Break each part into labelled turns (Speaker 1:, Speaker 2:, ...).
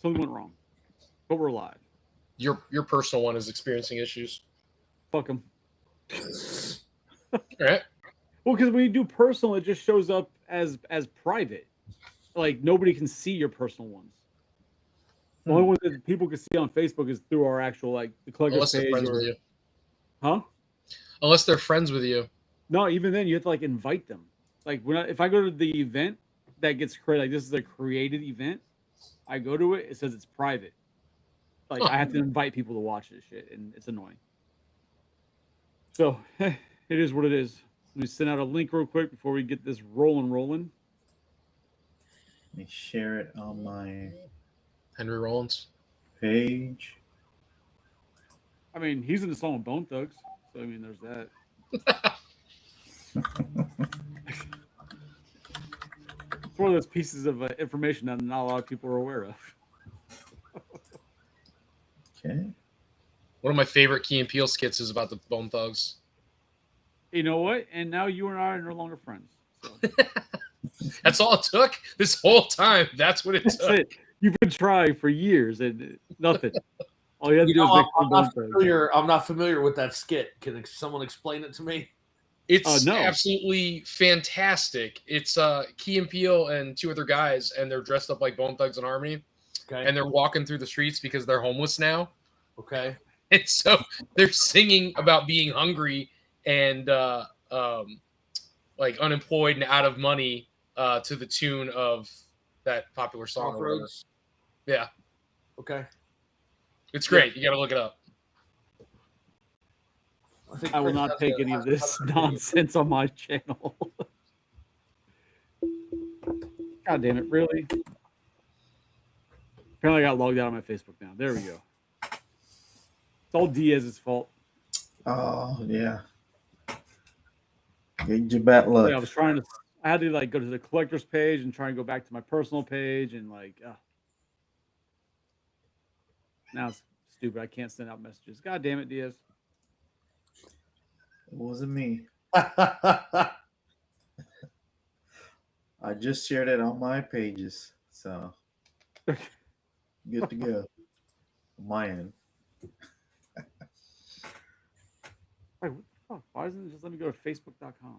Speaker 1: Something went wrong. But we're live.
Speaker 2: Your personal one is experiencing issues.
Speaker 1: Fuck them.
Speaker 2: All right.
Speaker 1: Well, because when you do personal, it just shows up as private. Like nobody can see your personal ones. The only one that people can see on Facebook is through our actual like the collector's page.
Speaker 2: Friends with you.
Speaker 1: Huh?
Speaker 2: Unless they're friends with you.
Speaker 1: No, even then you have to like invite them. Like if I go to the event that gets created, like this is a created event, I go to it. It says it's private. Like I have to invite people to watch this shit, and it's annoying. So it is what it is. Let me send out a link real quick before we get this rolling.
Speaker 3: Let me share it on my
Speaker 2: Henry Rollins
Speaker 3: page.
Speaker 1: I mean, he's in the song with Bone Thugs, so I mean, there's that. It's one of those pieces of information that not a lot of people are aware of.
Speaker 3: Okay.
Speaker 2: One of my favorite Key and Peele skits is about the Bone Thugs.
Speaker 1: You know what? And now you and I are no longer friends. So.
Speaker 2: That's all it took this whole time. That's what it took.
Speaker 1: It. You've been trying for years and nothing. All you have to do is make
Speaker 4: I'm not familiar with that skit. Can someone explain it to me?
Speaker 2: It's absolutely fantastic. It's Key and Peele and two other guys, and they're dressed up like Bone Thugs and Harmony.
Speaker 4: Okay.
Speaker 2: And they're walking through the streets because they're homeless now.
Speaker 4: Okay.
Speaker 2: And so they're singing about being hungry and like unemployed and out of money to the tune of that popular song. Or whatever. Yeah.
Speaker 4: Okay.
Speaker 2: It's great. You got to look it up.
Speaker 1: I will not take any of this nonsense on my channel. God damn it, really? Apparently I got logged out on my Facebook now. There we go. It's all Diaz's fault.
Speaker 3: Oh, yeah. Get your bad luck.
Speaker 1: Yeah, I had to like go to the collector's page and try and go back to my personal page and like, now it's stupid. I can't send out messages. God damn it, Diaz.
Speaker 3: It wasn't me. I just shared it on my pages, so good to go. On my end.
Speaker 1: Wait, what the fuck? Why doesn't it just let me go to Facebook.com?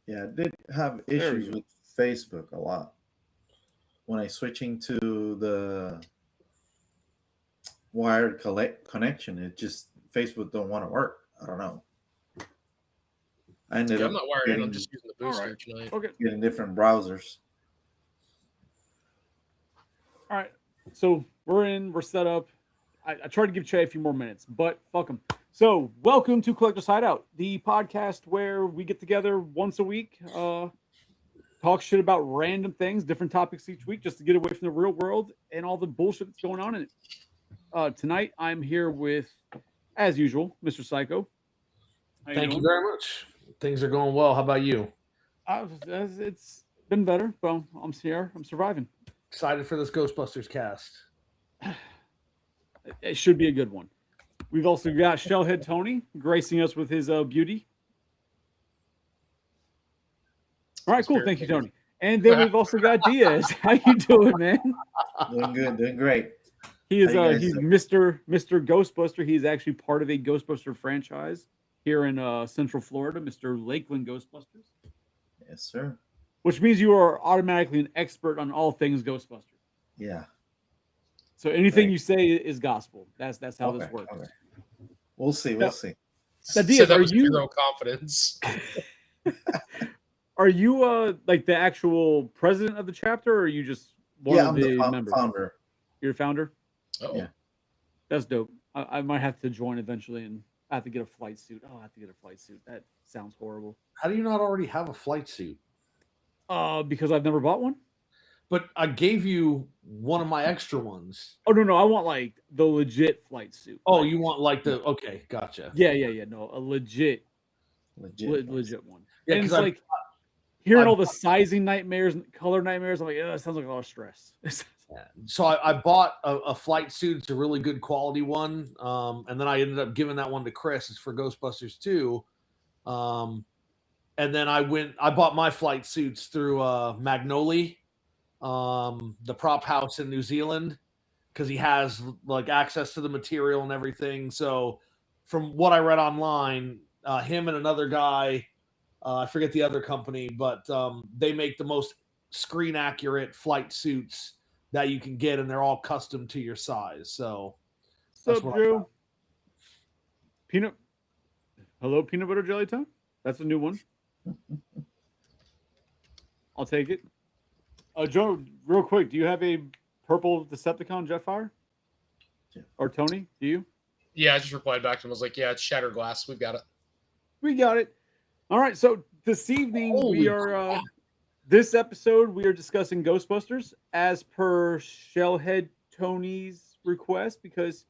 Speaker 3: Yeah, I did have issues with Facebook a lot. When I switching to the wired connection, it just Facebook don't want to work. I don't know. I ended up
Speaker 2: I'm not wired in. I'm just using the booster tonight.
Speaker 1: Okay.
Speaker 3: Getting different browsers.
Speaker 1: All right. So we're set up. I tried to give Che a few more minutes, but fuck him. So welcome to Collector's Hideout, the podcast where we get together once a week, talk shit about random things, different topics each week, just to get away from the real world and all the bullshit that's going on in it. Tonight, I'm here with, as usual, Mr. Psycho.
Speaker 4: Thank you very much. Things are going well. How about you?
Speaker 1: It's been better. Well, I'm here. I'm surviving.
Speaker 4: Excited for this Ghostbusters cast.
Speaker 1: It should be a good one. We've also got Shellhead Tony gracing us with his beauty. All right, cool. Thank you, Tony. And then we've also got Diaz. How you doing, man?
Speaker 3: Doing good. Doing great.
Speaker 1: He is he's Mr. Ghostbuster. He's actually part of a Ghostbuster franchise here in Central Florida, Mr. Lakeland Ghostbusters.
Speaker 3: Yes, sir.
Speaker 1: Which means you are automatically an expert on all things Ghostbusters.
Speaker 3: Yeah.
Speaker 1: So anything you say is gospel. That's how this works.
Speaker 3: Okay. We'll see. We'll see.
Speaker 1: Now, Diaz,
Speaker 2: are you zero confidence?
Speaker 1: Are you like the actual president of the chapter, or are you just one of the members?
Speaker 3: Founder.
Speaker 1: You're a founder?
Speaker 2: Oh,
Speaker 3: yeah.
Speaker 1: That's dope. I might have to join eventually, and I have to get a flight suit. Oh, I have to get a flight suit. That sounds horrible.
Speaker 4: How do you not already have a flight suit?
Speaker 1: Because I've never bought one.
Speaker 4: But I gave you one of my extra ones.
Speaker 1: Oh no, I want like the legit flight suit.
Speaker 4: Oh, you want like the gotcha.
Speaker 1: Yeah. No, a legit one.
Speaker 4: Yeah,
Speaker 1: because like hearing all the sizing nightmares and color nightmares, I'm like, that sounds like a lot of stress.
Speaker 4: Yeah. So I bought a flight suit. It's a really good quality one. And then I ended up giving that one to Chris. It's for Ghostbusters 2. And then I bought my flight suits through Magnolia, the prop house in New Zealand, because he has like access to the material and everything. So from what I read online, him and another guy, I forget the other company, but they make the most screen accurate flight suits that you can get, and they're all custom to your size. So
Speaker 1: what's up, Drew? Hello, peanut butter jelly time. That's a new one. I'll take it. Joe, real quick, do you have a purple Decepticon Jetfire?
Speaker 3: Yeah.
Speaker 1: Or Tony, do you?
Speaker 2: Yeah, I just replied back to him. I was like, yeah, it's Shattered Glass. We've got it.
Speaker 1: We got it. All right, so this evening this episode we are discussing Ghostbusters as per Shellhead Tony's request, because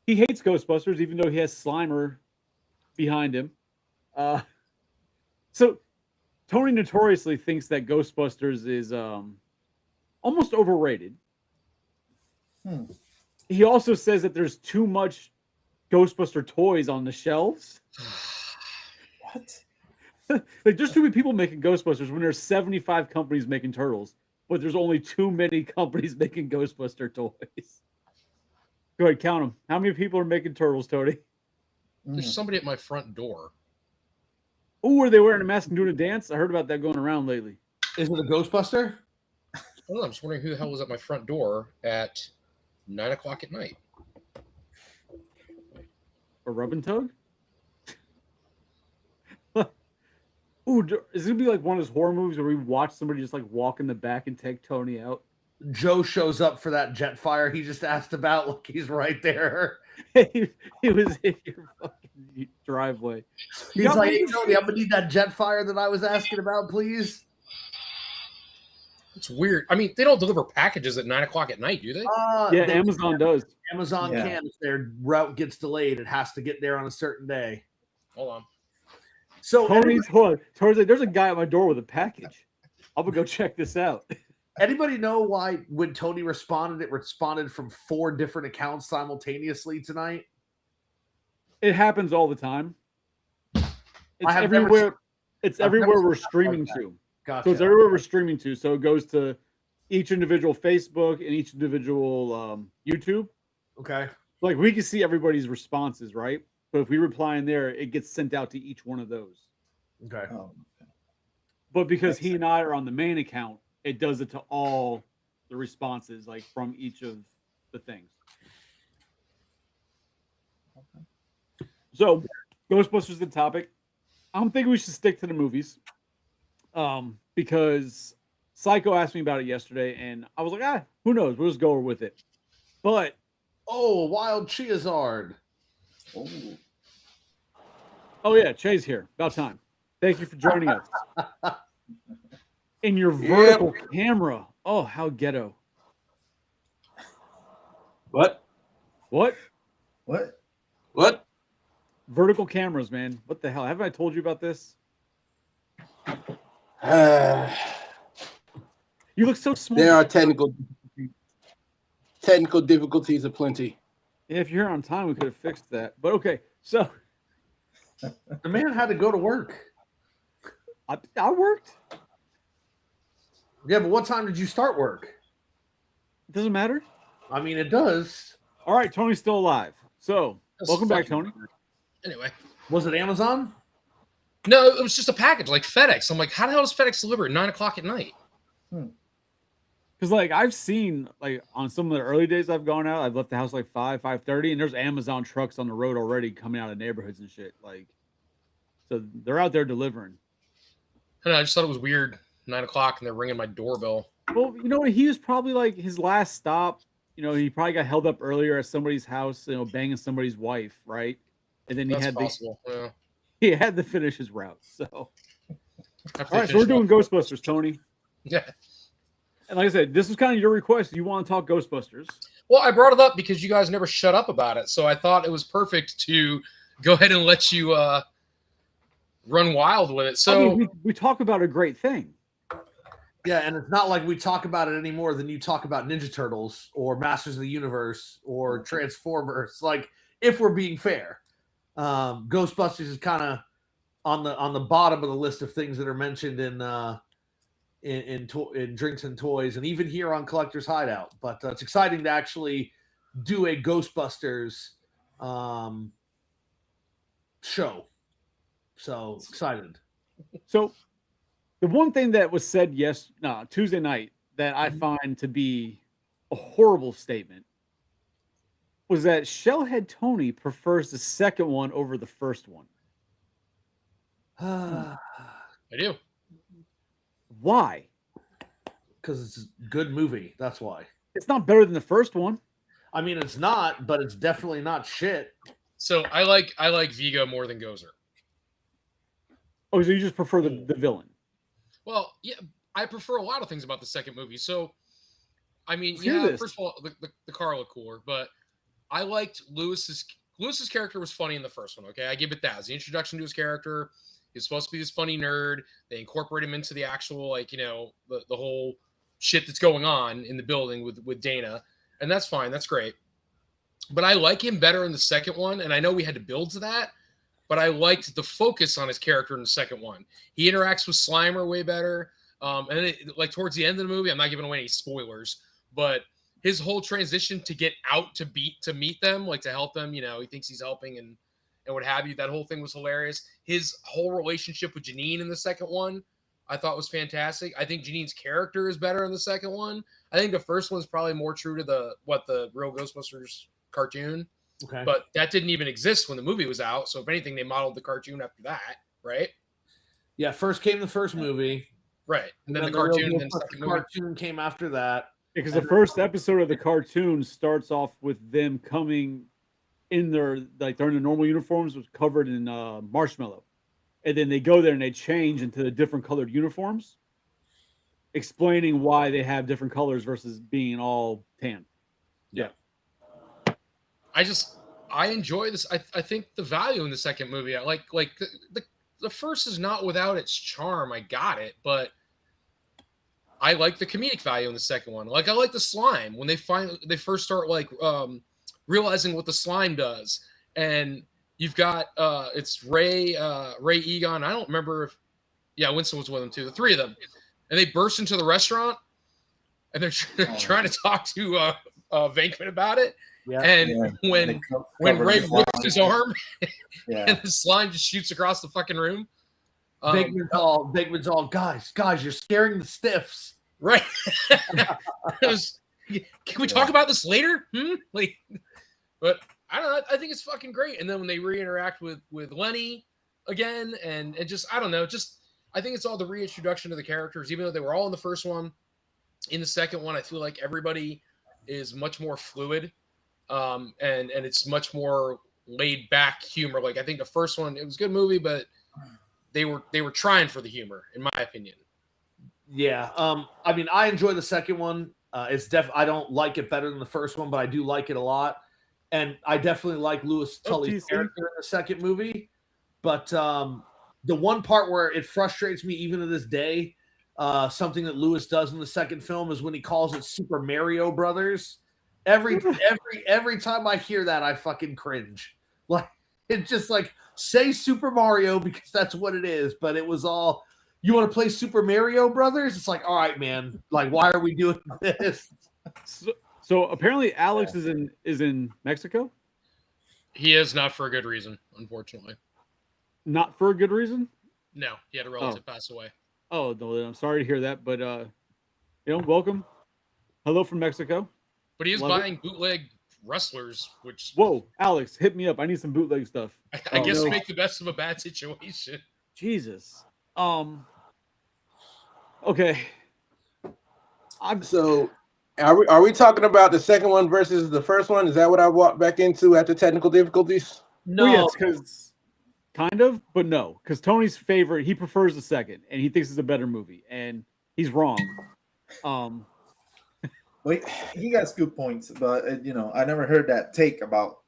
Speaker 1: he hates Ghostbusters even though he has Slimer behind him. So Tony notoriously thinks that Ghostbusters is almost overrated. He also says that there's too much Ghostbuster toys on the shelves.
Speaker 3: What?
Speaker 1: Like, there's too many people making Ghostbusters when there's 75 companies making Turtles, but there's only too many companies making Ghostbuster toys. Go ahead, count them. How many people are making Turtles, Tony?
Speaker 2: There's somebody at my front door.
Speaker 1: Oh, are they wearing a mask and doing a dance? I heard about that going around lately.
Speaker 4: Is it a Ghostbuster?
Speaker 2: I don't know. I'm just wondering who the hell was at my front door at 9 o'clock at night.
Speaker 1: A rub and tug? Ooh, is it gonna be like one of those horror movies where we watch somebody just like walk in the back and take Tony out?
Speaker 4: Joe shows up for that Jetfire he just asked about. Look, he's right there.
Speaker 1: he was in your fucking driveway.
Speaker 4: He's like, hey, Tony, I'm gonna need that Jetfire that I was asking about, please.
Speaker 2: It's weird. I mean, they don't deliver packages at 9 o'clock at night, do they?
Speaker 1: Yeah, Amazon does.
Speaker 4: Amazon can. If their route gets delayed, it has to get there on a certain day.
Speaker 2: Hold on.
Speaker 4: So
Speaker 1: Tony's like, there's a guy at my door with a package. I'm gonna go check this out.
Speaker 4: Anybody know why when Tony responded, it responded from 4 different accounts simultaneously tonight?
Speaker 1: It happens all the time. It's everywhere. It's everywhere we're streaming to.
Speaker 4: Gotcha.
Speaker 1: So it's everywhere we're streaming to. So it goes to each individual Facebook and each individual YouTube.
Speaker 4: Okay.
Speaker 1: Like, we can see everybody's responses, right? But if we reply in there, it gets sent out to each one of those.
Speaker 4: Okay.
Speaker 1: But because he and I are on the main account, it does it to all the responses, like from each of the things. Okay. So, Ghostbusters is the topic. I'm thinking we should stick to the movies. Because Psycho asked me about it yesterday, and I was like, who knows? We'll just go with it. But
Speaker 4: Wild Chiazard.
Speaker 1: Oh yeah, Che's here. About time. Thank you for joining us. In your vertical camera. Oh, how ghetto.
Speaker 5: What?
Speaker 1: Vertical cameras, man. What the hell? Haven't I told you about this? You look so small.
Speaker 5: There are technical difficulties aplenty.
Speaker 1: Yeah, if you're here on time, we could have fixed that. But okay, so
Speaker 4: the man had to go to work.
Speaker 1: I worked.
Speaker 4: Yeah, but what time did you start work?
Speaker 1: It doesn't matter.
Speaker 4: I mean, it does.
Speaker 1: All right, Tony's still alive. So, welcome back, Tony.
Speaker 2: Anyway.
Speaker 4: Was it Amazon?
Speaker 2: No, it was just a package, like FedEx. I'm like, how the hell does FedEx deliver at 9 o'clock at night?
Speaker 1: Because, like, I've seen, like, on some of the early days I've gone out, I've left the house like 5:30, and there's Amazon trucks on the road already coming out of neighborhoods and shit. Like, so they're out there delivering.
Speaker 2: And I just thought it was weird. 9 o'clock, and they're ringing my doorbell.
Speaker 1: Well, you know what? He was probably like his last stop. You know, he probably got held up earlier at somebody's house, you know, banging somebody's wife, right? And then he had to finish his route. So, all right, so we're doing Ghostbusters, Tony.
Speaker 2: Yeah.
Speaker 1: And like I said, this was kind of your request. You want to talk Ghostbusters?
Speaker 2: Well, I brought it up because you guys never shut up about it, so I thought it was perfect to go ahead and let you run wild with it. So
Speaker 1: I mean, we talk about a great thing.
Speaker 4: Yeah, and it's not like we talk about it any more than you talk about Ninja Turtles or Masters of the Universe or Transformers. Like, if we're being fair, Ghostbusters is kind of on the bottom of the list of things that are mentioned in drinks and toys, and even here on Collector's Hideout. But it's exciting to actually do a Ghostbusters show. So excited.
Speaker 1: So the one thing that was said Tuesday night that I
Speaker 4: Mhm.
Speaker 1: find to be a horrible statement was that Shellhead Tony prefers the second one over the first one.
Speaker 2: I do.
Speaker 1: Why?
Speaker 4: Because it's a good movie. That's why.
Speaker 1: It's not better than the first one.
Speaker 4: I mean, it's not, but it's definitely not shit.
Speaker 2: So I like Vigo more than Gozer.
Speaker 1: Oh, so you just prefer the villain?
Speaker 2: Well, yeah, I prefer a lot of things about the second movie. So, I mean,
Speaker 1: Let's hear this.
Speaker 2: first of all, the car looked cooler, but I liked Lewis's character was funny in the first one. Okay, I give it that. As the introduction to his character, he's supposed to be this funny nerd. They incorporate him into the actual, like, the whole shit that's going on in the building with Dana, and that's fine. That's great. But I like him better in the second one, and I know we had to build to that. But I liked the focus on his character in the second one. He interacts with Slimer way better. And then like towards the end of the movie, I'm not giving away any spoilers, but his whole transition to get out to meet them, like to help them, he thinks he's helping and what have you. That whole thing was hilarious. His whole relationship with Janine in the second one, I thought was fantastic. I think Janine's character is better in the second one. I think the first one's probably more true to the real Ghostbusters cartoon.
Speaker 4: Okay.
Speaker 2: But that didn't even exist when the movie was out. So if anything, they modeled the cartoon after that, right?
Speaker 4: Yeah, first came the first movie.
Speaker 2: Right. And then the
Speaker 4: real
Speaker 2: cartoon, and then second movie.
Speaker 4: cartoon came after that.
Speaker 1: Because the first episode of the cartoon starts off with them coming in they're in their normal uniforms, was covered in marshmallow. And then they go there and they change into the different colored uniforms, explaining why they have different colors versus being all tan.
Speaker 4: Yeah.
Speaker 2: I enjoy this. I think the value in the second movie, like the first is not without its charm. I got it, but I like the comedic value in the second one. Like I like the slime when they first start realizing what the slime does, and you've got it's Ray Egon. I don't remember if Winston was with them too. The three of them, and they burst into the restaurant, and they're trying to talk to Venkman about it.
Speaker 4: Yeah.
Speaker 2: And when Ray whips his arm and the slime just shoots across the fucking room.
Speaker 4: Bigman's all, guys, you're scaring the stiffs.
Speaker 2: Right. Can we talk about this later? But I don't know. I think it's fucking great. And then when they re-interact with Lenny again, and just, I don't know, I think it's all the reintroduction of the characters, even though they were all in the first one. In the second one, I feel like everybody is much more fluid. And it's much more laid back humor. Like I think the first one, it was a good movie, but they were trying for the humor, in my opinion.
Speaker 4: Yeah. I mean, I enjoy the second one. I don't like it better than the first one, but I do like it a lot. And I definitely like Louis Tully's character in the second movie. But the one part where it frustrates me even to this day, something that Louis does in the second film is when he calls it Super Mario Brothers. Every time I hear that, I fucking cringe. Like it's just like say Super Mario because that's what it is. But it was all, you want to play Super Mario Brothers? It's like, all right, man. Like, why are we doing this?
Speaker 1: So apparently Alex is in Mexico.
Speaker 2: He is, not for a good reason, unfortunately.
Speaker 1: Not for a good reason?
Speaker 2: No, he had a relative pass away.
Speaker 1: Oh no, I'm sorry to hear that. But welcome. Hello from Mexico.
Speaker 2: But he is buying bootleg wrestlers, which...
Speaker 1: Whoa, Alex, hit me up. I need some bootleg stuff.
Speaker 2: I guess make the best of a bad situation.
Speaker 1: Jesus. Okay.
Speaker 5: So, are we talking about the second one versus the first one? Is that what I walked back into after technical difficulties?
Speaker 1: No, yes, because kind of, but no, because Tony's favorite, he prefers the second, and he thinks it's a better movie, and he's wrong.
Speaker 3: Wait, he got good points, but I never heard that take about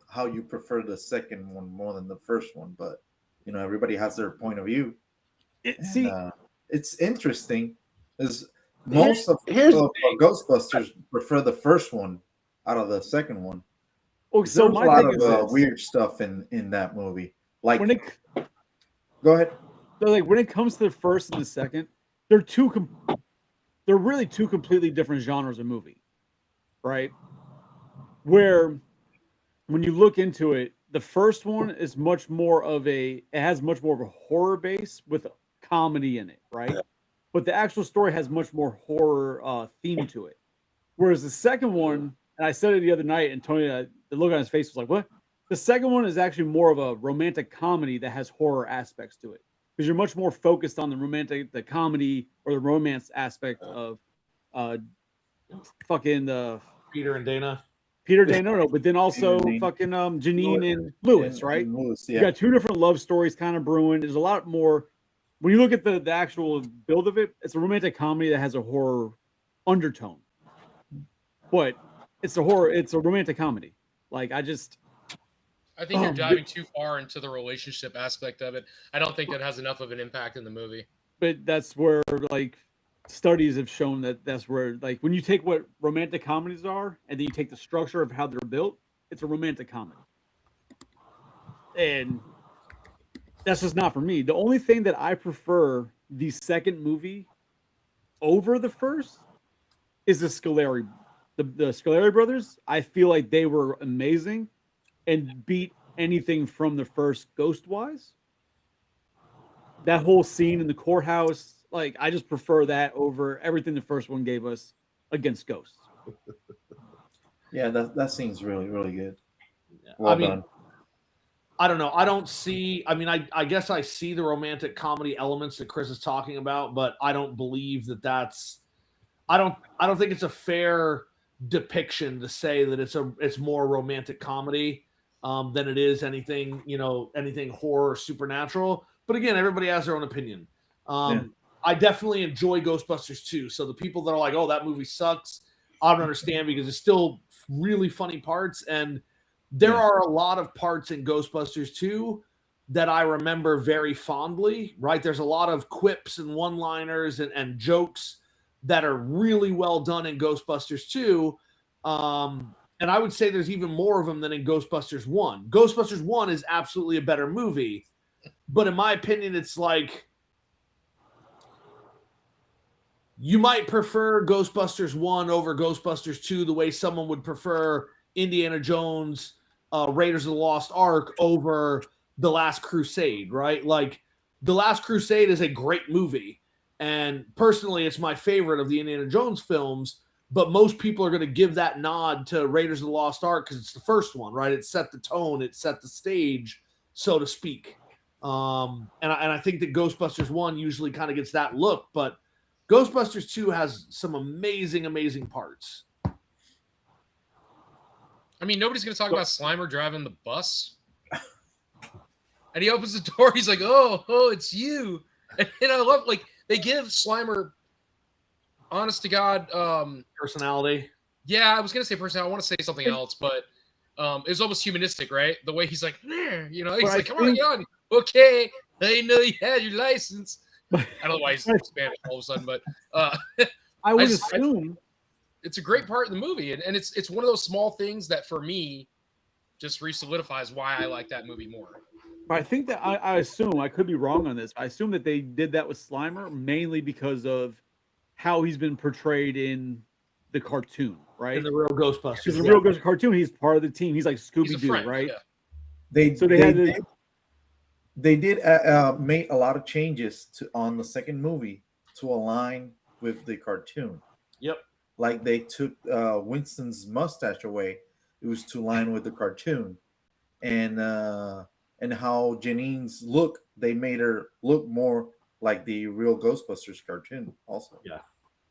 Speaker 3: how you prefer the second one more than the first one. But everybody has their point of view. It's interesting, because most of Ghostbusters prefer the first one out of the second one.
Speaker 1: Oh, so
Speaker 3: there's a lot of weird stuff in that movie. Like,
Speaker 1: when it
Speaker 3: go ahead.
Speaker 1: so like when it comes to the first and the second, they're they're really two completely different genres of movie, right? Where when you look into it, the first one is much more of it has much more of a horror base with comedy in it, right? But the actual story has much more horror theme to it. Whereas the second one, and I said it the other night, and Tony, the look on his face was like, "What?" The second one is actually more of a romantic comedy that has horror aspects to it because you're much more focused on the comedy or the romance aspect of uh, fucking
Speaker 4: Peter and Dana.
Speaker 1: Peter Dano, but then also
Speaker 3: Dana.
Speaker 1: fucking Janine and Lewis, right?
Speaker 3: And Lewis,
Speaker 1: You got two different love stories kind of brewing. There's a lot more. When you look at the actual build of it, it's a romantic comedy that has a horror undertone, but it's a romantic comedy. Like I
Speaker 2: think you're diving too far into the relationship aspect of it. I don't think that has enough of an impact in the movie.
Speaker 1: But that's where like studies have shown that's where like when you take what romantic comedies are and then you take the structure of how they're built, it's a romantic comedy. And that's just not for me. The only thing that I prefer the second movie over the first is the Scoleri. The Scoleri brothers, I feel like they were amazing and beat anything from the first Ghost-wise. That whole scene in the courthouse, like I just prefer that over everything the first one gave us against Ghosts.
Speaker 3: Yeah, that scene's really, really good.
Speaker 4: Yeah.
Speaker 3: Well done.
Speaker 4: I don't know. I don't see. I mean, I guess I see the romantic comedy elements that Chris is talking about, but I don't believe that's. I don't think it's a fair depiction to say that it's more romantic comedy than it is anything horror or supernatural. But again, everybody has their own opinion. I definitely enjoy Ghostbusters 2. So the people that are like, "Oh, that movie sucks," I don't understand because it's still really funny parts, and there are a lot of parts in Ghostbusters 2 that I remember very fondly. Right, there's a lot of quips and one-liners and jokes that are really well done in Ghostbusters 2. And I would say there's even more of them than in Ghostbusters 1. Ghostbusters 1 is absolutely a better movie. But in my opinion, it's like you might prefer Ghostbusters 1 over Ghostbusters 2 the way someone would prefer Indiana Jones, Raiders of the Lost Ark over The Last Crusade, right? Like, The Last Crusade is a great movie. And personally, it's my favorite of the Indiana Jones films. But most people are going to give that nod to Raiders of the Lost Ark because it's the first one, right? It set the tone. It set the stage, so to speak. And I think that Ghostbusters 1 usually kind of gets that look, but Ghostbusters 2 has some amazing, amazing parts.
Speaker 2: I mean, nobody's going to talk about Slimer driving the bus. And he opens the door. He's like, oh, it's you. And I love, like, they give Slimer, honest to God,
Speaker 4: personality.
Speaker 2: Yeah, I was going to say personality. I want to say something else, but it was almost humanistic, right? The way he's like, he's like, come on, young. Okay, I didn't know you had your license. I don't know why he's Spanish all of a sudden, but
Speaker 1: I would assume
Speaker 2: it's a great part of the movie, and it's one of those small things that for me just re-solidifies why I like that movie more.
Speaker 1: I think that I assume, I could be wrong on this, I assume that they did that with Slimer mainly because of how he's been portrayed in the cartoon, right?
Speaker 4: In the real Ghostbusters.
Speaker 1: Because the real Ghostbusters cartoon, he's part of the team. He's like Scooby-Doo, right?
Speaker 2: Yeah.
Speaker 3: They did make a lot of changes on the second movie to align with the cartoon.
Speaker 4: Yep.
Speaker 3: Like they took Winston's mustache away. It was to align with the cartoon. And how Janine's look, they made her look more like the real Ghostbusters cartoon also.
Speaker 4: Yeah.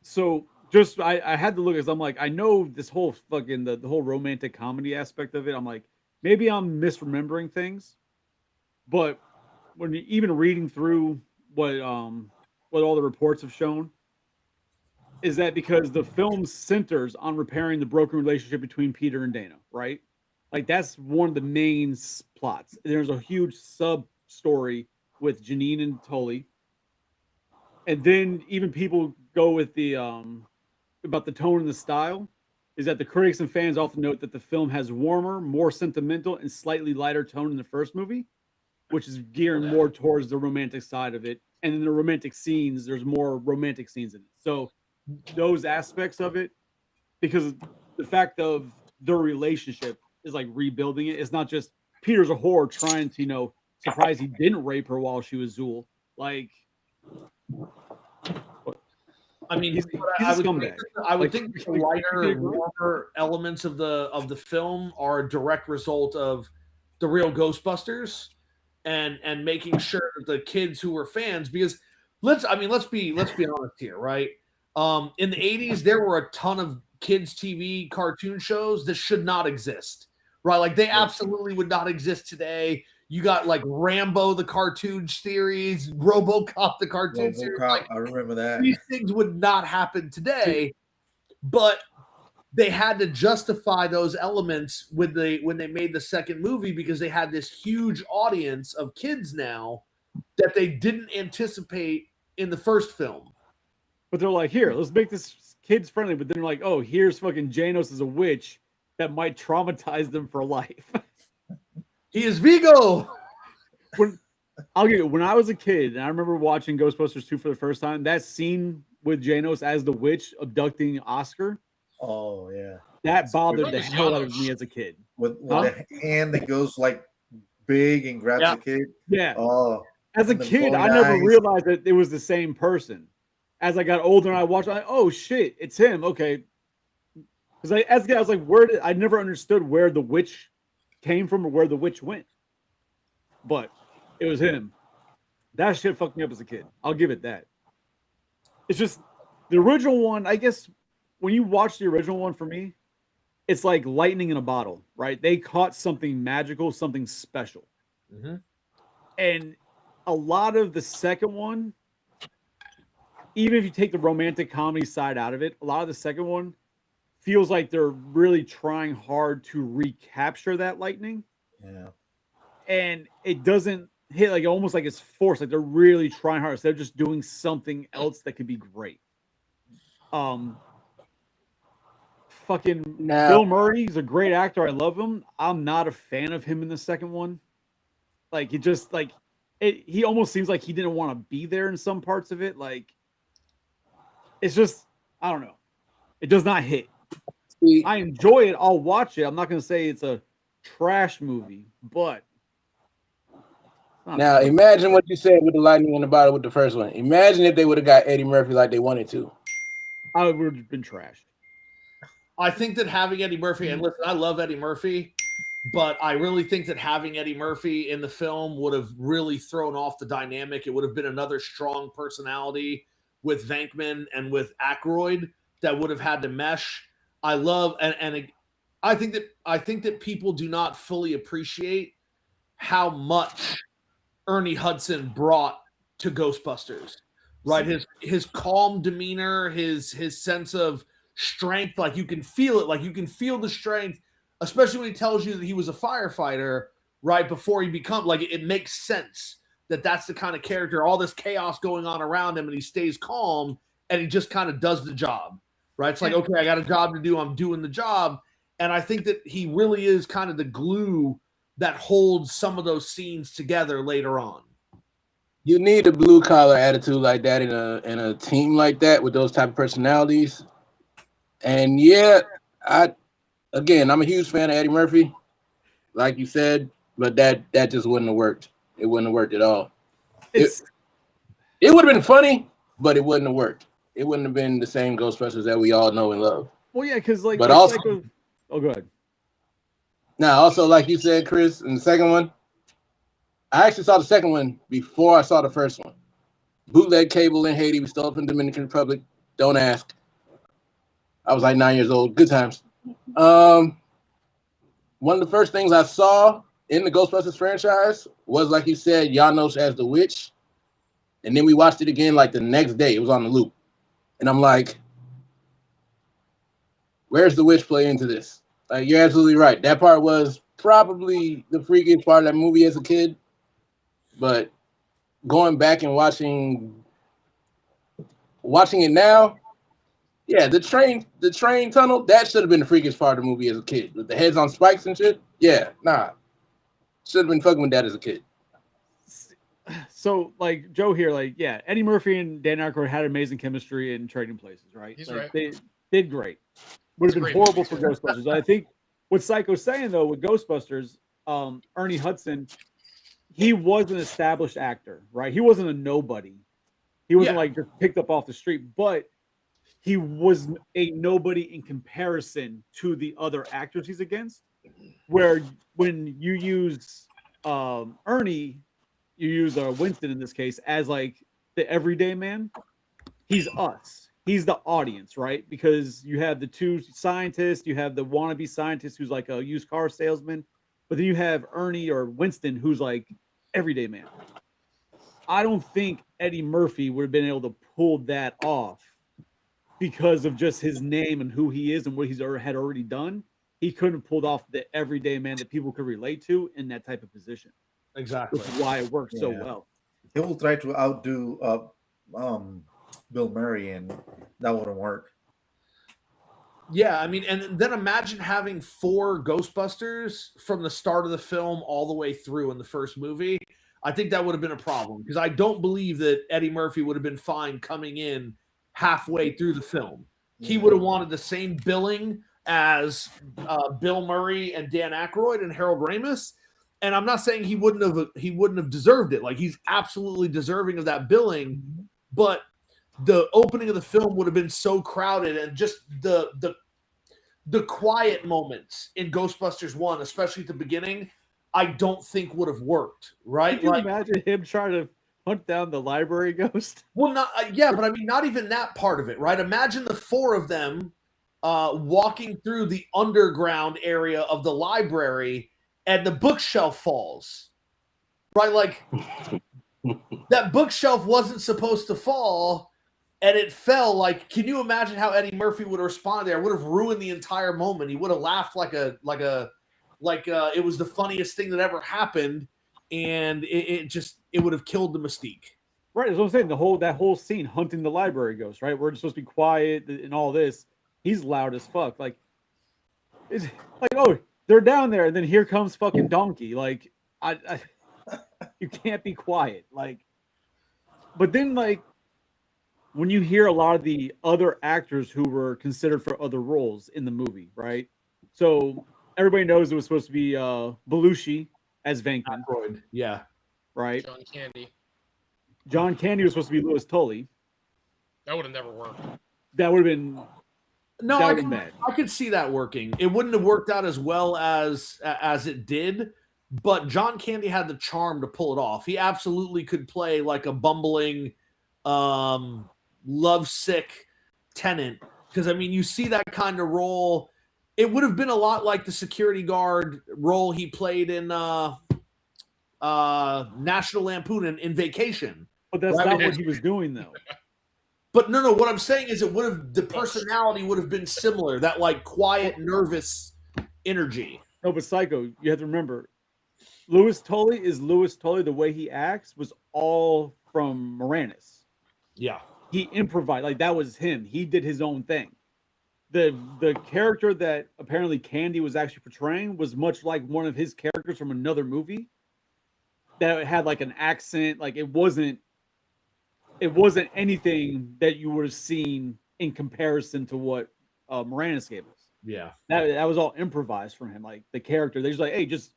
Speaker 1: So just I had to look because I'm like, I know this whole fucking the whole romantic comedy aspect of it. I'm like, maybe I'm misremembering things. But when you even reading through what all the reports have shown, is that because the film centers on repairing the broken relationship between Peter and Dana, right? Like that's one of the main plots. There's a huge sub story with Janine and Tully. And then even people go with the about the tone and the style, is that the critics and fans often note that the film has warmer, more sentimental, and slightly lighter tone in the first movie. which is gearing more towards the romantic side of it. And in the romantic scenes, there's more romantic scenes in it. So those aspects of it, because the fact of their relationship is like rebuilding it. It's not just Peter's a whore trying to, surprise he didn't rape her while she was Zool. Like,
Speaker 4: I mean,
Speaker 1: he's
Speaker 4: I
Speaker 1: a
Speaker 4: would
Speaker 1: scumbag.
Speaker 4: think the lighter, warmer elements of the film are a direct result of the real Ghostbusters and making sure that the kids who were fans, because let's be honest here, right? In the 80s, there were a ton of kids TV cartoon shows that should not exist, right? Like they absolutely would not exist today. You got like Rambo the cartoon series, RoboCop the cartoon series. Like,
Speaker 3: I remember that.
Speaker 4: These things would not happen today, but they had to justify those elements when they made the second movie, because they had this huge audience of kids now that they didn't anticipate in the first film.
Speaker 1: But they're like, here, let's make this kids friendly. But then they're like, oh, here's fucking Janos as a witch that might traumatize them for life.
Speaker 4: He is Vigo.
Speaker 1: When I was a kid, and I remember watching Ghostbusters 2 for the first time, that scene with Janos as the witch abducting Oscar.
Speaker 3: Oh yeah,
Speaker 1: that bothered the hell out of me as a kid.
Speaker 3: With the hand that goes like big and grabs the kid.
Speaker 1: Yeah.
Speaker 3: Oh,
Speaker 1: as a kid, I never realized that it was the same person. As I got older and I watched, I'm like, oh shit, it's him. Okay. Because as a kid, I was like, I never understood where the witch came from or where the witch went. But it was him. That shit fucked me up as a kid. I'll give it that. It's just the original one, I guess when you watch the original one, for me, it's like lightning in a bottle, right? They caught something magical, something special.
Speaker 4: Mm-hmm.
Speaker 1: And a lot of the second one, even if you take the romantic comedy side out of it, a lot of the second one feels like they're really trying hard to recapture that lightning.
Speaker 3: Yeah.
Speaker 1: And it doesn't hit, like almost like it's forced. Like they're really trying hard. So they're just doing something else that could be great. Bill Murray, he's a great actor. I love him. I'm not a fan of him in the second one. Like he just he almost seems like he didn't want to be there in some parts of it. Like it's just, I don't know. It does not hit. I enjoy it. I'll watch it. I'm not going to say it's a trash movie, but
Speaker 5: now imagine what you said with the lightning in the bottle with the first one. Imagine if they would have got Eddie Murphy like they wanted to.
Speaker 1: I would have been trashed.
Speaker 4: I think that having Eddie Murphy, and listen, I love Eddie Murphy, but I really think that having Eddie Murphy in the film would have really thrown off the dynamic. It would have been another strong personality with Venkman and with Aykroyd that would have had to mesh. I love, and I think that people do not fully appreciate how much Ernie Hudson brought to Ghostbusters, right? His calm demeanor, his sense of strength, like you can feel it, like you can feel the strength, especially when he tells you that he was a firefighter right before he become, like it makes sense that that's the kind of character, all this chaos going on around him, and he stays calm and he just kind of does the job, right? It's like, okay, I got a job to do, I'm doing the job. And I think that he really is kind of the glue that holds some of those scenes together later on.
Speaker 5: You need a blue collar attitude like that in a team like that with those type of personalities. And yeah, I'm a huge fan of Eddie Murphy, like you said, but that just wouldn't have worked. It wouldn't have worked at all. It would have been funny, but it wouldn't have worked. It wouldn't have been the same Ghostbusters that we all know and love.
Speaker 1: Well, yeah, because
Speaker 5: but also,
Speaker 1: oh, go ahead.
Speaker 5: Now, also, like you said, Chris, in the second one, I actually saw the second one before I saw the first one. Bootleg cable in Haiti. We stole it from the Dominican Republic. Don't ask. I was like 9 years old. Good times. One of the first things I saw in the Ghostbusters franchise was, like you said, Janos as the witch. And then we watched it again like the next day. It was on the loop. And I'm like, where's the witch play into this? Like, you're absolutely right. That part was probably the freakiest part of that movie as a kid. But going back and watching it now, yeah, the train tunnel, that should have been the freakiest part of the movie as a kid. With the heads on spikes and shit. Yeah, nah. Should have been fucking with that as a kid.
Speaker 1: So like Joe here, like yeah, Eddie Murphy and Dan Aykroyd had amazing chemistry in Trading Places, right?
Speaker 2: He's
Speaker 1: like,
Speaker 2: right.
Speaker 1: They did great. Would have
Speaker 2: It's a
Speaker 1: been
Speaker 2: great
Speaker 1: horrible
Speaker 2: movie,
Speaker 1: for
Speaker 2: too.
Speaker 1: Ghostbusters. I think what Psycho's saying though with Ghostbusters, Ernie Hudson, he was an established actor, right? He wasn't a nobody. He wasn't like just picked up off the street, but he was a nobody in comparison to the other actors he's against. Where when you use Ernie, you use Winston in this case as like the everyday man. He's us. He's the audience, right? Because you have the two scientists, you have the wannabe scientist who's like a used car salesman, but then you have Ernie or Winston who's like everyday man. I don't think Eddie Murphy would have been able to pull that off because of just his name and who he is and what he's had already done. He couldn't have pulled off the everyday man that people could relate to in that type of position.
Speaker 4: Exactly.
Speaker 1: Which is why it worked so well.
Speaker 3: He will try to outdo Bill Murray, and that wouldn't work.
Speaker 4: Yeah, I mean, and then imagine having 4 Ghostbusters from the start of the film all the way through in the first movie. I think that would have been a problem because I don't believe that Eddie Murphy would have been fine coming in halfway through the film. He would have wanted the same billing as Bill Murray and Dan Aykroyd and Harold Ramis. And I'm not saying he wouldn't have deserved it. Like, he's absolutely deserving of that billing, but the opening of the film would have been so crowded, and just the quiet moments in Ghostbusters 1, especially at the beginning, I don't think would have worked, right?
Speaker 1: Can you imagine him trying to hunt down the library ghost?
Speaker 4: Well, not but I mean, not even that part of it, right? Imagine the 4 of them walking through the underground area of the library, and the bookshelf falls, right? Like, that bookshelf wasn't supposed to fall, and it fell. Like, can you imagine how Eddie Murphy would have responded there? It would have ruined the entire moment. He would have laughed like it was the funniest thing that ever happened, and it would have killed the mystique.
Speaker 1: Right, that's what I'm saying. That whole scene hunting the library ghost, right? We're supposed to be quiet and all this. He's loud as fuck. Like, it's like, oh, they're down there, and then here comes fucking Donkey. Like, I you can't be quiet. Like, but then like when you hear a lot of the other actors who were considered for other roles in the movie, right? So everybody knows it was supposed to be Belushi as Venkman.
Speaker 4: Yeah.
Speaker 1: Right?
Speaker 2: John Candy.
Speaker 1: John Candy was supposed to be Louis Tully.
Speaker 2: That would have never worked.
Speaker 1: That would have been
Speaker 4: I could see that working. It wouldn't have worked out as well as it did, but John Candy had the charm to pull it off. He absolutely could play like a bumbling, lovesick tenant. Because, I mean, you see that kind of role. It would have been a lot like the security guard role he played in National Lampoon in Vacation.
Speaker 1: But that's not what he was doing, though.
Speaker 4: But no, what I'm saying is the personality would have been similar, that like quiet, nervous energy.
Speaker 1: No, but Psycho, you have to remember, Louis Tully is Louis Tully. The way he acts was all from Moranis.
Speaker 4: Yeah.
Speaker 1: He improvised, like that was him. He did his own thing. The character that apparently Candy was actually portraying was much like one of his characters from another movie that had like an accent. Like it wasn't anything that you would have seen in comparison to what Moranis gave us.
Speaker 4: Yeah.
Speaker 1: That was all improvised from him. Like the character, they're just like, hey, just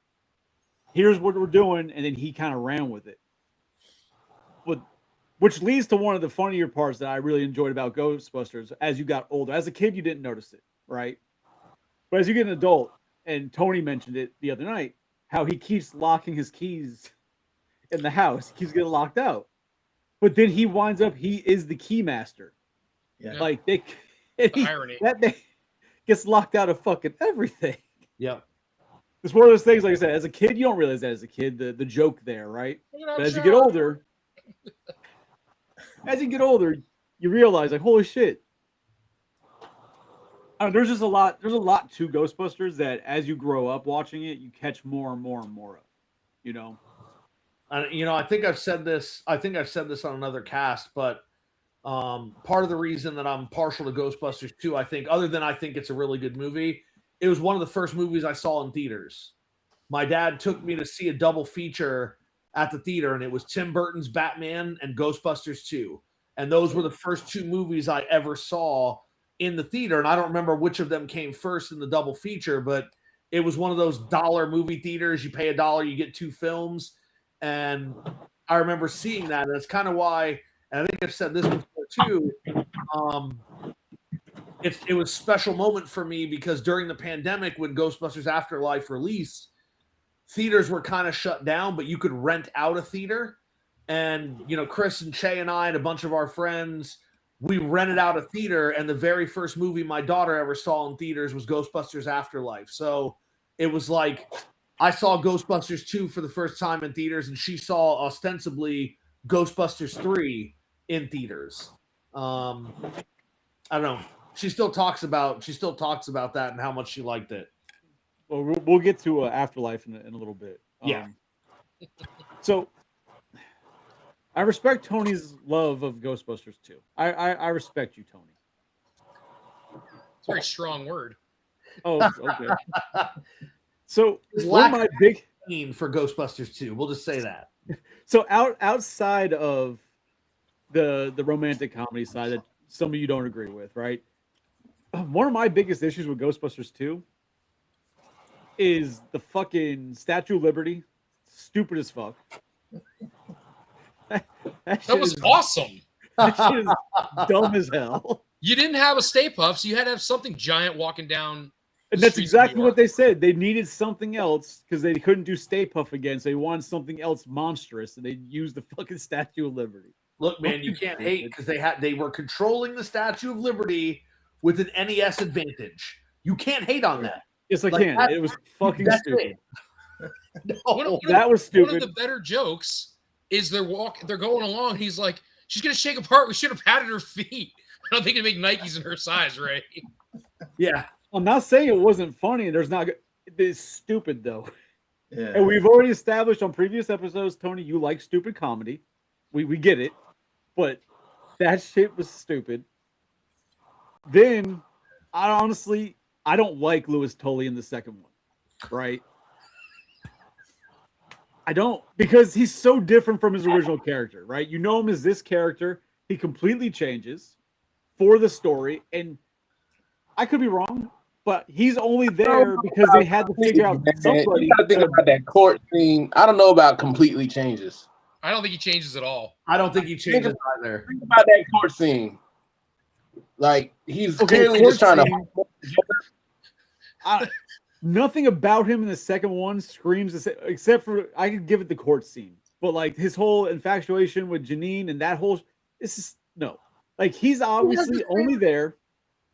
Speaker 1: here's what we're doing, and then he kind of ran with it. Which leads to one of the funnier parts that I really enjoyed about Ghostbusters. As you got older, as a kid, you didn't notice it, right? But as you get an adult, and Tony mentioned it the other night, how he keeps locking his keys in the house. He keeps getting locked out. But then he winds up, he is the key master.
Speaker 3: Yeah.
Speaker 1: Like
Speaker 2: Irony.
Speaker 1: That day gets locked out of fucking everything.
Speaker 4: Yeah.
Speaker 1: It's one of those things, like I said, as a kid, you don't realize that as a kid, the joke there, right? But as you get older, you realize, like, holy shit. There's just a lot to Ghostbusters that as you grow up watching it, you catch more and more and more of, you know?
Speaker 4: I think I've said this on another cast, but part of the reason that I'm partial to Ghostbusters 2, I think it's a really good movie. It was one of the first movies I saw in theaters. My dad took me to see a double feature at the theater, and it was Tim Burton's Batman and Ghostbusters 2. And those were the first 2 movies I ever saw in the theater. And I don't remember which of them came first in the double feature, but it was one of those dollar movie theaters. You pay $1, you get 2 films. And I remember seeing that. And that's kind of why, and I think I've said this before too, it was a special moment for me because during the pandemic when Ghostbusters Afterlife released, theaters were kind of shut down, but you could rent out a theater. And, Chris and Che and I and a bunch of our friends, we rented out a theater, and the very first movie my daughter ever saw in theaters was Ghostbusters Afterlife. So it was like I saw Ghostbusters 2 for the first time in theaters, and she saw ostensibly Ghostbusters 3 in theaters. I don't know. She still talks about that and how much she liked it.
Speaker 1: Well, we'll get to Afterlife in a little bit.
Speaker 4: Yeah.
Speaker 1: So I respect Tony's love of Ghostbusters 2. I respect you, Tony.
Speaker 2: It's a very strong word.
Speaker 1: Oh, okay. So one of my big
Speaker 4: for Ghostbusters 2, we'll just say that.
Speaker 1: So outside of the romantic comedy side that some of you don't agree with, right? One of my biggest issues with Ghostbusters 2 is the fucking Statue of Liberty. Stupid as fuck.
Speaker 2: That was awesome.
Speaker 1: That shit is dumb as hell.
Speaker 2: You didn't have a Stay Puft, so you had to have something giant walking down.
Speaker 1: And that's exactly what they said. They needed something else because they couldn't do Stay Puft again, so they wanted something else monstrous, and they used the fucking Statue of Liberty.
Speaker 4: Look, man, you can't hate because they were controlling the Statue of Liberty with an NES advantage. You can't hate on that.
Speaker 1: Yes, I can. It was fucking stupid.
Speaker 2: That was stupid. One of the better jokes is they're going along. He's like, she's gonna shake apart. We should have patted her feet. I don't think they make Nikes in her size, right?
Speaker 4: Yeah.
Speaker 1: I'm not saying it wasn't funny. It's stupid though.
Speaker 3: Yeah.
Speaker 1: And we've already established on previous episodes, Tony, you like stupid comedy. We get it, but that shit was stupid. Then, I don't like Louis Tully in the second one, right? I don't, because he's so different from his original character, right? You know him as this character. He completely changes for the story, and I could be wrong, but he's only there because they had to figure out somebody.
Speaker 5: You gotta think about that court scene. I don't know about completely changes.
Speaker 2: I don't think he changes at all.
Speaker 4: I don't think he changes either.
Speaker 5: Think about that court scene. Like, he's clearly just trying to.
Speaker 1: Nothing about him in the second one screams, except for I could give it the court scene, but like his whole infatuation with Janine and that whole, this is no, like he's obviously only there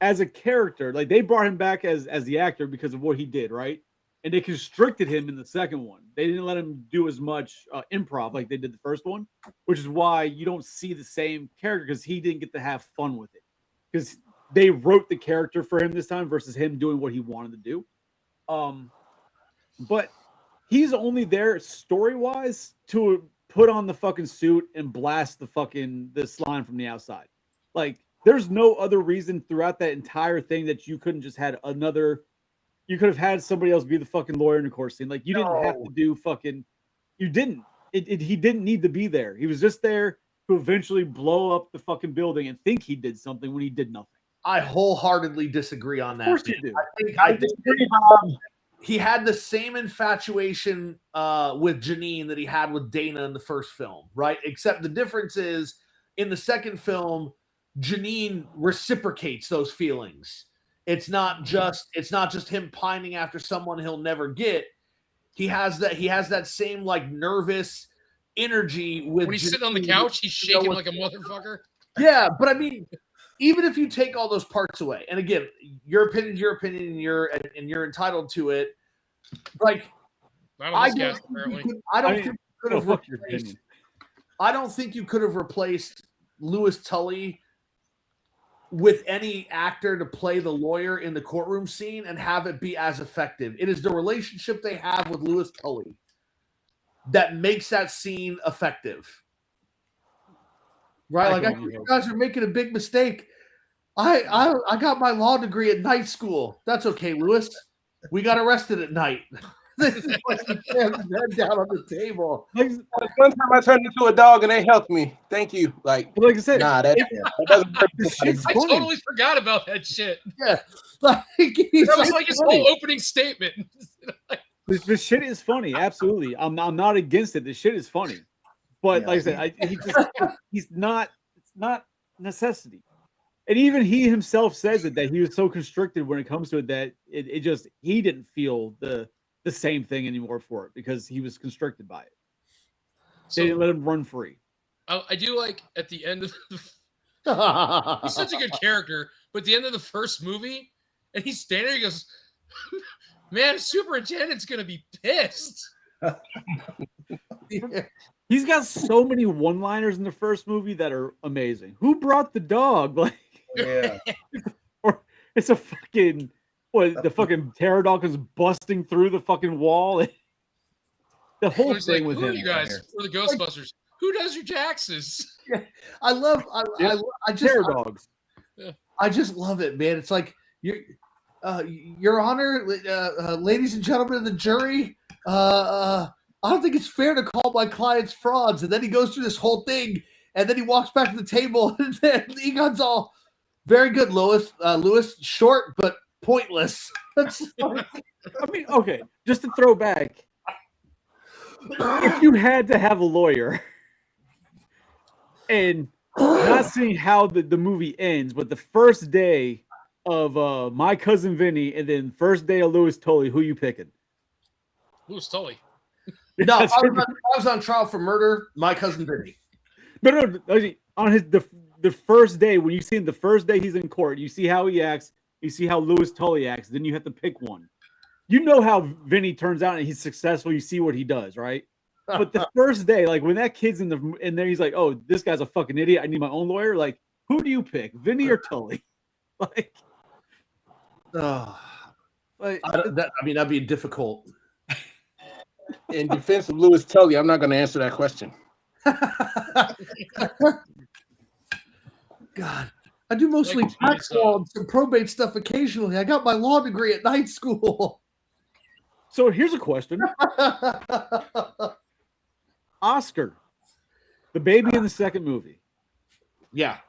Speaker 1: as a character. Like they brought him back as the actor because of what he did, right? And they constricted him in the second one. They didn't let him do as much improv like they did the first one, which is why you don't see the same character because he didn't get to have fun with it because they wrote the character for him this time versus him doing what he wanted to do. But he's only there story-wise to put on the fucking suit and blast the slime from the outside. Like, there's no other reason throughout that entire thing that you couldn't just had you could have had somebody else be the fucking lawyer in the court scene. Like, you didn't have to do you didn't. He didn't need to be there. He was just there to eventually blow up the fucking building and think he did something when he did nothing.
Speaker 4: I wholeheartedly disagree on that.
Speaker 1: Of course you do.
Speaker 4: I disagree. He had the same infatuation with Janine that he had with Dana in the first film, right? Except the difference is in the second film, Janine reciprocates those feelings. It's not just him pining after someone he'll never get. He has that same like nervous energy with
Speaker 2: when he's
Speaker 4: Janine,
Speaker 2: sitting on the couch, he's shaking like a motherfucker.
Speaker 4: Yeah, but I mean, even if you take all those parts away, and again, your opinion, and you're entitled to it. Like, I don't think you could have replaced Louis Tully with any actor to play the lawyer in the courtroom scene and have it be as effective. It is the relationship they have with Louis Tully that makes that scene effective. Right? Like, I think you guys are making a big mistake. I got my law degree at night school. That's okay, Louis. We got arrested at night. This is like he jammed his head down on the table.
Speaker 1: Like
Speaker 5: One time I turned into a dog and they helped me. Thank you. Like
Speaker 1: I said,
Speaker 5: that doesn't work.
Speaker 1: the shit's
Speaker 2: I
Speaker 1: funny.
Speaker 2: totally forgot about that shit.
Speaker 4: Yeah, like
Speaker 2: That was like his
Speaker 1: funny.
Speaker 2: whole opening statement.
Speaker 1: The shit is funny. Absolutely, I'm not against it. The shit is funny, but like I said, he's not. It's not necessity. And even he himself says it, that he was so constricted when it comes to it that it just he didn't feel the same thing anymore for it because he was constricted by it.
Speaker 2: So,
Speaker 1: They didn't let him run free.
Speaker 2: I do like at the end of he's such a good character, but at the end of the first movie, and he's standing there, he goes, "Man, superintendent's gonna be pissed."
Speaker 1: He's got so many one-liners in the first movie that are amazing. Who brought the dog? Like,
Speaker 3: Yeah.
Speaker 1: or it's a fucking the fucking pterodon is busting through the fucking wall. The whole
Speaker 2: He's
Speaker 1: thing
Speaker 2: like,
Speaker 1: with
Speaker 2: "Who are
Speaker 1: him.
Speaker 2: you guys? We're the Ghostbusters. Who does your taxes?"
Speaker 4: I just love it, man. It's like Your Honor, ladies and gentlemen of the jury, I don't think it's fair to call my clients frauds. And then he goes through this whole thing, and then he walks back to the table, and then Egon's all, very good, Lewis, short but pointless. That's like,
Speaker 1: I mean, okay, just to throw back, if you had to have a lawyer and not seeing how the movie ends, but the first day of My Cousin Vinny and then first day of Louis Tully, who you picking?
Speaker 2: Louis Tully.
Speaker 4: no, I was on trial for murder, My Cousin Vinny.
Speaker 1: No, on the first day, when you see him the first day he's in court, you see how he acts, you see how Louis Tully acts, then you have to pick one. You know how Vinny turns out and he's successful, you see what he does, right? But the first day, like when that kid's in there, he's like, "Oh, this guy's a fucking idiot. I need my own lawyer." Like, who do you pick, Vinny or Tully? Like,
Speaker 4: that'd be difficult.
Speaker 5: In defense of Louis Tully, I'm not going to answer that question.
Speaker 4: God, I do mostly tax law and some probate stuff occasionally. I got my law degree at night school.
Speaker 1: So here's a question. Oscar, the baby in the second movie.
Speaker 4: Yeah.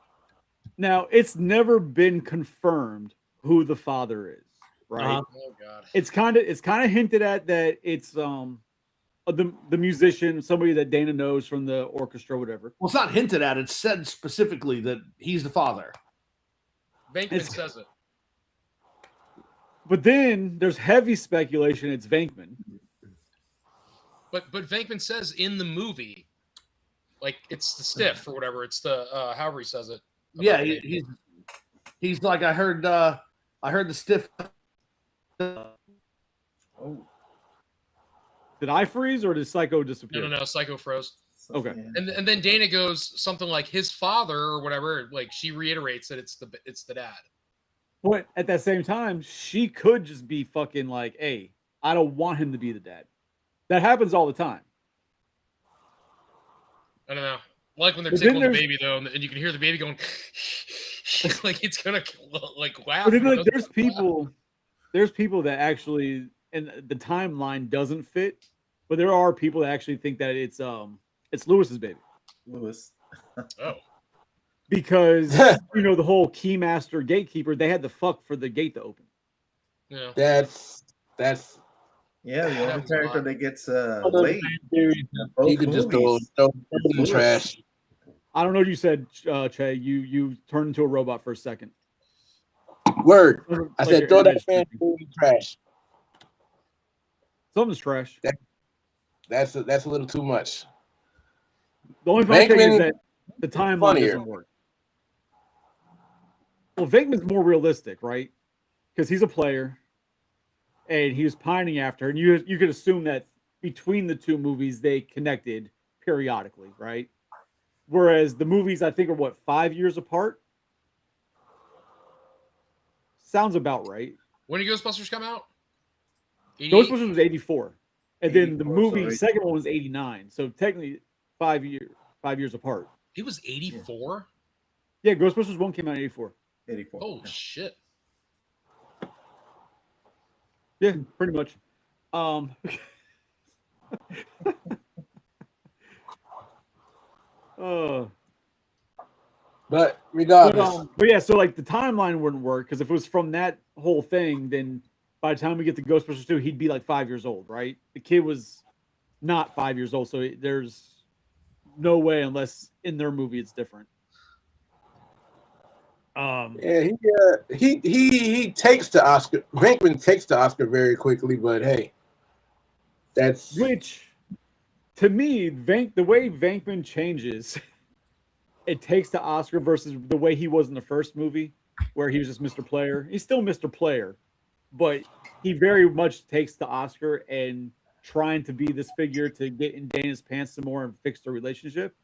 Speaker 1: Now, it's never been confirmed who the father is, right?
Speaker 2: Oh god.
Speaker 1: It's kind of hinted at that it's the musician, somebody that Dana knows from the orchestra, whatever.
Speaker 4: Well, it's not hinted at. It's said specifically that he's the father.
Speaker 2: Venkman says it.
Speaker 1: But then there's heavy speculation it's Venkman.
Speaker 2: But Venkman says in the movie, like it's the stiff or whatever. It's the however he says it.
Speaker 4: Yeah, he's like, I heard the stiff.
Speaker 3: Oh.
Speaker 1: Did I freeze or did Psycho disappear?
Speaker 2: No, Psycho froze.
Speaker 1: Okay.
Speaker 3: Yeah.
Speaker 2: And then Dana goes something like his father or whatever. Like she reiterates that it's the dad.
Speaker 1: But at that same time, she could just be fucking like, "Hey, I don't want him to be the dad." That happens all the time.
Speaker 2: I don't know. I like when they're tickling the baby though, and you can hear the baby going like it's gonna like laugh.
Speaker 1: But then, like, there's people that actually, and the timeline doesn't fit. But there are people that actually think that it's Lewis's baby.
Speaker 3: Lewis.
Speaker 2: Oh.
Speaker 1: Because the whole keymaster gatekeeper, they had to fuck for the gate to open.
Speaker 2: Yeah.
Speaker 5: That's
Speaker 3: Yeah, the only character that gets
Speaker 5: late.
Speaker 3: Both
Speaker 5: You could just throw
Speaker 3: movies.
Speaker 5: in the trash.
Speaker 1: I don't know what you said, Che. You turned into a robot for a second.
Speaker 5: Word.
Speaker 1: Like
Speaker 5: I said
Speaker 1: your
Speaker 5: throw that
Speaker 1: image.
Speaker 5: fan in the trash.
Speaker 1: Something's trash.
Speaker 5: That's a little too much.
Speaker 1: The only funny thing is
Speaker 5: Venkman
Speaker 1: that the timeline
Speaker 5: funnier.
Speaker 1: doesn't work. Well, Venkman's more realistic, right? Because he's a player, and he was pining after her, and you could assume that between the two movies they connected periodically, right? Whereas the movies, I think, are 5 years apart. Sounds about right.
Speaker 2: When did Ghostbusters come out? 88?
Speaker 1: Ghostbusters was 84, and then the
Speaker 3: 84,
Speaker 1: movie
Speaker 3: so
Speaker 1: second one was 89. So technically, 5 years apart.
Speaker 2: It was 84.
Speaker 1: Yeah, Ghostbusters 1 came out in 84.
Speaker 3: 84.
Speaker 2: Oh shit.
Speaker 1: Yeah, pretty much.
Speaker 5: But regardless,
Speaker 1: but yeah, so like the timeline wouldn't work because if it was from that whole thing, then by the time we get to Ghostbusters 2, he'd be like 5 years old, right? The kid was not 5 years old, so there's no way unless in their movie it's different.
Speaker 5: Yeah, he takes to Oscar. Venkman takes to Oscar very quickly, but hey, that's
Speaker 1: which to me, the way Venkman changes, it takes to Oscar versus the way he was in the first movie, where he was just Mr. Player. He's still Mr. Player, but he very much takes to Oscar and trying to be this figure to get in Dana's pants some more and fix the relationship.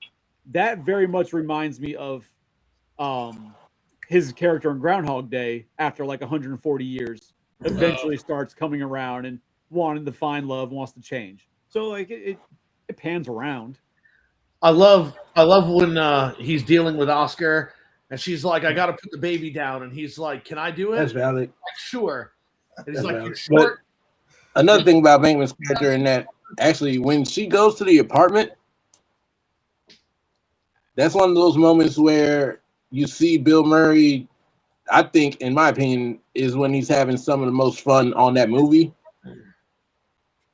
Speaker 1: That very much reminds me of his character in Groundhog Day after like 140 years eventually starts coming around and wanting to find love, wants to change. So like it pans around.
Speaker 4: I love when he's dealing with Oscar and she's like, I gotta put the baby down, and he's like, can I do it?
Speaker 5: That's valid.
Speaker 4: Like, sure. And he's
Speaker 5: That's
Speaker 4: like,
Speaker 5: valid.
Speaker 4: you're short.
Speaker 5: But another thing about Venkman's character in that, actually, when she goes to the apartment, that's one of those moments where you see Bill Murray, I think, in my opinion, is when he's having some of the most fun on that movie.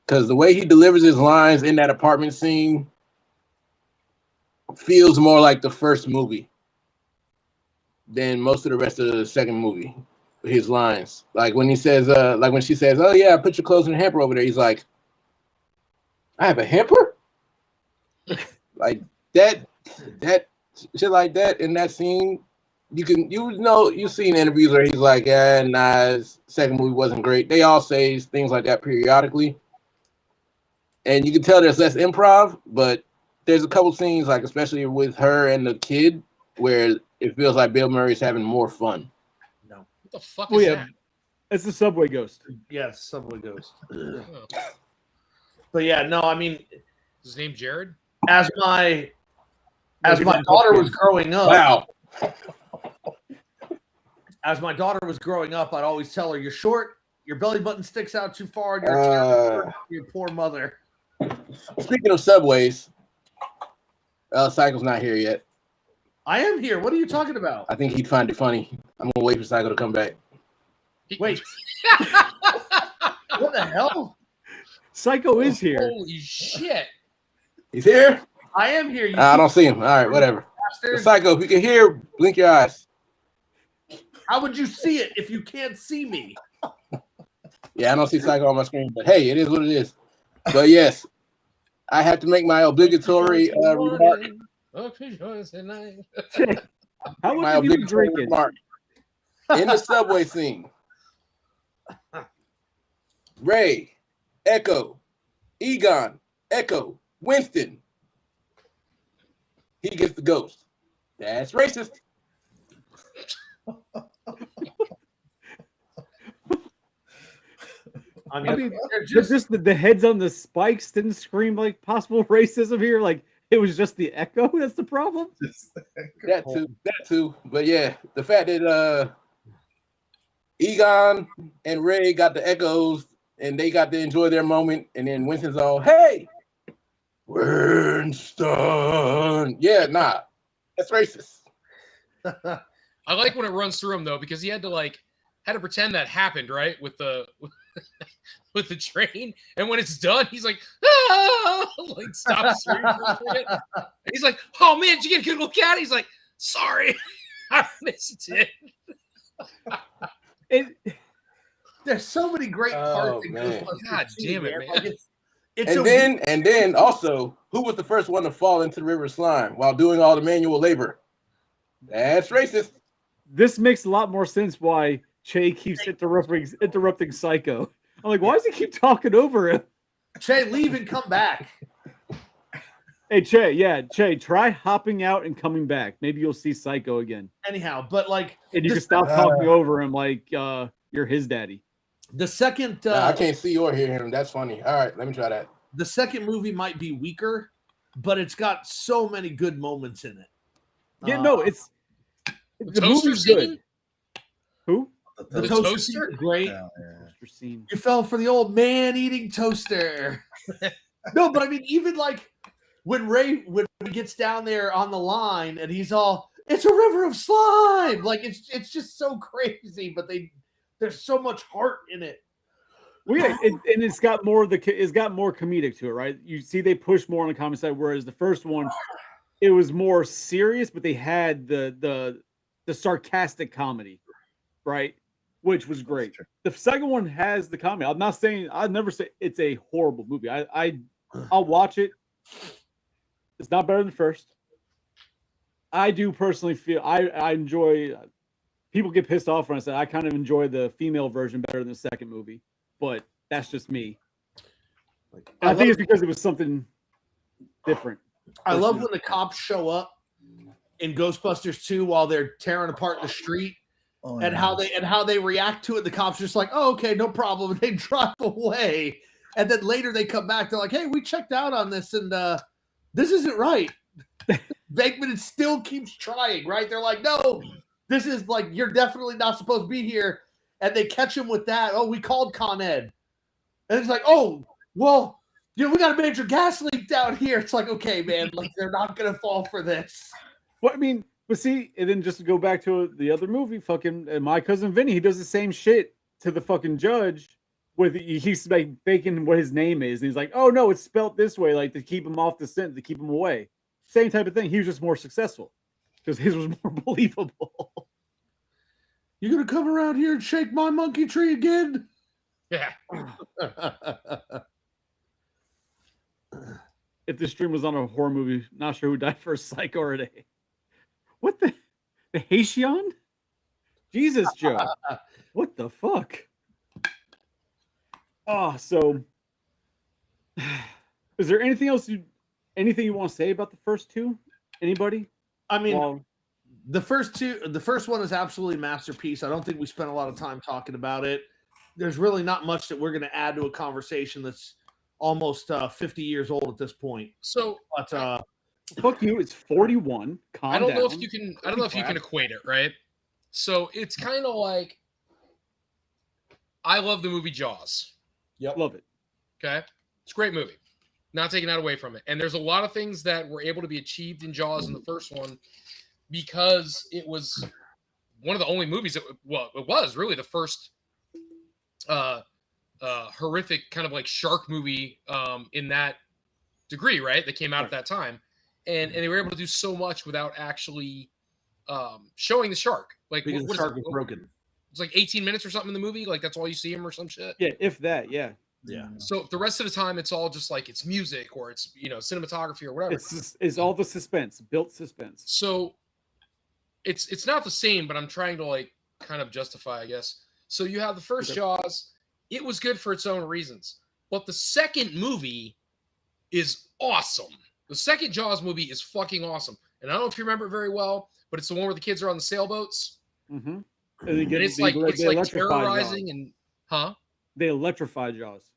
Speaker 5: Because the way he delivers his lines in that apartment scene feels more like the first movie than most of the rest of the second movie. His lines, like when he says, like when she says, "Oh yeah, put your clothes in the hamper over there," he's like, "I have a hamper," like that shit like that in that scene. You've seen interviews where he's like, "Yeah, nah, his second movie wasn't great." They all say things like that periodically, and you can tell there's less improv, but there's a couple scenes, like especially with her and the kid, where it feels like Bill Murray's having more fun.
Speaker 2: What the fuck is that?
Speaker 1: It's the Subway Ghost.
Speaker 4: Yeah, it's Subway Ghost. But yeah, no, I mean,
Speaker 2: is his name Jared?
Speaker 4: As my daughter was growing up,
Speaker 5: wow.
Speaker 4: As my daughter was growing up, I'd always tell her, "You're short, your belly button sticks out too far, and you're your poor mother."
Speaker 5: Speaking of Subways, Cycle's not here yet.
Speaker 4: I am here. What are you talking about?
Speaker 5: I think he'd find it funny. I'm gonna wait for Cycle to come back.
Speaker 4: Wait. What the hell?
Speaker 1: Psycho is here.
Speaker 2: Holy shit.
Speaker 5: He's here?
Speaker 4: I am here.
Speaker 5: I don't see him. All right, whatever. Psycho, if you can hear, blink your eyes.
Speaker 4: How would you see it if you can't see me?
Speaker 5: Yeah, I don't see Psycho on my screen, but hey, it is what it is. But yes, I have to make my obligatory remark.
Speaker 1: How much have you been drinking?
Speaker 5: In the subway scene, Ray, Echo, Egon, Echo, Winston. He gets the ghost. That's racist.
Speaker 1: I mean just the heads on the spikes didn't scream like possible racism here. Like it was just the echo. That's the problem.
Speaker 5: That too. But yeah, the fact that Egon and Ray got the echoes and they got to enjoy their moment, and then Winston's all, "Hey, Winston." Yeah, nah, that's racist.
Speaker 2: I like when it runs through him though, because he had to pretend that happened, right? With the with the train, and when it's done, he's like, "Ah!" Like stops screaming for a second. And he's like, "Oh man, did you get a good look at it?" He's like, "Sorry, I missed it."
Speaker 4: There's so many great parts in Ghostbusters.
Speaker 2: God damn it, man!
Speaker 4: Like
Speaker 5: and then also, who was the first one to fall into the river of slime while doing all the manual labor? That's racist.
Speaker 1: This makes a lot more sense why Che keeps interrupting Psycho. I'm like, why does he keep talking over him?
Speaker 4: Che, leave and come back.
Speaker 1: Hey, Che, try hopping out and coming back. Maybe you'll see Psycho again.
Speaker 4: Anyhow, but and
Speaker 1: you can stop talking over him like you're his daddy.
Speaker 4: The second...
Speaker 5: I can't see or hear him. That's funny. All right, let me try that.
Speaker 4: The second movie might be weaker, but it's got so many good moments in it.
Speaker 1: Yeah, no, it's...
Speaker 2: The movie's good.
Speaker 1: Who?
Speaker 2: The toaster
Speaker 4: is great.
Speaker 3: Yeah.
Speaker 1: toaster scene.
Speaker 4: You fell for the old man-eating toaster. No, but I mean, even like when he gets down there on the line and he's all, it's a river of slime. Like it's just so crazy, but there's so much heart in it.
Speaker 1: Well, yeah, and it's got more comedic to it, right? You see, they push more on the comedy side, whereas the first one, it was more serious, but they had the sarcastic comedy, right? Which was great. The second one has the comedy. I'm not saying, I'd never say it's a horrible movie. I'll watch it. It's not better than the first. I do personally feel I enjoy. People get pissed off when I say I kind of enjoy the female version better than the second movie, but that's just me. I think it's because it was something different.
Speaker 4: I love when the cops show up in Ghostbusters 2 while they're tearing apart the street, how they react to it. The cops are just like, "Oh, okay, no problem," and they drive away. And then later they come back. They're like, "Hey, we checked out on this, and this isn't right." Venkman still keeps trying, right? They're like, "No, this is like you're definitely not supposed to be here." And they catch him with that. "Oh, we called Con Ed," and it's like, "Oh, well, we got a major gas leak down here." It's like, okay, man, like they're not gonna fall for this.
Speaker 1: Well, I mean, but see, and then just to go back to the other movie, fucking My Cousin Vinny, he does the same shit to the fucking judge. He's like faking what his name is, and he's like, "Oh no, it's spelt this way," like to keep him off the scent, to keep him away. Same type of thing. He was just more successful because his was more believable.
Speaker 4: You gonna come around here and shake my monkey tree again?
Speaker 2: Yeah.
Speaker 1: If this stream was on a horror movie, not sure who died first, Psycho or the what the Haitian? Jesus, Joe. What the fuck? Oh, so is there anything else you want to say about the first two? Anybody?
Speaker 4: I mean, the first one is absolutely a masterpiece. I don't think we spent a lot of time talking about it. There's really not much that we're going to add to a conversation that's almost 50 years old at this point.
Speaker 2: So,
Speaker 4: but
Speaker 1: fuck you. It's 41.
Speaker 2: I don't know if you can equate it, right? So it's kind of like I love the movie Jaws.
Speaker 1: Yep, love it.
Speaker 2: Okay, it's a great movie. Not taking that away from it. And there's a lot of things that were able to be achieved in Jaws in the first one because it was one of the only movies it was really the first horrific kind of like shark movie in that degree, right? That came out at that time. And they were able to do so much without actually showing the shark. Like
Speaker 4: because the shark was broken.
Speaker 2: It's like 18 minutes or something in the movie. Like that's all you see him or some shit.
Speaker 1: Yeah, if that, yeah.
Speaker 4: Yeah.
Speaker 2: So the rest of the time, it's all just like it's music or it's cinematography or whatever.
Speaker 1: It's all the suspense, built suspense.
Speaker 2: So it's not the same, but I'm trying to like kind of justify, I guess. So you have the first Jaws. It was good for its own reasons, but the second movie is awesome. The second Jaws movie is fucking awesome, and I don't know if you remember it very well, but it's the one where the kids are on the sailboats.
Speaker 1: Mm-hmm.
Speaker 2: And it's like terrorizing and
Speaker 1: They electrify Jaws.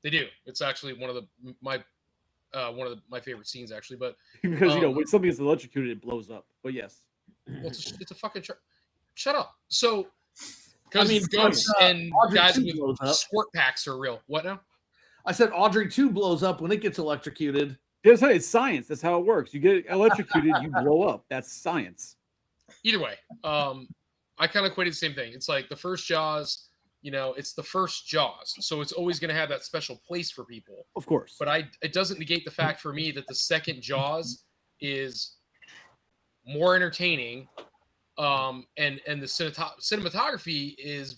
Speaker 2: They do. It's actually one of my favorite scenes, actually. But
Speaker 1: because when something is electrocuted, it blows up. But yes,
Speaker 2: well, it's a fucking shut up. So,
Speaker 4: I mean,
Speaker 2: ghosts and
Speaker 4: Audrey
Speaker 2: guys
Speaker 4: 2
Speaker 2: with
Speaker 4: blows up.
Speaker 2: squirt packs are real. What now?
Speaker 4: I said Audrey 2 blows up when it gets electrocuted.
Speaker 1: It's science. That's how it works. You get electrocuted, you blow up. That's science.
Speaker 2: Either way, I kind of equated the same thing. It's like the first Jaws. It's the first Jaws, so it's always going to have that special place for people.
Speaker 1: Of course.
Speaker 2: But it doesn't negate the fact for me that the second Jaws is more entertaining, and the cinematography is.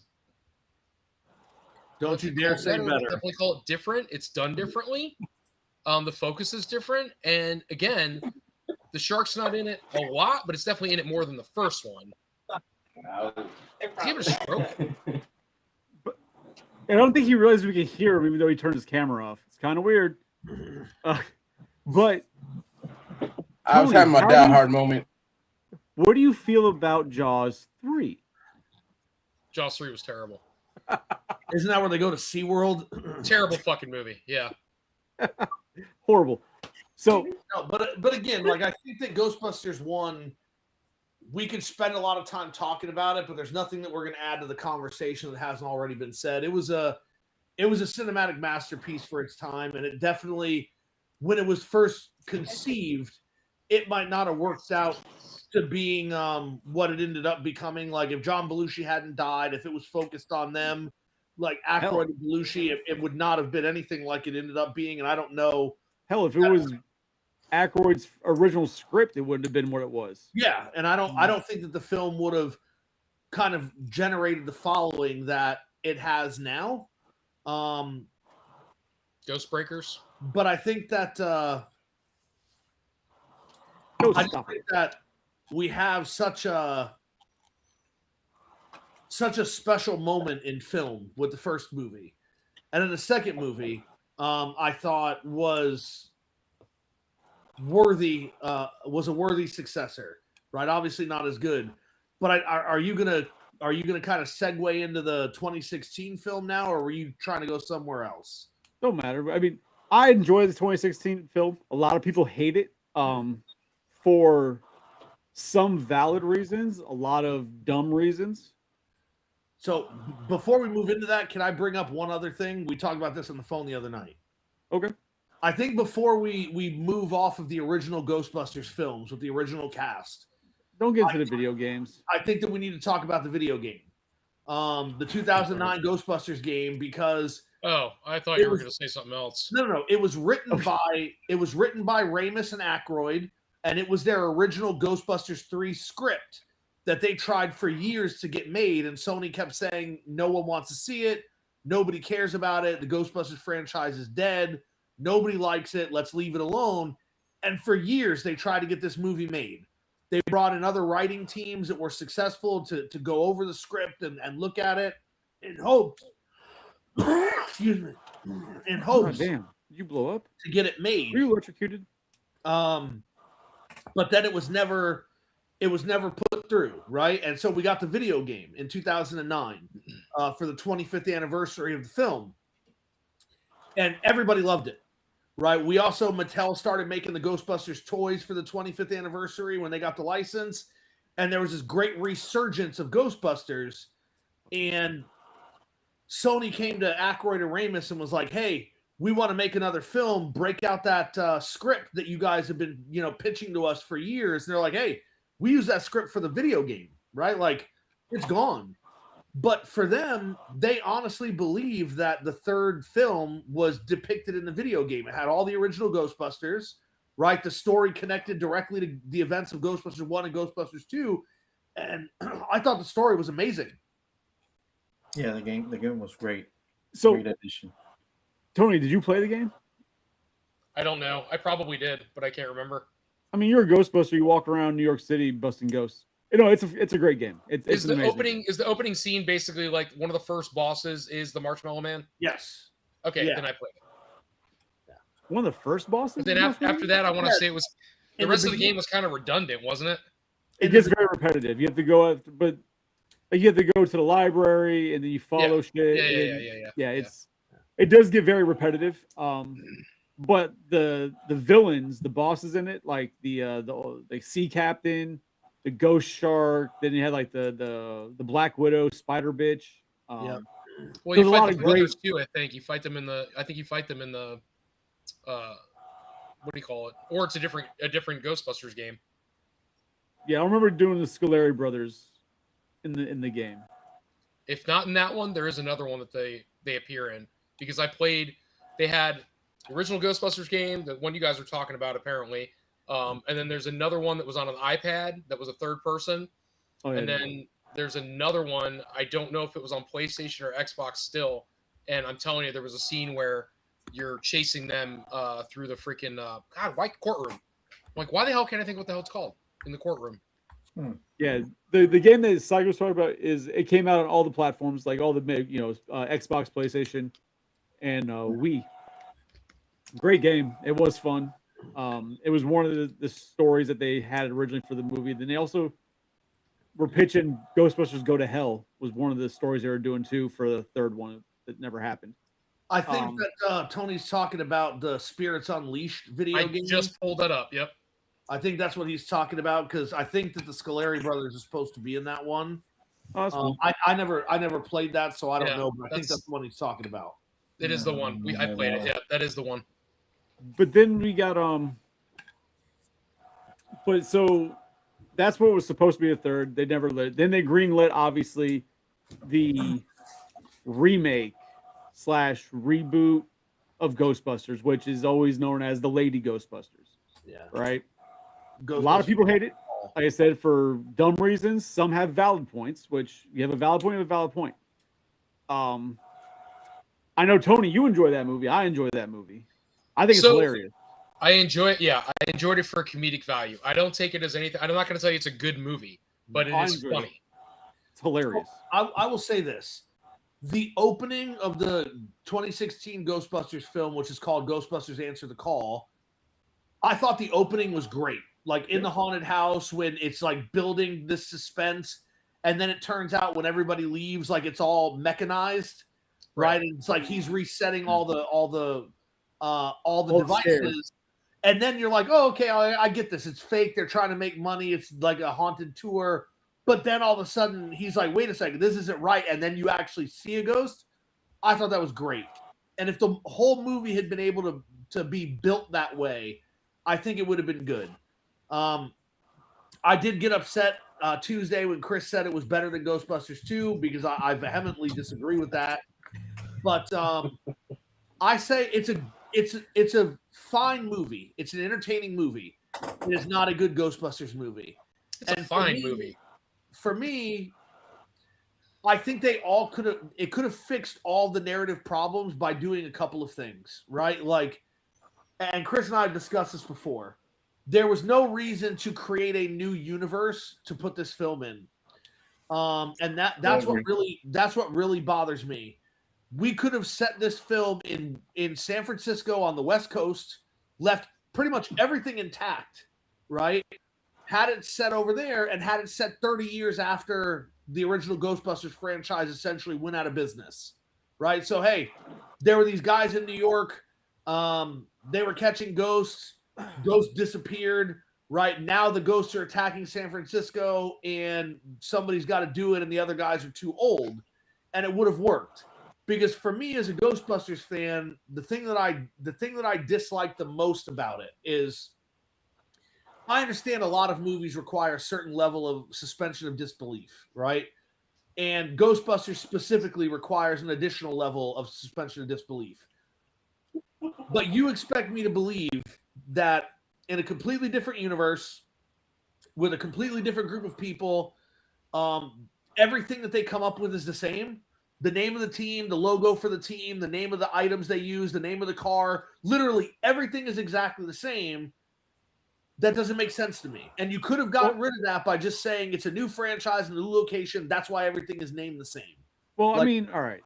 Speaker 4: Don't you dare say better.
Speaker 2: Definitely call it different. It's done differently. The focus is different, and again, the shark's not in it a lot, but it's definitely in it more than the first one. Is he having a stroke?
Speaker 1: I don't think he realized we could hear him, even though he turned his camera off. It's kind of weird. But
Speaker 5: I was having my Die Hard moment.
Speaker 1: What do you feel about Jaws 3?
Speaker 2: Jaws 3 was terrible.
Speaker 4: Isn't that where they go to SeaWorld?
Speaker 2: Terrible fucking movie. Yeah.
Speaker 1: Horrible. So,
Speaker 4: no, but again, like I think that Ghostbusters 1 we could spend a lot of time talking about it, but there's nothing that we're going to add to the conversation that hasn't already been said. It was a cinematic masterpiece for its time, and it definitely, when it was first conceived, it might not have worked out to being what it ended up becoming. Like if John Belushi hadn't died, if it was focused on them, like Aykroyd and Belushi, it would not have been anything like it ended up being. And I don't know.
Speaker 1: Hell, if it was Aykroyd's original script, it wouldn't have been what it was.
Speaker 4: Yeah, and I don't think that the film would have kind of generated the following that it has now.
Speaker 2: Ghostbreakers.
Speaker 4: But I think that we have such a special moment in film with the first movie, and then the second movie, I thought was a worthy successor. Right? Obviously not as good, but are you gonna kind of segue into the 2016 film now, or were you trying to go somewhere else?
Speaker 1: Don't matter. I mean, I enjoy the 2016 film. A lot of people hate it for some valid reasons, a lot of dumb reasons.
Speaker 4: So before we move into that, can I bring up one other thing? We talked about this on the phone the other night.
Speaker 1: Okay.
Speaker 4: I think before we move off of the original Ghostbusters films with the original cast.
Speaker 1: Don't get into the video games.
Speaker 4: I think that we need to talk about the video game. The 2009 Ghostbusters game, because
Speaker 2: Oh, I thought you were going to say something else.
Speaker 4: No. It was written by Ramis and Aykroyd, and it was their original Ghostbusters 3 script that they tried for years to get made, and Sony kept saying no one wants to see it, nobody cares about it, the Ghostbusters franchise is dead, nobody likes it, let's leave it alone. And for years they tried to get this movie made. They brought in other writing teams that were successful to go over the script and look at it in hopes excuse me, in hopes
Speaker 1: damn, you blow up
Speaker 4: to get it made.
Speaker 1: Were you electrocuted?
Speaker 4: But then it was never put through, right? And so we got the video game in 2009 for the 25th anniversary of the film, and everybody loved it, right? We also, Mattel started making the Ghostbusters toys for the 25th anniversary when they got the license, and there was this great resurgence of Ghostbusters, and Sony came to Aykroyd and Ramis and was like, hey, we want to make another film, break out that script that you guys have been, pitching to us for years. And they're like, hey, we use that script for the video game, right? Like, it's gone. But for them, they honestly believe that the third film was depicted in the video game. It had all the original Ghostbusters, right? The story connected directly to the events of Ghostbusters 1 and Ghostbusters 2. And I thought the story was amazing.
Speaker 3: Yeah, the game was great.
Speaker 1: So,
Speaker 3: great addition.
Speaker 1: Tony, did you play the game?
Speaker 2: I don't know. I probably did, but I can't remember.
Speaker 1: I mean, you're a Ghostbuster. You walk around New York City busting ghosts. It's a great game. It's
Speaker 2: the
Speaker 1: amazing.
Speaker 2: Is the opening scene basically like one of the first bosses is the Marshmallow Man?
Speaker 4: Yes.
Speaker 2: Okay, then I played it.
Speaker 1: Yeah. One of the first bosses.
Speaker 2: Then after that, I want to say it was the rest of the game was kind of redundant, wasn't it?
Speaker 1: It gets very repetitive. You have to go, but you have to go to the library and then you follow shit. Yeah. It does get very repetitive. But the villains, the bosses in it, like the sea captain, the ghost shark, then you had like the Black Widow, Spider Bitch.
Speaker 2: Well, you fight the brothers too. I think you fight them in the. What do you call it? Or it's a different Ghostbusters game.
Speaker 1: Yeah, I remember doing the Scoleri brothers in the game.
Speaker 2: If not in that one, there is another one that they appear in, because I played. They had the original Ghostbusters game, the one you guys are talking about apparently, and then there's another one that was on an iPad that was a third person, and then there's another one. I don't know if it was on PlayStation or Xbox still, and I'm telling you, there was a scene where you're chasing them through the freaking why courtroom? Like, why the hell can't I think what the hell it's called in the courtroom?
Speaker 1: Yeah, the game that Psycho was talking about it came out on all the platforms, like all the Xbox, PlayStation, and Wii. Great game. It was fun. It was one of the stories that they had originally for the movie. Then they also were pitching Ghostbusters Go to Hell was one of the stories they were doing too for the third one that never happened.
Speaker 4: I think that Tony's talking about the Spirits Unleashed video game.
Speaker 2: I just pulled that up. Yep.
Speaker 4: I think that's what he's talking about because I think that the Scolari brothers are supposed to be in that one.
Speaker 1: Oh, that's cool.
Speaker 4: I never played that, so I don't
Speaker 2: Yeah,
Speaker 4: know, but I think that's the one he's talking about.
Speaker 2: It is the one. I played it. Yeah, that is the one.
Speaker 1: But then we got but so that's what was supposed to be a third. They never lit. Then they greenlit obviously the remake / reboot of Ghostbusters, which is always known as the Lady Ghostbusters.
Speaker 4: Yeah.
Speaker 1: Right. A lot of people hate it. Like I said, for dumb reasons. Some have valid points, which you have a valid point, you have a valid point. I know, Tony, you enjoy that movie. I enjoy that movie. I think it's hilarious.
Speaker 2: I enjoy it. Yeah, I enjoyed it for comedic value. I don't take it as anything. I'm not going to tell you it's a good movie, but it is funny.
Speaker 1: It's hilarious.
Speaker 4: I will say this. The opening of the 2016 Ghostbusters film, which is called Ghostbusters Answer the Call, I thought the opening was great. Like in the haunted house when it's like building this suspense, and then it turns out when everybody leaves, like it's all mechanized, right? And it's like he's resetting all the devices, and then you're like, oh, okay, I get this. It's fake. They're trying to make money. It's like a haunted tour. But then all of a sudden he's like, wait a second, this isn't right. And then you actually see a ghost. I thought that was great. And if the whole movie had been able to be built that way, I think it would have been good. I did get upset Tuesday when Chris said it was better than Ghostbusters 2 because I vehemently disagree with that. But I say it's a fine movie. It's an entertaining movie. It is not a good Ghostbusters movie.
Speaker 2: It's a fine movie.
Speaker 4: For me, I think it could have fixed all the narrative problems by doing a couple of things, right? Like, and Chris and I have discussed this before. There was no reason to create a new universe to put this film in. And that's what really bothers me. We could have set this film in San Francisco on the West Coast, left pretty much everything intact, right? Had it set over there and had it set 30 years after the original Ghostbusters franchise essentially went out of business, right? So, hey, there were these guys in New York. They were catching ghosts. Ghosts disappeared, right? Now the ghosts are attacking San Francisco and somebody's got to do it and the other guys are too old. And it would have worked. Because for me as a Ghostbusters fan, the thing that I dislike the most about it is I understand a lot of movies require a certain level of suspension of disbelief, right? And Ghostbusters specifically requires an additional level of suspension of disbelief. But you expect me to believe that in a completely different universe, with a completely different group of people, everything that they come up with is the same. The name of the team, the logo for the team, the name of the items they use, the name of the car, literally everything is exactly the same. That doesn't make sense to me. And you could have gotten rid of that by just saying it's a new franchise and a new location. That's why everything is named the same.
Speaker 1: Well, I mean, all right.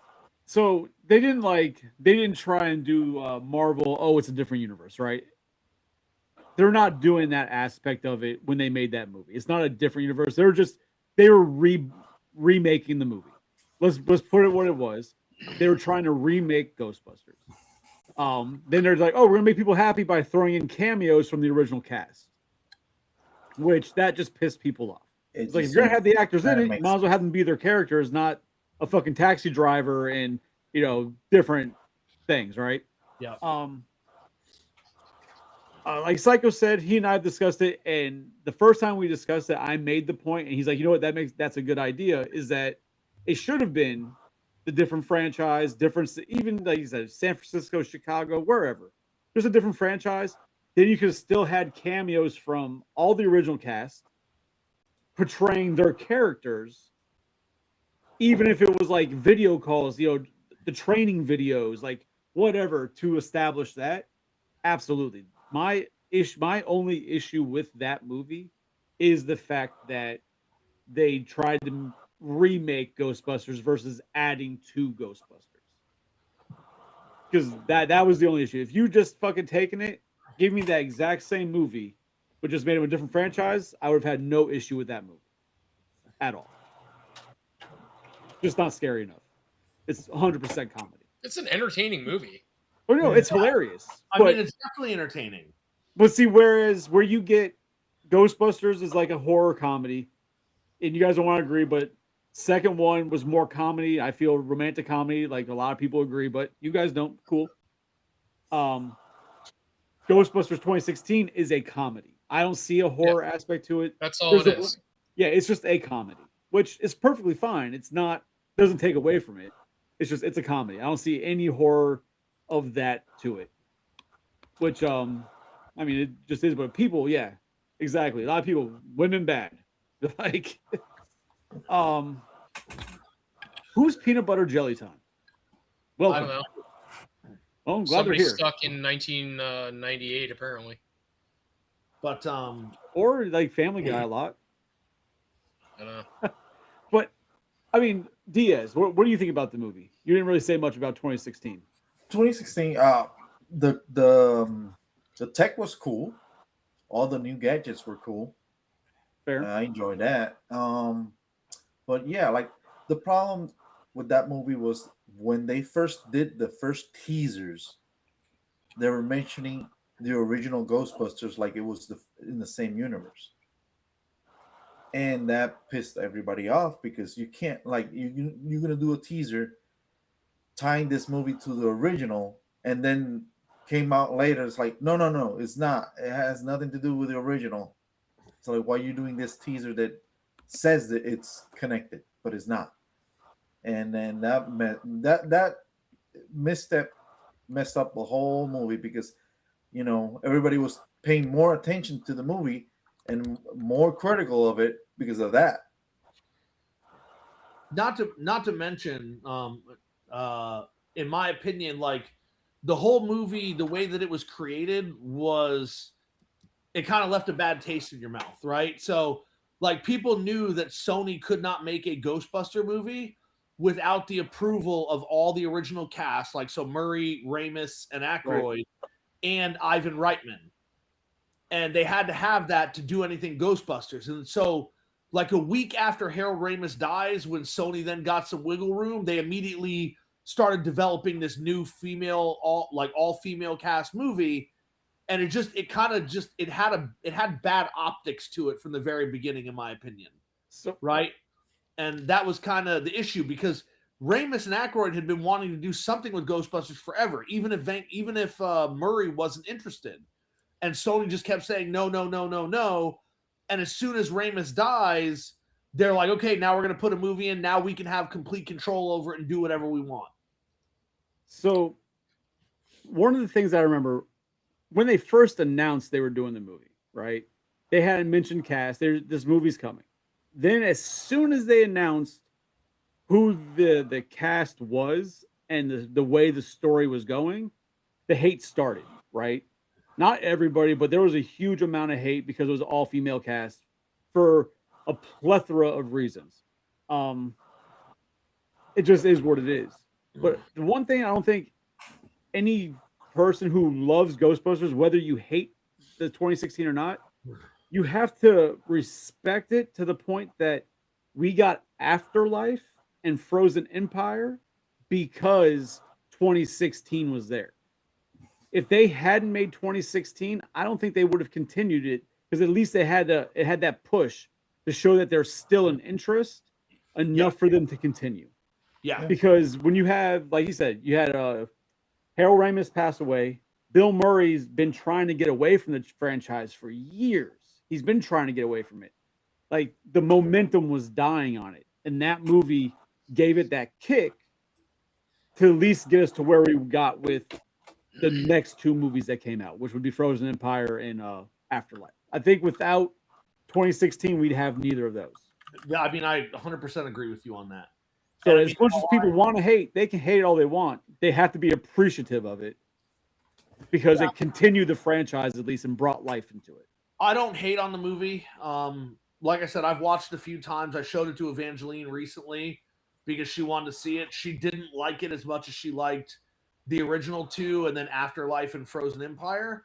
Speaker 1: So they didn't try and do Marvel. Oh, it's a different universe, right? They're not doing that aspect of it when they made that movie. It's not a different universe. They were remaking the movie. Let's put it what it was. They were trying to remake Ghostbusters. Then they're like, oh, we're gonna make people happy by throwing in cameos from the original cast, which that just pissed people off. It's like if you're gonna have the actors in it, you might as well have them be their characters, not a fucking taxi driver and different things, right?
Speaker 4: Yeah.
Speaker 1: Like Psycho said, he and I discussed it, and the first time we discussed it, I made the point, and he's like, you know what, that's a good idea, is that it should have been the different franchise, even like you said, San Francisco, Chicago, wherever. There's a different franchise. Then you could have still had cameos from all the original cast portraying their characters, even if it was like video calls, the training videos, like whatever, to establish that. Absolutely. My only issue with that movie is the fact that they tried to remake Ghostbusters versus adding to Ghostbusters. Because that was the only issue. If you just fucking taken it, give me that exact same movie, but just made it a different franchise, I would have had no issue with that movie at all. Just not scary enough. It's 100% comedy.
Speaker 2: It's an entertaining movie.
Speaker 1: Oh no, it's hilarious.
Speaker 4: I mean, it's definitely entertaining.
Speaker 1: But see, whereas where you get Ghostbusters is like a horror comedy, and you guys don't want to agree, but second one was more comedy. I feel romantic comedy, like a lot of people agree, but you guys don't. Cool. Um, Ghostbusters 2016 is a comedy. I don't see a horror aspect to it.
Speaker 2: That's all it is.
Speaker 1: Yeah, it's just a comedy, which is perfectly fine. It's not doesn't take away from it. It's a comedy. I don't see any horror of that to it. Which I mean it just is, but people, yeah, exactly. A lot of people, women bad. Like who's peanut butter jelly time? Well,
Speaker 2: I don't know.
Speaker 1: Oh, I'm glad
Speaker 2: Somebody
Speaker 1: they're here.
Speaker 2: stuck in 1998, apparently.
Speaker 4: But
Speaker 1: Or like Family Guy a lot.
Speaker 2: I don't know.
Speaker 1: But I mean, Diaz, what do you think about the movie? You didn't really say much about 2016.
Speaker 3: 2016. The tech was cool. All the new gadgets were cool.
Speaker 1: Fair.
Speaker 3: I enjoyed that. But yeah, like the problem with that movie was when they first did the first teasers, they were mentioning the original Ghostbusters like it was in the same universe, and that pissed everybody off because you can't like you're gonna do a teaser tying this movie to the original, and then came out later. It's like no, it's not. It has nothing to do with the original. So like, why are you doing this teaser that says that it's connected, but it's not? And then that misstep messed up the whole movie because everybody was paying more attention to the movie and more critical of it because of that.
Speaker 4: Not to mention, in my opinion, like the whole movie, the way that it was created was, it kind of left a bad taste in your mouth, right? So like people knew that Sony could not make a Ghostbuster movie without the approval of all the original cast, like so Murray, Ramis, and Aykroyd, and Ivan Reitman. And they had to have that to do anything Ghostbusters. And so like a week after Harold Ramis dies, when Sony then got some wiggle room, they immediately started developing this new all female cast movie. And it had bad optics to it from the very beginning, in my opinion.
Speaker 1: So
Speaker 4: right. And that was kind of the issue because Ramis and Aykroyd had been wanting to do something with Ghostbusters forever, even if Murray wasn't interested. And Sony just kept saying, no. And as soon as Ramis dies, they're like, okay, now we're going to put a movie in. Now we can have complete control over it and do whatever we want.
Speaker 1: So one of the things I remember when they first announced they were doing the movie, right? They hadn't mentioned cast. This movie's coming. Then as soon as they announced who the cast was and the way the story was going, the hate started, right? Not everybody, but there was a huge amount of hate because it was all female cast for a plethora of reasons. It just is what it is. But the one thing I don't think any person who loves Ghostbusters, whether you hate the 2016 or not, you have to respect it to the point that we got Afterlife and Frozen Empire because 2016 was there. If they hadn't made 2016, I don't think they would have continued it because at least it had that push to show that there's still an interest enough for them to continue.
Speaker 4: Yeah.
Speaker 1: Because when you have, like you said, you had Harold Ramis pass away. Bill Murray's been trying to get away from the franchise for years. He's been trying to get away from it. Like the momentum was dying on it. And that movie gave it that kick to at least get us to where we got with the next two movies that came out, which would be Frozen Empire and Afterlife. I think without 2016, we'd have neither of those.
Speaker 4: Yeah, I mean, I 100% agree with you on that.
Speaker 1: So as much as people want to hate, they can hate it all they want. They have to be appreciative of it because it continued the franchise at least and brought life into it.
Speaker 4: I don't hate on the movie. Like I said, I've watched it a few times. I showed it to Evangeline recently because she wanted to see it. She didn't like it as much as she liked the original two and then Afterlife and Frozen Empire,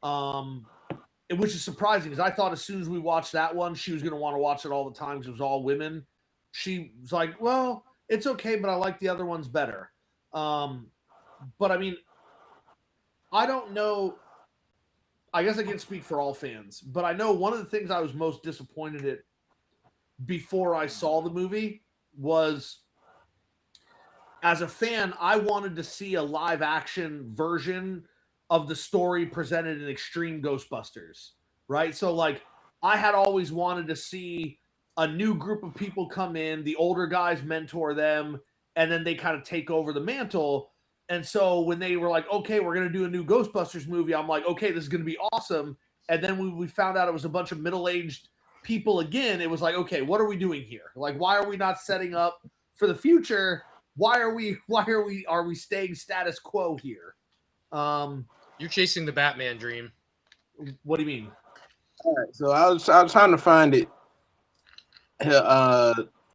Speaker 4: which is surprising because I thought as soon as we watched that one, she was going to want to watch it all the time because it was all women. She was like, well, it's okay, but I like the other ones better. But I mean, I don't know. I guess I can't speak for all fans, but I know one of the things I was most disappointed at before I saw the movie was, as a fan, I wanted to see a live action version of the story presented in Extreme Ghostbusters, right? So like I had always wanted to see a new group of people come in, the older guys mentor them, and then they kind of take over the mantle. And so when they were like, okay, we're going to do a new Ghostbusters movie, I'm like, okay, this is going to be awesome. And then when we found out it was a bunch of middle-aged people again, it was like, okay, what are we doing here? Like, why are we not setting up for the future? Why are we staying status quo here?
Speaker 2: You're chasing the Batman dream.
Speaker 4: What do you mean?
Speaker 5: All right, so I was trying to find it.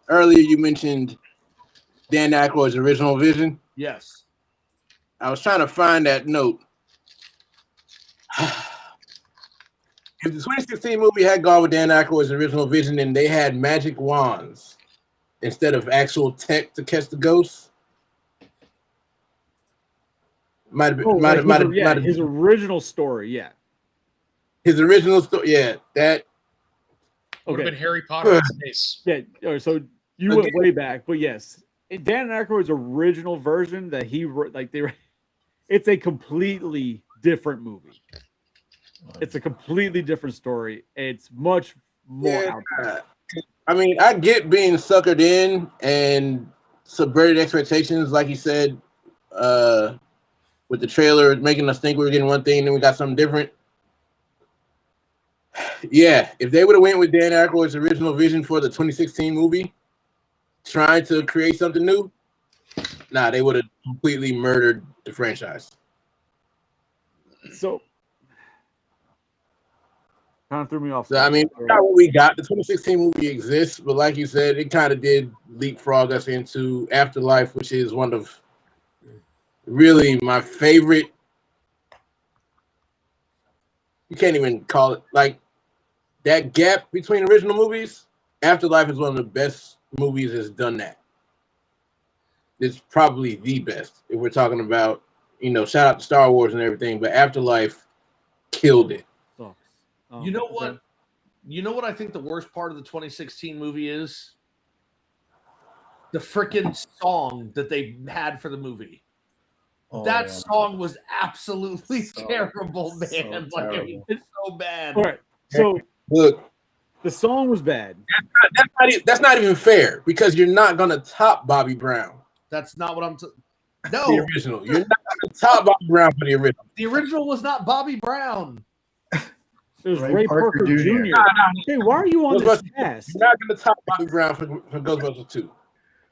Speaker 5: Earlier you mentioned Dan Aykroyd's original vision.
Speaker 4: Yes.
Speaker 5: I was trying to find that note. If the 2016 movie had gone with Dan Aykroyd's original vision and they had magic wands instead of actual tech to catch the ghosts,
Speaker 1: his original story, yeah.
Speaker 5: His original story, yeah, that
Speaker 2: would have been Harry Potter in space.
Speaker 1: Yeah, so you went way back, but yes, Dan Aykroyd's original version that he it's a completely different movie. It's a completely different story. It's much more out there.
Speaker 5: I mean, I get being suckered in and subverted expectations, like you said, with the trailer making us think we were getting one thing, and then we got something different. Yeah, if they would have went with Dan Aykroyd's original vision for the 2016 movie, trying to create something new, they would have completely murdered the franchise.
Speaker 1: So, kind of threw me off.
Speaker 5: So, I mean, that's not what we got. The 2016 movie exists, but like you said, it kind of did leapfrog us into Afterlife, which is one of really my favorite. You can't even call it like that gap between original movies. Afterlife is one of the best movies that's done that. It's probably the best if we're talking about, shout out to Star Wars and everything, but Afterlife killed it.
Speaker 4: You know what? You know what I think the worst part of the 2016 movie is? The freaking song that they had for the movie. That song was absolutely terrible, man.
Speaker 3: So terrible.
Speaker 4: It's so bad.
Speaker 1: All right. So
Speaker 5: look,
Speaker 1: the song was bad.
Speaker 5: That's not even fair because you're not gonna top Bobby Brown.
Speaker 4: That's not what I'm. No,
Speaker 5: the original. You're not gonna top Bobby Brown for the original.
Speaker 4: The original was not Bobby Brown.
Speaker 1: It was Ray Parker Jr. Hey, why are you on this cast?
Speaker 5: You're not gonna top Bobby Brown for Ghostbusters 2.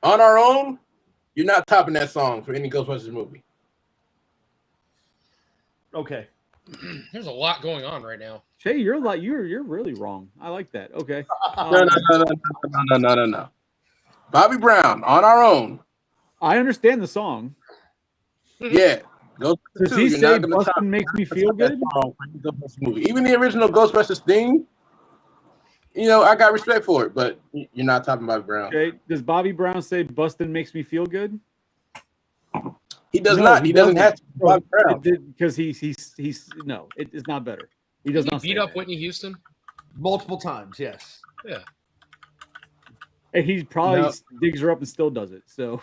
Speaker 5: On our own, you're not topping that song for any Ghostbusters movie.
Speaker 4: Okay.
Speaker 2: There's a lot going on right now.
Speaker 1: Shay, you're really wrong. I like that. Okay.
Speaker 5: No. Bobby Brown on our own.
Speaker 1: I understand the song.
Speaker 5: Yeah.
Speaker 1: Does he say Bustin' makes me feel good?
Speaker 5: Even the original Ghostbusters theme, I got respect for it, but you're not topping Bobby Brown.
Speaker 1: Okay. Does Bobby Brown say Bustin' makes me feel good?
Speaker 5: He does not. He doesn't have to. Bobby Brown.
Speaker 1: Because he's no, it's not better. He does not
Speaker 2: beat up Whitney Houston
Speaker 4: multiple times. Yes.
Speaker 2: Yeah.
Speaker 1: And he probably digs her up and still does it. So,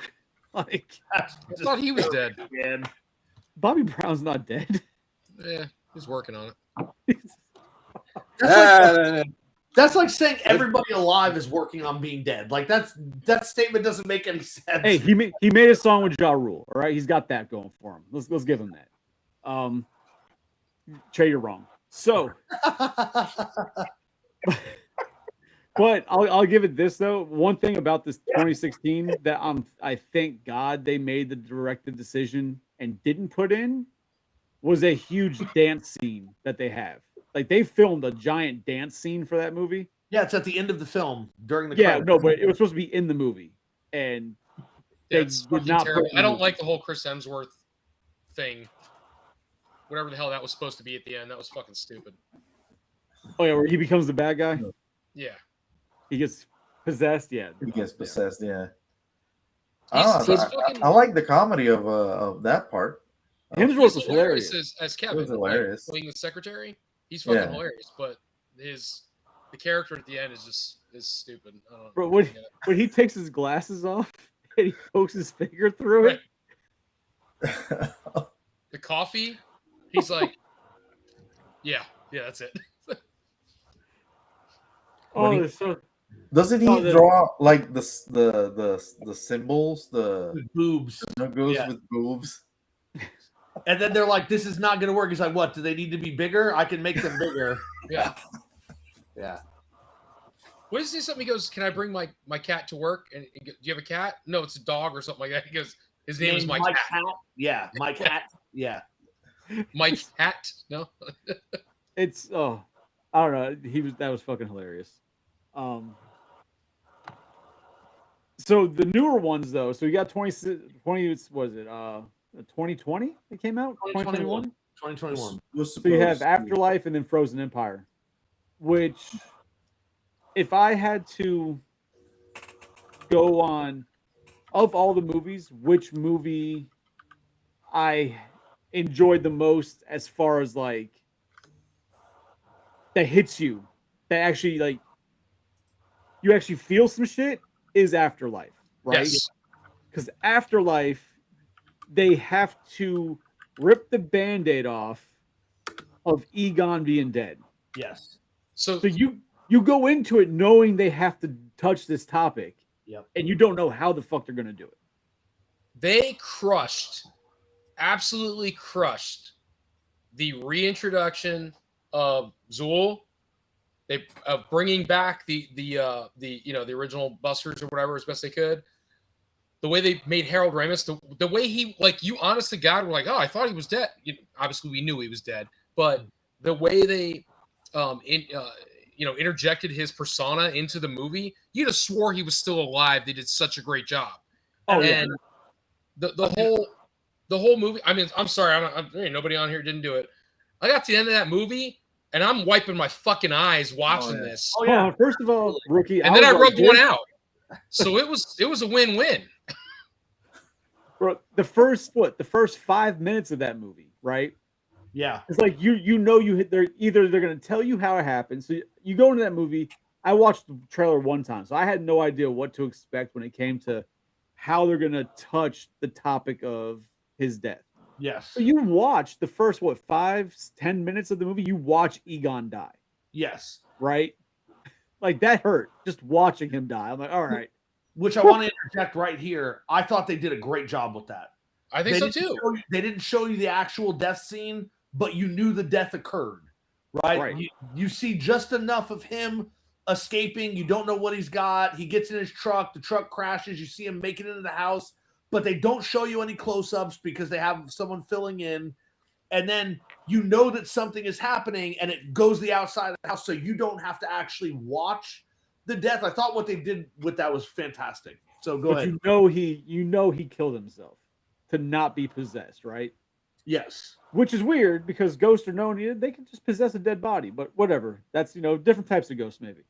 Speaker 1: I
Speaker 2: thought he was dead.
Speaker 4: Man.
Speaker 1: Bobby Brown's not dead.
Speaker 2: Yeah, he's working on it.
Speaker 4: That's like saying everybody alive is working on being dead. Like that statement doesn't make any sense.
Speaker 1: Hey, he made a song with Ja Rule. All right, he's got that going for him. Let's give him that. Trey, you're wrong. So, but I'll give it this though. One thing about this 2016 that I thank God they made the directed decision and didn't put in was a huge dance scene that they have. Like they filmed a giant dance scene for that movie.
Speaker 4: Yeah, it's at the end of the film during the
Speaker 1: credits. No, but it was supposed to be in the movie, and they did not.
Speaker 2: Terrible. I don't like the whole Chris Hemsworth thing. Whatever the hell that was supposed to be at the end, that was fucking stupid.
Speaker 1: Oh yeah, where he becomes the bad guy.
Speaker 2: Yeah,
Speaker 1: he gets possessed. Yeah,
Speaker 3: he gets possessed. Yeah.
Speaker 2: I
Speaker 3: like the comedy of that part.
Speaker 1: Hemsworth was hilarious
Speaker 2: as Kevin,
Speaker 3: hilarious.
Speaker 2: Playing the secretary. He's fucking hilarious, but the character at the end is stupid. I don't know.
Speaker 1: Bro, when he takes his glasses off and he pokes his finger through it.
Speaker 2: The coffee, he's like, yeah, that's it.
Speaker 3: Doesn't he draw like the symbols, the
Speaker 4: boobs?
Speaker 3: It goes with boobs.
Speaker 4: And then they're like, "This is not going to work." He's like, "What? Do they need to be bigger? I can make them bigger."
Speaker 2: Yeah.
Speaker 4: What
Speaker 2: does he say? Something? He goes, "Can I bring my cat to work?" And he goes, do you have a cat? No, it's a dog or something like that. He goes, "His name is my cat."
Speaker 4: Yeah, my cat. Yeah,
Speaker 2: my cat. No,
Speaker 1: it's I don't know. That was fucking hilarious. So the newer ones though. So you got 20. Was it 2020? It came out 2021.
Speaker 4: 2021.
Speaker 1: So you have Afterlife and then Frozen Empire, which, if I had to go on, of all the movies, which movie I enjoyed the most as far as like that hits you, that actually like you actually feel some shit, is Afterlife, right?
Speaker 2: Yes.
Speaker 1: Because Afterlife, they have to rip the Band-Aid off of Egon being dead.
Speaker 4: Yes.
Speaker 1: So you go into it knowing they have to touch this topic.
Speaker 4: Yep.
Speaker 1: And you don't know how the fuck they're going to do it.
Speaker 2: They absolutely crushed the reintroduction of Zool. They bringing back the original Busters or whatever as best they could. The way they made Harold Ramis, the way he, like, you honest to God were like, oh, I thought he was dead. Obviously we knew he was dead, but the way they interjected his persona into the movie, you'd have swore he was still alive. They did such a great job.
Speaker 1: Oh,
Speaker 2: and the whole movie. I mean, I'm sorry, nobody on here didn't do it. I got to the end of that movie and I'm wiping my fucking eyes watching this.
Speaker 1: Oh yeah. First of all, rookie,
Speaker 2: and then I rubbed one out. So it was a win-win.
Speaker 1: Bro, the first 5 minutes of that movie, right?
Speaker 4: Yeah.
Speaker 1: It's like they're going to tell you how it happened. So you go into that movie. I watched the trailer one time, so I had no idea what to expect when it came to how they're going to touch the topic of his death.
Speaker 4: Yes.
Speaker 1: So you watch the first 5-10 minutes of the movie, you watch Egon die.
Speaker 4: Yes.
Speaker 1: Right? Like that hurt just watching him die. I'm like, all right.
Speaker 4: Which I want to interject right here. I thought they did a great job with that.
Speaker 2: I think so too.
Speaker 4: They didn't show you the actual death scene, but you knew the death occurred, right? You see just enough of him escaping. You don't know what he's got. He gets in his truck. The truck crashes. You see him make it into the house, but they don't show you any close-ups because they have someone filling in. And then you know that something is happening, and it goes the outside of the house, so you don't have to actually watch the death. I thought what they did with that was fantastic. So go ahead.
Speaker 1: You know he killed himself to not be possessed, right?
Speaker 4: Yes.
Speaker 1: Which is weird because ghosts are known, they can just possess a dead body, but whatever. That's, different types of ghosts maybe.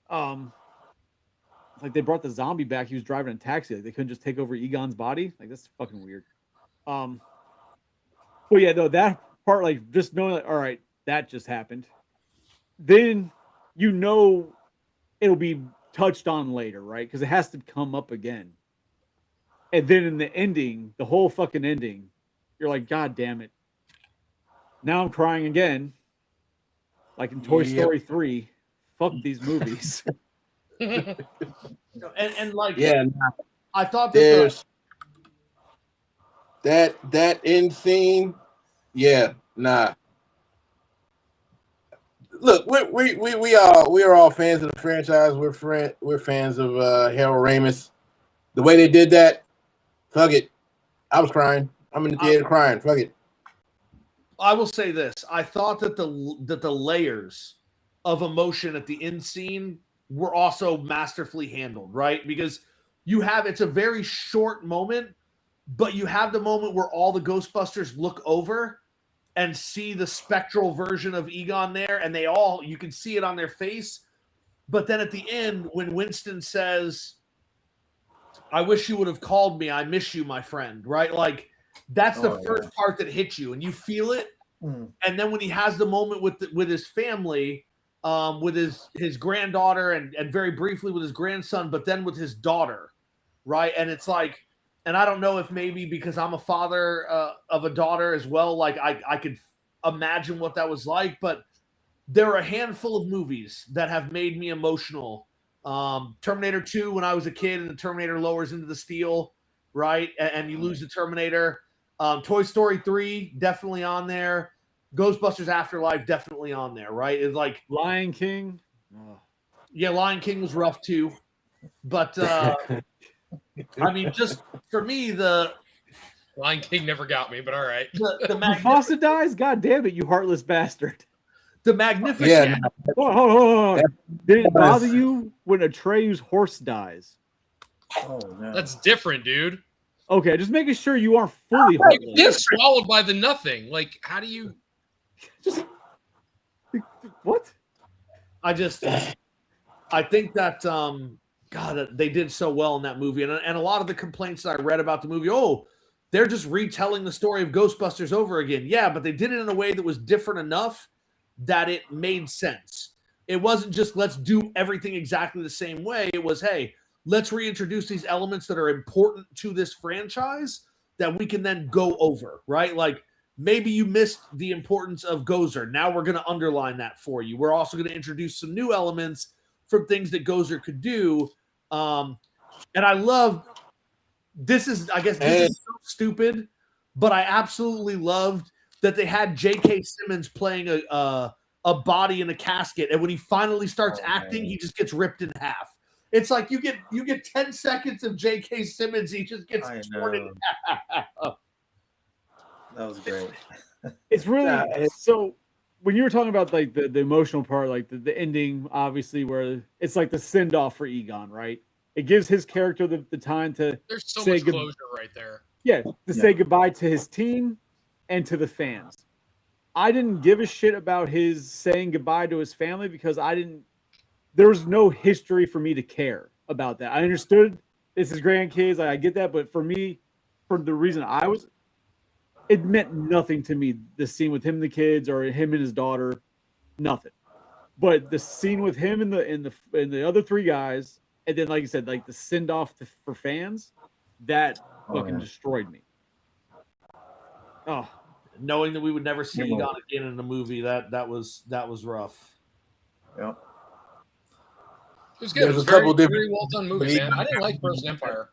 Speaker 1: Like they brought the zombie back. He was driving a taxi. Like they couldn't just take over Egon's body. Like that's fucking weird. Well, yeah, though that part, like just knowing that, all right, that just happened. Then it'll be touched on later, right? Because it has to come up again. And then in the ending, the whole fucking ending, you're like, God damn it. Now I'm crying again. Like in Toy Story 3. Fuck these movies.
Speaker 4: and like,
Speaker 5: yeah,
Speaker 4: I thought
Speaker 5: there's that end scene. Yeah, nah. Look, we are all fans of the franchise. We're fans of Harold Ramis. The way they did that, fuck it. I was crying. I'm in the theater crying. Fuck it.
Speaker 4: I will say this: I thought that the layers of emotion at the end scene were also masterfully handled, right? Because it's a very short moment, but you have the moment where all the Ghostbusters look over and see the spectral version of Egon there, and you can see it on their face. But then at the end, when Winston says, I wish you would have called me, I miss you, my friend, right? Like, that's the first part that hits you, and you feel it, And then when he has the moment with his family, with his granddaughter and very briefly with his grandson, but then with his daughter, right? And it's like, and I don't know if maybe because I'm a father of a daughter as well, like I could imagine what that was like, but there are a handful of movies that have made me emotional. Terminator 2, when I was a kid and the Terminator lowers into the steel, right? And you lose the Terminator. Toy Story 3, definitely on there. Ghostbusters Afterlife, definitely on there, right? It's like
Speaker 1: Lion King.
Speaker 4: Yeah, Lion King was rough too. But I mean, just for me, the
Speaker 2: Lion King never got me, but all right.
Speaker 4: The
Speaker 1: Mufasa dies? God damn it, you heartless bastard.
Speaker 4: The Magnificent.
Speaker 5: Yeah.
Speaker 1: Hold on. Did it bother you when Atreyu's horse dies?
Speaker 3: Oh no.
Speaker 2: That's different, dude.
Speaker 1: Okay, just making sure you aren't fully
Speaker 2: You
Speaker 1: heartless.
Speaker 2: get swallowed by the nothing. Like, how do you?
Speaker 1: Just what?
Speaker 4: I think that God, they did so well in that movie, and a lot of the complaints that I read about the movie, they're just retelling the story of Ghostbusters over again. Yeah, but they did it in a way that was different enough that it made sense. It wasn't just let's do everything exactly the same way. It was, hey, let's reintroduce these elements that are important to this franchise that we can then go over, right? Like maybe you missed the importance of Gozer. Now we're going to underline that for you. We're also going to introduce some new elements from things that Gozer could do. And I love this is so stupid, but I absolutely loved that they had J.K. Simmons playing a body in a casket, and when he finally starts acting, he just gets ripped in half. It's like you get 10 seconds of J.K. Simmons, he just gets torn in half.
Speaker 3: That was great.
Speaker 1: It's really so. When you were talking about like the emotional part, like the ending, obviously, where it's like the send off for Egon, right? It gives his character the time to
Speaker 2: There's so
Speaker 1: say
Speaker 2: much closure right there.
Speaker 1: Yeah, say goodbye to his team and to the fans. I didn't give a shit about his saying goodbye to his family because there was no history for me to care about that. I understood it's his grandkids, I get that, but for me, for the reason it meant nothing to me, the scene with him and the kids or him and his daughter, nothing. But the scene with him and the other three guys, and then like you said, like the send off for fans, that fucking destroyed me. Oh,
Speaker 4: knowing that we would never see Egon again in the movie, that was rough.
Speaker 3: Yeah.
Speaker 2: It was good. It was very well done movie, man. I didn't like Frozen Empire.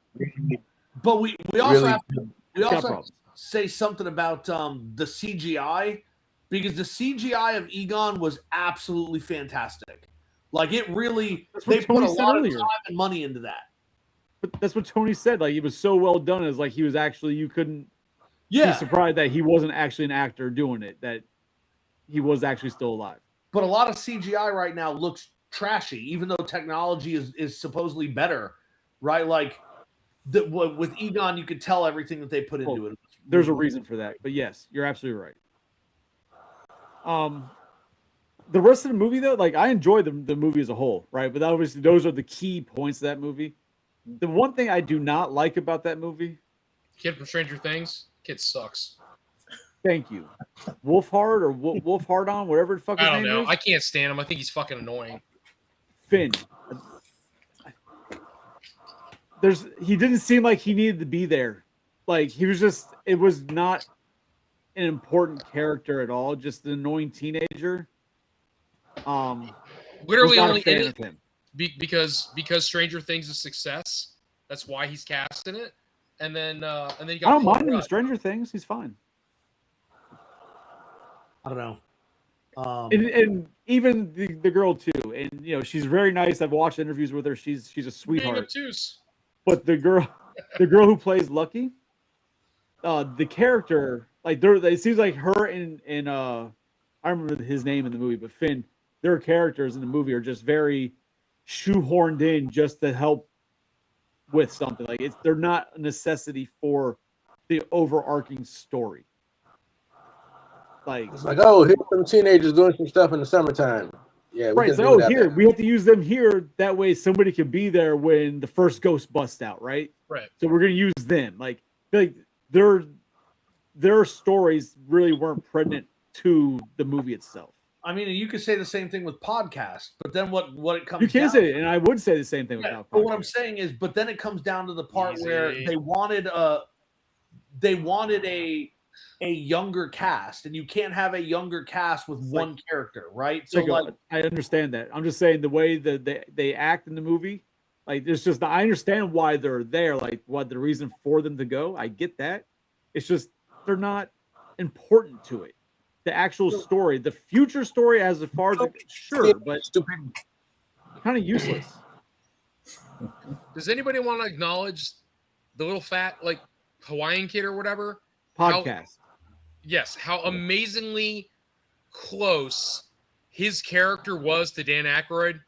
Speaker 4: But we also have to say something about the CGI, because the CGI of Egon was absolutely fantastic. Like it really, they put a lot of time and money into that.
Speaker 1: But that's what Tony said. Like it was so well done. It's like he was actually, you couldn't be surprised that he wasn't actually an actor doing it, that he was actually still alive.
Speaker 4: But a lot of CGI right now looks trashy, even though technology is supposedly better, right? Like with Egon, you could tell everything that they put into it.
Speaker 1: There's a reason for that, but yes, you're absolutely right. The rest of the movie, though, like I enjoyed the movie as a whole, right? But obviously, those are the key points of that movie. The one thing I do not like about that movie,
Speaker 2: Kid from Stranger Things, kid sucks.
Speaker 1: Thank you, Wolfhard or Wolfhardon, whatever the fuck his name is.
Speaker 2: I don't know. I can't stand him. I think he's fucking annoying.
Speaker 1: Finn. He didn't seem like he needed to be there. Like he was just, it was not an important character at all. Just an annoying teenager.
Speaker 2: Literally only in it because Stranger Things is success. That's why he's cast in it. And then you got. I
Speaker 1: don't mind him in Stranger Things. He's fine.
Speaker 4: I don't know.
Speaker 1: And even the girl too, and you know she's very nice. I've watched interviews with her. She's a sweetheart. But the girl who plays Lucky, the character, like it seems like her and I remember his name in the movie, but Finn, their characters in the movie are just very shoehorned in just to help with something. Like they're not a necessity for the overarching story. Like
Speaker 5: it's like, oh, here's some teenagers doing some stuff in the summertime. Yeah,
Speaker 1: right. So here we have to use them here. That way, somebody can be there when the first ghost busts out. Right.
Speaker 2: Right.
Speaker 1: So we're gonna use them. Like their stories really weren't pregnant to the movie itself.
Speaker 4: I mean, you could say the same thing with podcasts, but then what it comes
Speaker 1: you can
Speaker 4: down
Speaker 1: say it, and I would say the same thing about podcasts.
Speaker 4: But what I'm saying is, but then it comes down to the part where they wanted a younger cast, and you can't have a younger cast with one character, right? So
Speaker 1: I understand that. I'm just saying the way that they act in the movie, like there's just I understand why they're there, like what the reason for them to go. I get that. It's just they're not important to it. The actual story, the future story, as far as sure, but kind of useless.
Speaker 2: Does anybody want to acknowledge the little fat like Hawaiian kid or whatever
Speaker 1: podcast?
Speaker 2: How amazingly close his character was to Dan Aykroyd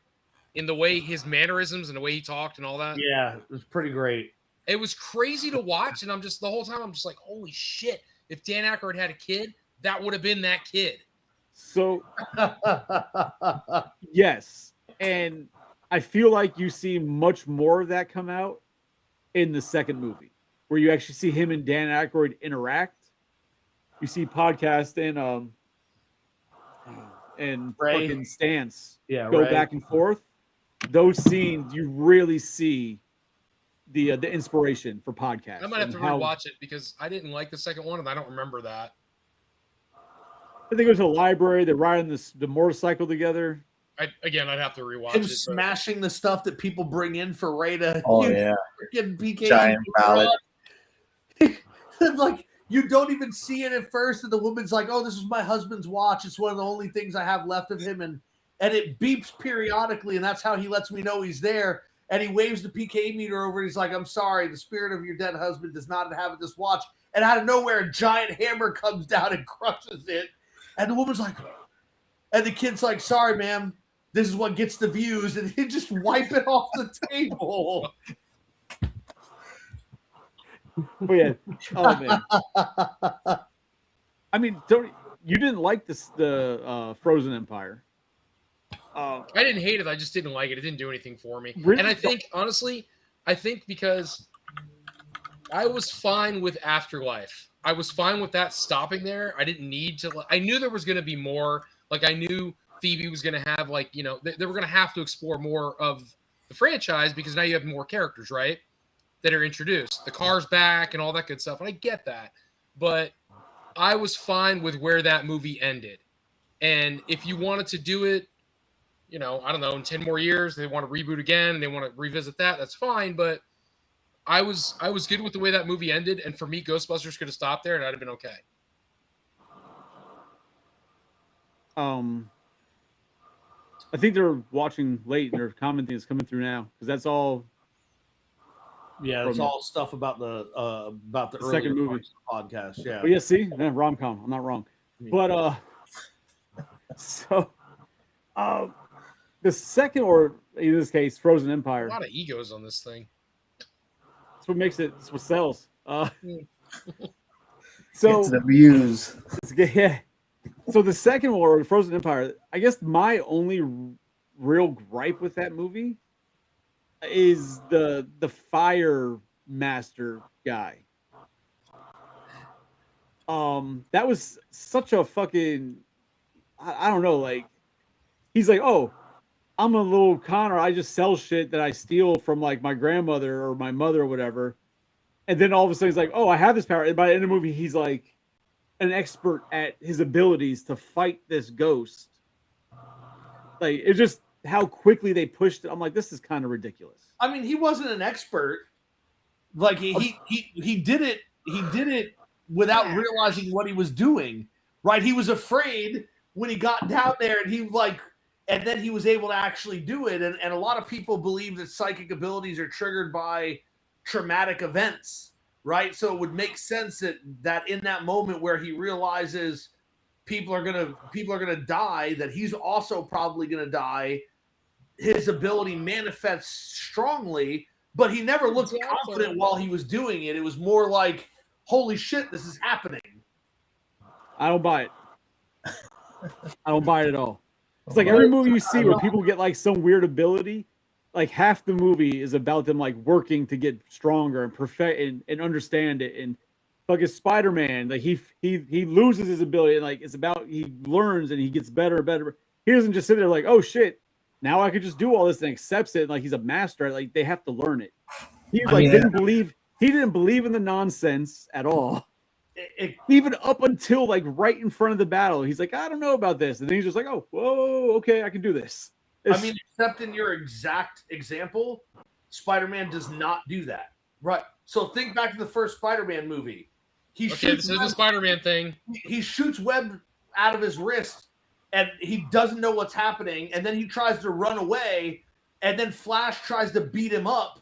Speaker 2: in the way his mannerisms and the way he talked and all that.
Speaker 4: Yeah, it was pretty great.
Speaker 2: It was crazy to watch, and I'm just the whole time I'm just like, holy shit! If Dan Aykroyd had a kid, that would have been that kid.
Speaker 1: So, yes. And I feel like you see much more of that come out in the second movie, where you actually see him and Dan Aykroyd interact. You see podcast and fucking Stance go back and forth. Those scenes, you really see the inspiration for podcasts.
Speaker 2: I might have to rewatch it because I didn't like the second one, and I don't remember that.
Speaker 1: I think it was a library. They're riding the motorcycle together.
Speaker 2: I'd have to rewatch
Speaker 4: him
Speaker 2: it.
Speaker 4: Smashing the stuff that people bring in for Ray to freaking PK.
Speaker 3: Giant mallet.
Speaker 4: Like you don't even see it at first, and the woman's like, "Oh, this is my husband's watch. It's one of the only things I have left of him," and it beeps periodically, and that's how he lets me know he's there. And he waves the PK meter over. And he's like, "I'm sorry, the spirit of your dead husband does not inhabit this watch." And out of nowhere, a giant hammer comes down and crushes it. And the woman's like, and the kid's like, "Sorry, ma'am, this is what gets the views," and he just wipe it off the table.
Speaker 1: But yeah, oh man. I mean, you didn't like the Frozen Empire?
Speaker 2: I didn't hate it. I just didn't like it. It didn't do anything for me.
Speaker 1: Really?
Speaker 2: And I think, honestly, because I was fine with Afterlife. I was fine with that stopping there. I didn't need to. I knew there was going to be more. Like I knew Phoebe was going to have they were going to have to explore more of the franchise because now you have more characters, right? That are introduced. The car's back and all that good stuff. And I get that. But I was fine with where that movie ended. And if you wanted to do it, I don't know, in 10 more years, they want to reboot again and they want to revisit that, that's fine. But I was good with the way that movie ended. And for me, Ghostbusters could have stopped there and I'd have been okay.
Speaker 1: I think they're watching late and they're commenting it's coming through now because that's all.
Speaker 4: Yeah, it's all stuff about the
Speaker 1: second movie
Speaker 4: podcast. Yeah,
Speaker 1: but yeah, see, rom-com. I'm not wrong, but so the second, or in this case, Frozen Empire.
Speaker 2: A lot of egos on this thing.
Speaker 1: That's what makes it. That's what sells.
Speaker 3: So it's the views.
Speaker 1: Yeah. So the second one, or Frozen Empire, I guess my only real gripe with that movie is the fire master guy. That was such a fucking, I don't know, like he's like, "Oh, I'm a little conner. I just sell shit that I steal from like my grandmother or my mother or whatever." And then all of a sudden he's like, "Oh, I have this power." And by the end of the movie, he's like an expert at his abilities to fight this ghost. Like it's just how quickly they pushed it. I'm like, this is kind of ridiculous.
Speaker 4: I mean, he wasn't an expert. Like he did it. He did it without realizing what he was doing. Right? He was afraid when he got down there, and then he was able to actually do it. And a lot of people believe that psychic abilities are triggered by traumatic events. Right? So it would make sense that in that moment where he realizes people are gonna die, that he's also probably gonna die. His ability manifests strongly, but he never looked confident while he was doing it. It was more like, holy shit, this is happening.
Speaker 1: I don't buy it. I don't buy it at all. It's like every movie you see where people get like some weird ability, like half the movie is about them like working to get stronger and perfect and understand it. And fucking Spider-Man, like he loses his ability, and like it's about he learns and he gets better and better. He doesn't just sit there like, oh shit, now I could just do all this and accepts it. And like he's a master. Like they have to learn it. He didn't believe in the nonsense at all. Even up until like right in front of the battle, he's like, I don't know about this, and then he's just like, oh, whoa, okay, I can do this.
Speaker 4: Except in your exact example, Spider-Man does not do that. Right. So think back to the first Spider-Man movie.
Speaker 2: This is the Spider-Man thing.
Speaker 4: He shoots web out of his wrist, and he doesn't know what's happening, and then he tries to run away, and then Flash tries to beat him up,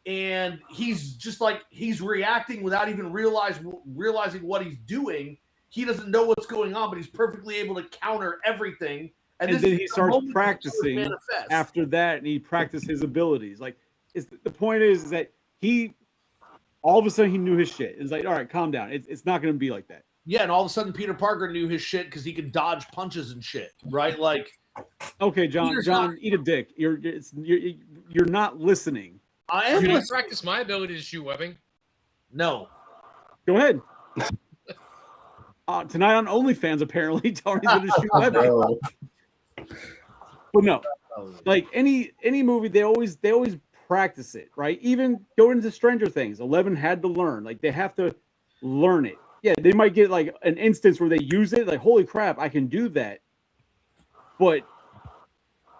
Speaker 4: and he's just like he's reacting without even realizing what he's doing. He doesn't know what's going on, but he's perfectly able to counter everything. And
Speaker 1: then he starts practicing after that, and he practiced his abilities. Like, the point is that he all of a sudden he knew his shit. It's like, all right, calm down. It's not going to be like that.
Speaker 4: Yeah, and all of a sudden Peter Parker knew his shit because he could dodge punches and shit, right? Like,
Speaker 1: okay, John, eat a dick. You're not listening.
Speaker 4: I am.
Speaker 2: You practice my ability to shoot webbing.
Speaker 4: No.
Speaker 1: Go ahead. Tonight on OnlyFans, apparently Tony's going to shoot webbing. But no, like any movie, they always practice it, right? Even go into Stranger Things. 11 had to learn. Like they have to learn it. Yeah, they might get like an instance where they use it, like holy crap, I can do that. But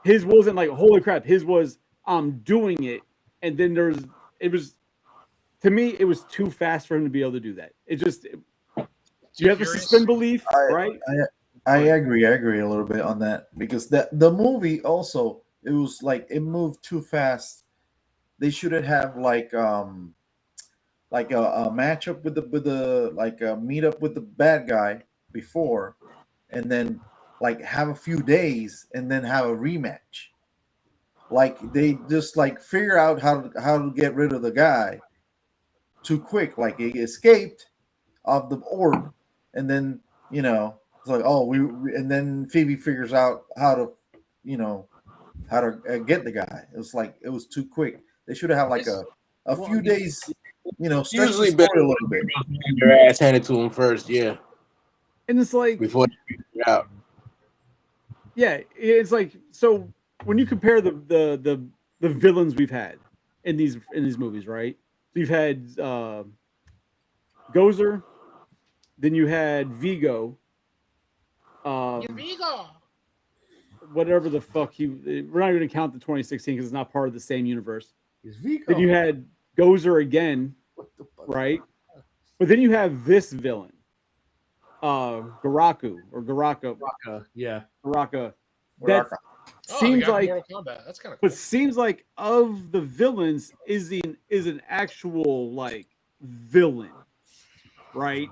Speaker 1: his wasn't like holy crap. His was I'm doing it, and then it was to me it was too fast for him to be able to do that. You have to suspend belief, right?
Speaker 3: I agree a little bit on that because the movie also it was like it moved too fast. They shouldn't have like a matchup with the like a meetup with the bad guy before, and then like have a few days and then have a rematch. Like they just like figure out how to get rid of the guy too quick. Like he escaped of the orb, and then it's like and then Phoebe figures out how to get the guy. It was like it was too quick. They should have had like a few days.
Speaker 5: Usually better a little bit. Your ass handed to him first, yeah.
Speaker 1: And it's like
Speaker 5: before they figure it out.
Speaker 1: Yeah, it's like so when you compare the villains we've had in these movies, right? So you've had Gozer, then you had Vigo.
Speaker 2: Vigo.
Speaker 1: Whatever the fuck we're not going to count the 2016 because it's not part of the same universe.
Speaker 4: Vigo.
Speaker 1: Then you had Gozer again, right? But then you have this villain, Garaku or Garaka.
Speaker 4: Yeah.
Speaker 1: Garaka. That seems like
Speaker 2: Mortal Kombat. That's kind of cool.
Speaker 1: But seems like of the villains is an actual like villain, right?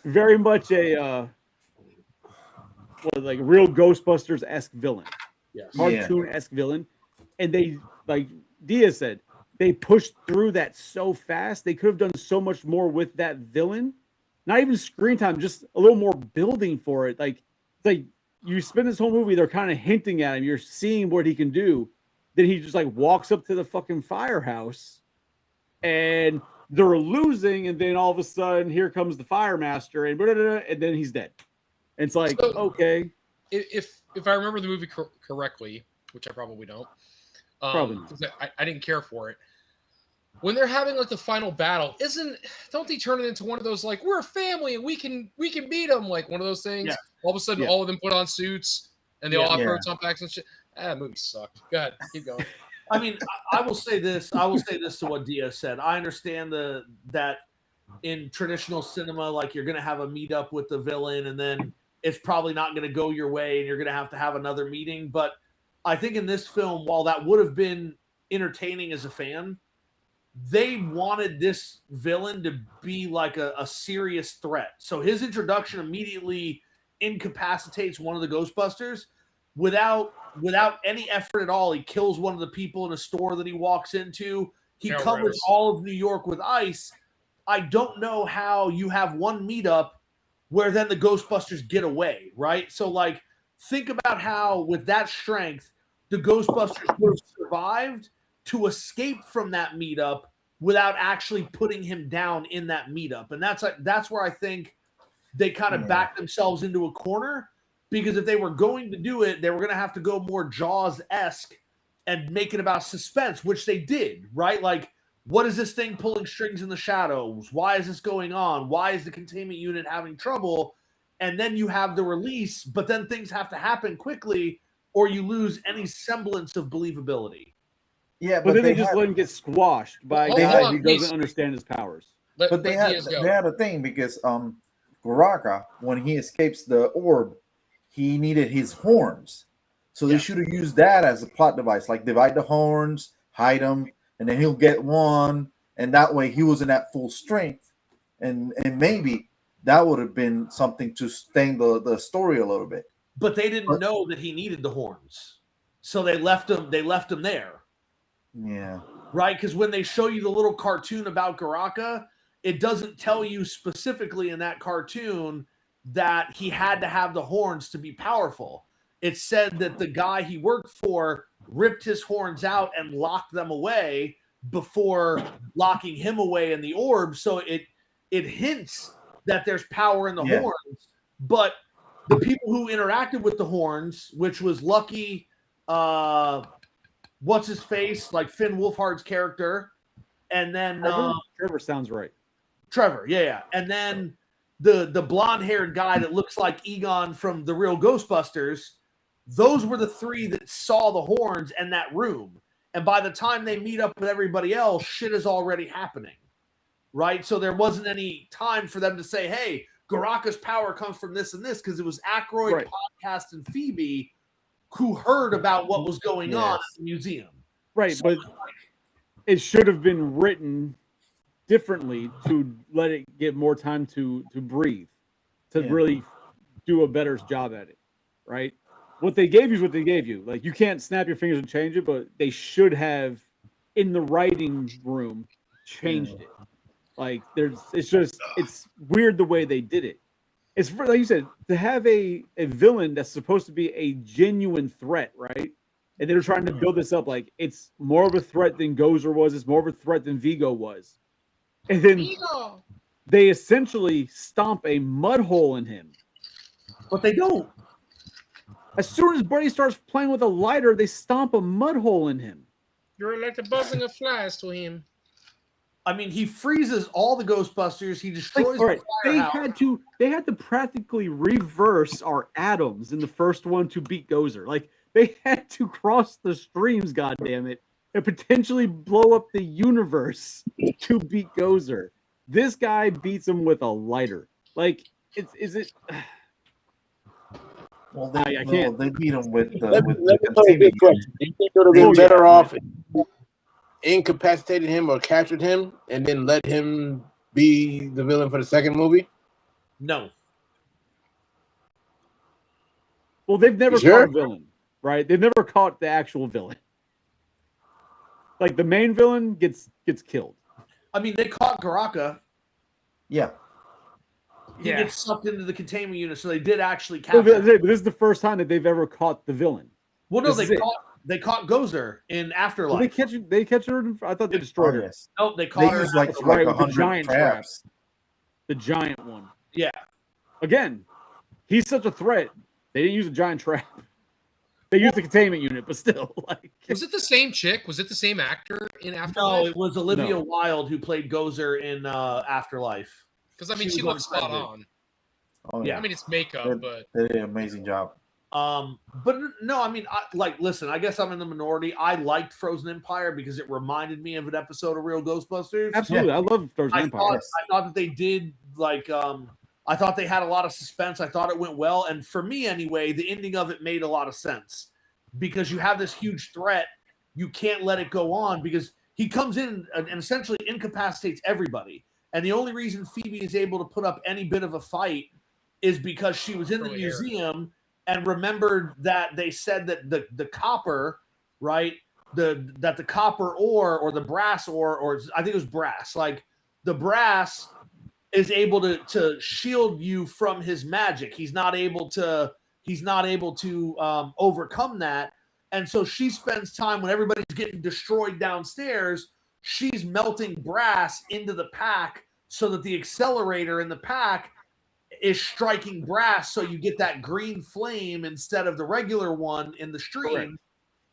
Speaker 1: Very much a like real Ghostbusters-esque villain.
Speaker 4: Yes.
Speaker 1: Cartoon-esque villain. And they, like Dia said, they pushed through that so fast. They could have done so much more with that villain. Not even screen time, just a little more building for it. Like you spend this whole movie, they're kind of hinting at him. You're seeing what he can do. Then he just like walks up to the fucking firehouse and they're losing. And then all of a sudden, here comes the fire master and then he's dead. And it's like, okay.
Speaker 2: If I remember the movie correctly, which I probably don't,
Speaker 1: probably
Speaker 2: I didn't care for it. When they're having like the final battle, don't they turn it into one of those like we're a family and we can beat them, like one of those things?
Speaker 4: Yeah.
Speaker 2: All of a sudden, all of them put on suits and they all have proton packs and shit. That movie sucked. Go ahead, keep going.
Speaker 4: I mean, I will say this. I will say this to what Dia said. I understand that in traditional cinema, like you're gonna have a meetup with the villain, and then it's probably not gonna go your way, and you're gonna have another meeting. But I think in this film, while that would have been entertaining as a fan, they wanted this villain to be like a serious threat. So his introduction immediately incapacitates one of the Ghostbusters without any effort at all. He kills one of the people in a store that he walks into. He covers all of New York with ice. I don't know how you have one meetup where then the Ghostbusters get away, right? So like think about how with that strength, the Ghostbusters would have survived to escape from that meetup without actually putting him down in that meetup. And that's where I think they kind of backed themselves into a corner, because if they were going to do it, they were going to have to go more Jaws-esque and make it about suspense, which they did, right? Like, what is this thing pulling strings in the shadows? Why is this going on? Why is the containment unit having trouble? And then you have the release, but then things have to happen quickly or you lose any semblance of believability.
Speaker 3: Yeah,
Speaker 1: but then they just let him get squashed by a guy who doesn't understand his powers.
Speaker 3: But they had a thing because Baraka, when he escapes the orb, he needed his horns. So they should have used that as a plot device, like divide the horns, hide them, and then he'll get one, and that way he wasn't at full strength, and maybe that would have been something to stain the story a little bit.
Speaker 4: But they didn't know that he needed the horns, so they left him there.
Speaker 3: Yeah.
Speaker 4: Right, because when they show you the little cartoon about Garaka, it doesn't tell you specifically in that cartoon that he had to have the horns to be powerful. It said that the guy he worked for ripped his horns out and locked them away before locking him away in the orb. So it hints that there's power in the horns, but the people who interacted with the horns, which was Lucky, what's his face, like Finn Wolfhard's character, and then
Speaker 1: Trevor sounds right.
Speaker 4: Trevor, yeah. And then the blonde-haired guy that looks like Egon from the real Ghostbusters, those were the three that saw the horns in that room. And by the time they meet up with everybody else, shit is already happening. Right? So there wasn't any time for them to say, hey, Garaka's power comes from this and this, because it was Aykroyd, Podcast, and Phoebe who heard about what was going on at the museum.
Speaker 1: Right, so, but it should have been written differently to let it get more time to breathe, to really do a better job at it, right? What they gave you is what they gave you. Like, you can't snap your fingers and change it, but they should have, in the writing room, changed it. Like, it's weird the way they did it. It's like you said, to have a villain that's supposed to be a genuine threat, right? And they're trying to build this up like it's more of a threat than Gozer was, it's more of a threat than Vigo was. And then they essentially stomp a mud hole in him.
Speaker 4: But they don't.
Speaker 1: As soon as Buddy starts playing with a lighter, they stomp a mud hole in him.
Speaker 2: You're like the buzzing of flies to him.
Speaker 4: I mean, he freezes all the Ghostbusters. He destroys the firehouse.
Speaker 1: They had to practically reverse our atoms in the first one to beat Gozer. Like, they had to cross the streams, goddammit, and potentially blow up the universe to beat Gozer. This guy beats him with a lighter. Like, is it?
Speaker 3: Well, I can't. No, they beat him with
Speaker 5: let me put a big question. Do you think it would have been better off incapacitated him or captured him and then let him be the villain for the second movie?
Speaker 4: No.
Speaker 1: Well, they've never caught a villain, right? They've never caught the actual villain. Like, the main villain gets killed.
Speaker 4: I mean, they caught Garaka.
Speaker 3: Yeah.
Speaker 4: He gets sucked into the containment unit, so they did actually capture him.
Speaker 1: But this is the first time that they've ever caught the villain.
Speaker 4: Well, no, they caught Gozer in Afterlife.
Speaker 1: Well, they catch her. I thought they destroyed her.
Speaker 4: No, they caught her.
Speaker 3: Like
Speaker 1: the giant traps. The giant one.
Speaker 4: Yeah.
Speaker 1: Again, he's such a threat. They didn't use a giant trap. They used the containment unit, but still, like.
Speaker 2: Was it the same chick? Was it the same actor in Afterlife?
Speaker 4: No, it was Olivia Wilde who played Gozer in Afterlife.
Speaker 2: Because I mean, she looks spot on.
Speaker 3: Oh yeah.
Speaker 2: I mean, it's makeup, but
Speaker 3: they did an amazing job.
Speaker 4: But no, I mean, listen, I guess I'm in the minority. I liked Frozen Empire because it reminded me of an episode of Real Ghostbusters.
Speaker 1: Absolutely, I love Frozen Empire.
Speaker 4: I thought that they did I thought they had a lot of suspense. I thought it went well, and for me anyway, the ending of it made a lot of sense because you have this huge threat. You can't let it go on because he comes in and essentially incapacitates everybody. And the only reason Phoebe is able to put up any bit of a fight is because she was in the museum and remembered that they said that the copper, right? That the copper ore or the brass ore, or I think it was brass, like the brass is able to shield you from his magic. He's not able to overcome that. And so she spends time when everybody's getting destroyed downstairs she's melting brass into the pack so that the accelerator in the pack is striking brass, so you get that green flame instead of the regular one in the stream.
Speaker 1: Correct.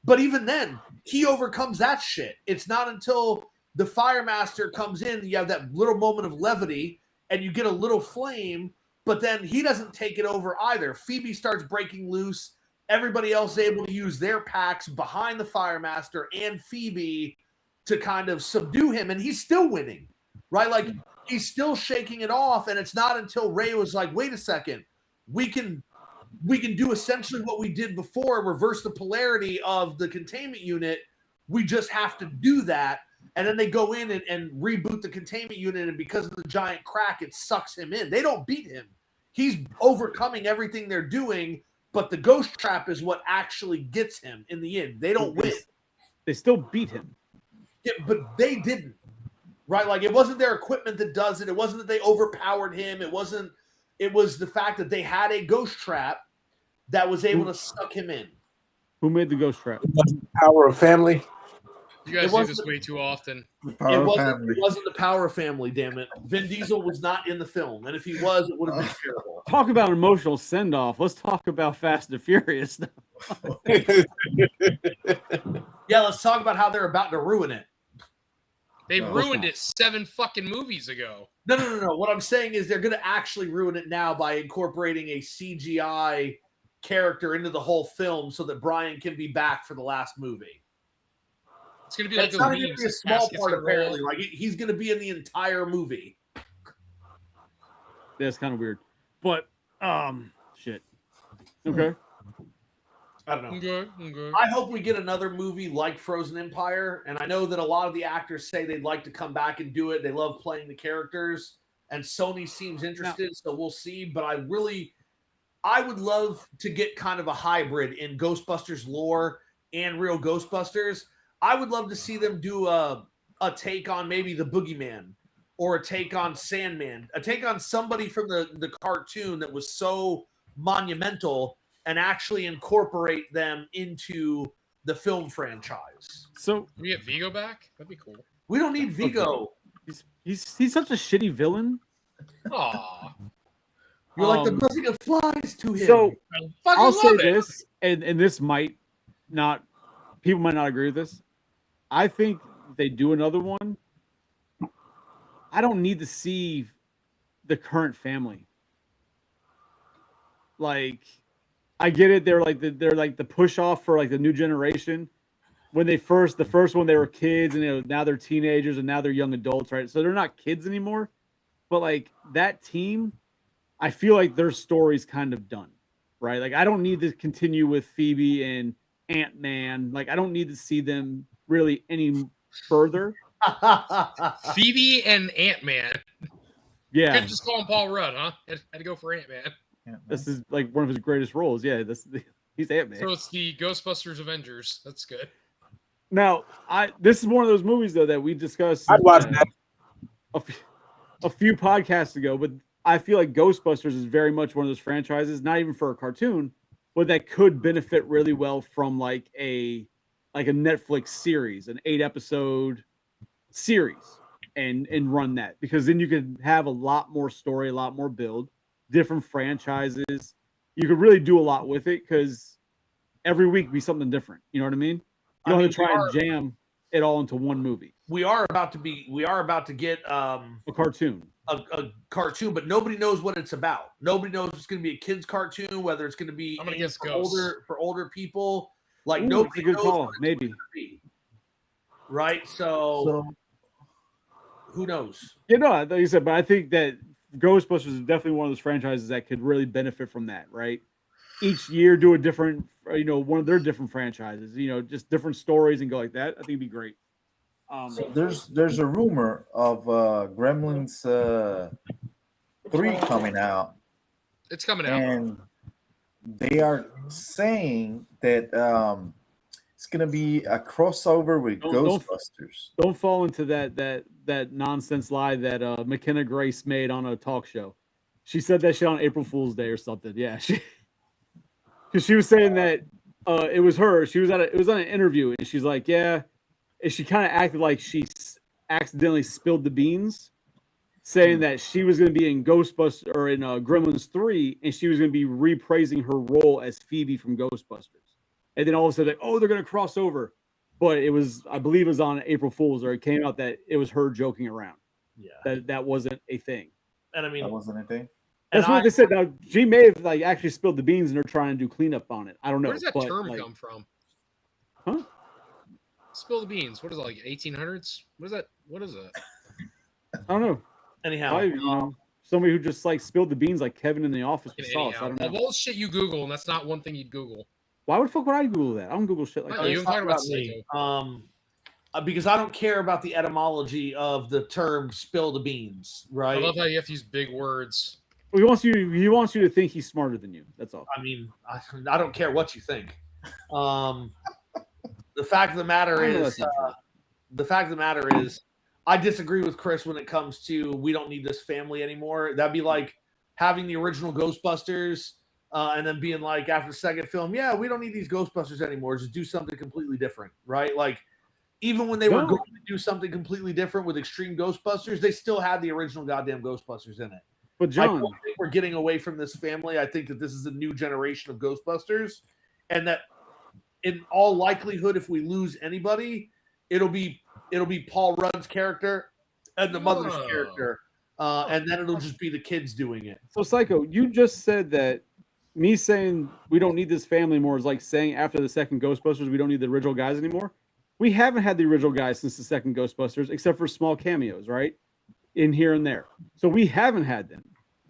Speaker 4: But even then, he overcomes that shit. It's not until the Fire Master comes in, you have that little moment of levity, and you get a little flame, but then he doesn't take it over either. Phoebe starts breaking loose. Everybody else is able to use their packs behind the Fire Master and Phoebe to kind of subdue him, and he's still winning, right? Like, he's still shaking it off, and it's not until Ray was like, wait a second, we can do essentially what we did before, reverse the polarity of the containment unit. We just have to do that. And then they go in and reboot the containment unit, and because of the giant crack, it sucks him in. They don't beat him. He's overcoming everything they're doing, but the ghost trap is what actually gets him in the end. They don't win.
Speaker 1: They still beat him.
Speaker 4: Yeah, but they didn't. Right? Like, it wasn't their equipment that does it. It wasn't that they overpowered him. It was the fact that they had a ghost trap that was able to suck him in.
Speaker 1: Who made the ghost trap?
Speaker 5: Power of family.
Speaker 2: You guys do this way too often.
Speaker 4: It wasn't the Power of Family, damn it. Vin Diesel was not in the film, and if he was, it would have been terrible.
Speaker 1: Talk about an emotional send-off. Let's talk about Fast and Furious now.
Speaker 4: Yeah, let's talk about how they're about to ruin it.
Speaker 2: They ruined it 7 fucking movies ago.
Speaker 4: No. What I'm saying is they're going to actually ruin it now by incorporating a CGI character into the whole film so that Brian can be back for the last movie.
Speaker 2: It's going to be like
Speaker 4: It's
Speaker 2: those
Speaker 4: not going to
Speaker 2: memes.
Speaker 4: be a small
Speaker 2: Caskets
Speaker 4: part,
Speaker 2: and
Speaker 4: apparently.
Speaker 2: roll.
Speaker 4: Like, he's going to be in the entire movie.
Speaker 1: That's kind of weird. But, shit. Okay.
Speaker 4: I don't know.
Speaker 2: Okay.
Speaker 4: I hope we get another movie like Frozen Empire, and I know that a lot of the actors say they'd like to come back and do it. They love playing the characters, and Sony seems interested, so we'll see. But I would love to get kind of a hybrid in Ghostbusters lore and real Ghostbusters. I would love to see them do a take on maybe the Boogeyman, or a take on Sandman, a take on somebody from the cartoon that was so monumental, and actually incorporate them into the film franchise.
Speaker 1: So
Speaker 2: Can we get Vigo back? That'd be cool.
Speaker 4: We don't need Vigo.
Speaker 1: he's such a shitty villain.
Speaker 2: Aw.
Speaker 4: You're like the buzzing of flies to him.
Speaker 1: So
Speaker 2: Fucking
Speaker 1: I'll say
Speaker 2: love it.
Speaker 1: this, and this might not, people might not agree with this. I think if they do another one, I don't need to see the current family. Like, I get it. They're like the push off for like the new generation. When the first one, they were kids, and now they're teenagers, and now they're young adults, right? So they're not kids anymore. But like that team, I feel like their story's kind of done, right? Like, I don't need to continue with Phoebe and Ant-Man. Like, I don't need to see them really any further.
Speaker 2: Phoebe and Ant-Man.
Speaker 1: Yeah,
Speaker 2: Could just call him Paul Rudd, huh? Had to go for Ant-Man.
Speaker 1: this is like one of his greatest roles. Yeah, he's Ant-Man.
Speaker 2: So it's the Ghostbusters Avengers. That's good.
Speaker 1: Now, this is one of those movies though that we discussed.
Speaker 5: I'd watch that.
Speaker 1: A few podcasts ago, but I feel like Ghostbusters is very much one of those franchises, not even for a cartoon, but that could benefit really well from like a Netflix series, an 8-episode series, and run that, because then you could have a lot more story, a lot more build, different franchises. You could really do a lot with it, because every week be something different. You know what I mean? You don't have to try and jam it all into one movie.
Speaker 4: We are about to get
Speaker 1: A cartoon.
Speaker 4: a cartoon, but nobody knows what it's about. Nobody knows if it's going to be a kids cartoon, whether it's going to be
Speaker 2: I'm gonna
Speaker 4: aimed
Speaker 2: guess
Speaker 4: for
Speaker 2: Ghosts.
Speaker 4: older people. Like,
Speaker 1: Ooh,
Speaker 4: nobody
Speaker 1: that's a good
Speaker 4: knows
Speaker 1: call.
Speaker 4: what it's
Speaker 1: Maybe.
Speaker 4: gonna be. Right? So who knows?
Speaker 1: Yeah, no, like you said, but I think that Ghostbusters is definitely one of those franchises that could really benefit from that, right? Each year do a different, one of their different franchises, just different stories and go like that. I think it'd be great.
Speaker 3: So there's a rumor of Gremlins 3 coming out,
Speaker 2: It's coming out.
Speaker 3: and they are saying that it's gonna be a crossover with
Speaker 1: Don't-
Speaker 3: Ghostbusters.
Speaker 1: Don't fall into that nonsense lie that McKenna Grace made on a talk show. She said that shit on April Fool's Day or something. Yeah, because she was saying that it was her. She was it was on an interview, and she's like, yeah. And she kind of acted like she accidentally spilled the beans, saying that she was going to be in Ghostbusters or in Gremlins 3, and she was going to be repraising her role as Phoebe from Ghostbusters. And then all of a sudden, they're going to cross over. But it was, I believe it was on April Fool's, or it came out that it was her joking around.
Speaker 4: Yeah.
Speaker 1: That wasn't a thing.
Speaker 4: And I mean,
Speaker 3: that wasn't a thing.
Speaker 1: That's what they said. Now, she may have like actually spilled the beans and they're trying to do cleanup on it. I don't know.
Speaker 2: Where does that term come from?
Speaker 1: Huh?
Speaker 2: Spill the beans. What is it, like 1800s? What is that? What is that?
Speaker 1: I don't know.
Speaker 4: Anyhow,
Speaker 1: somebody who just like spilled the beans like Kevin in the Office with sauce. I don't know.
Speaker 2: Of all the shit you Google, and that's not one thing you'd Google.
Speaker 1: Why would fuck would I Google that? I don't Google shit like that.
Speaker 2: You're talking about me.
Speaker 4: Because I don't care about the etymology of the term "spill the beans." Right?
Speaker 2: I love how you have to use big words.
Speaker 1: He wants you to think he's smarter than you. That's all.
Speaker 4: I mean, I don't care what you think. The fact of the matter is, I disagree with Chris when it comes to we don't need this family anymore. That'd be like having the original Ghostbusters and then being like after the second film, yeah, we don't need these Ghostbusters anymore. Just do something completely different, right? Like even when they were going to do something completely different with Extreme Ghostbusters, they still had the original goddamn Ghostbusters in it.
Speaker 1: But John,
Speaker 4: I don't think we're getting away from this family. I think that this is a new generation of Ghostbusters, and that in all likelihood, if we lose anybody, it'll be Paul Rudd's character and the mother's character, and then it'll just be the kids doing it.
Speaker 1: So Psycho, you just said that me saying we don't need this family anymore is like saying after the second Ghostbusters we don't need the original guys anymore. We haven't had the original guys since the second Ghostbusters, except for small cameos, right? In here and there. So we haven't had them.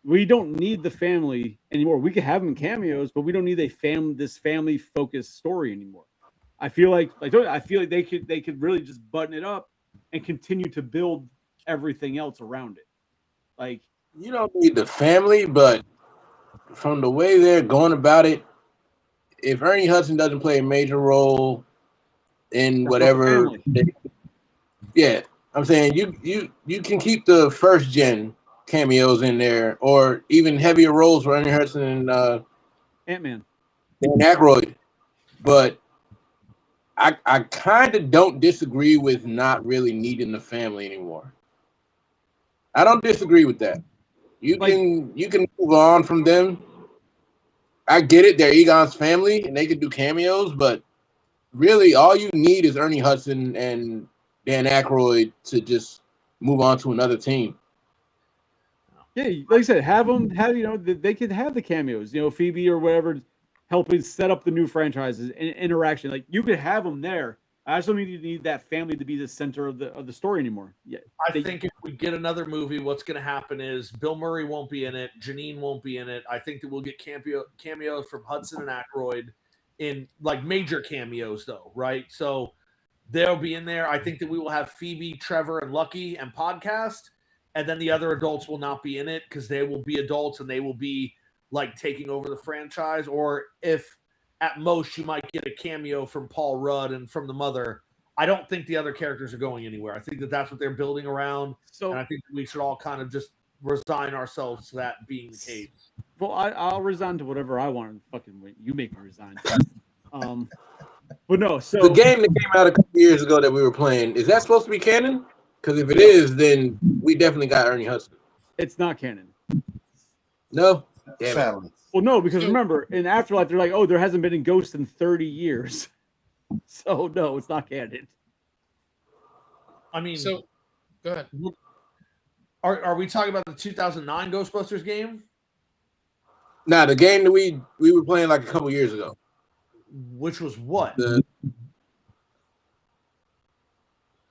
Speaker 1: We don't need the family anymore. We could have them in cameos, but we don't need this family focused story anymore. I feel like they could really just button it up and continue to build everything else around it. Like,
Speaker 5: you don't need the family, but from the way they're going about it, if Ernie Hudson doesn't play a major role in whatever, I'm saying you can keep the first gen cameos in there, or even heavier roles for Ernie Hudson and
Speaker 1: Ant-Man,
Speaker 5: Dan Aykroyd. But I kind of don't disagree with not really needing the family anymore. I don't disagree with that. You can move on from them. I get it; they're Egon's family, and they can do cameos. But really, all you need is Ernie Hudson and Dan Aykroyd to just move on to another team.
Speaker 1: Yeah, like I said, they could have the cameos, Phoebe or whatever, helping set up the new franchises and interaction. Like you could have them there. I just don't need that family to be the center of the story anymore. Yeah,
Speaker 4: I think if we get another movie, what's going to happen is Bill Murray won't be in it, Janine won't be in it. I think that we'll get cameos from Hudson and Aykroyd in like major cameos, though, right? So they'll be in there. I think that we will have Phoebe, Trevor, and Lucky and Podcast. And then the other adults will not be in it because they will be adults and they will be like taking over the franchise. Or if at most you might get a cameo from Paul Rudd and from the mother, I don't think the other characters are going anywhere. I think that that's what they're building around. And I think we should all kind of just resign ourselves to that being the case.
Speaker 1: Well, I'll resign to whatever I want. Fucking you make me resign. But no, so
Speaker 5: the game that came out a couple years ago that we were playing, is that supposed to be canon? Because if it is, then we definitely got Ernie Hudson.
Speaker 1: It's not canon.
Speaker 5: No? Damn it.
Speaker 1: Well, no, because remember, in Afterlife, they're like, oh, there hasn't been a ghost in 30 years. So, no, it's not canon.
Speaker 4: I mean,
Speaker 2: so go ahead.
Speaker 4: Are we talking about the 2009 Ghostbusters game?
Speaker 5: Nah, the game that we were playing like a couple years ago.
Speaker 4: Which was what?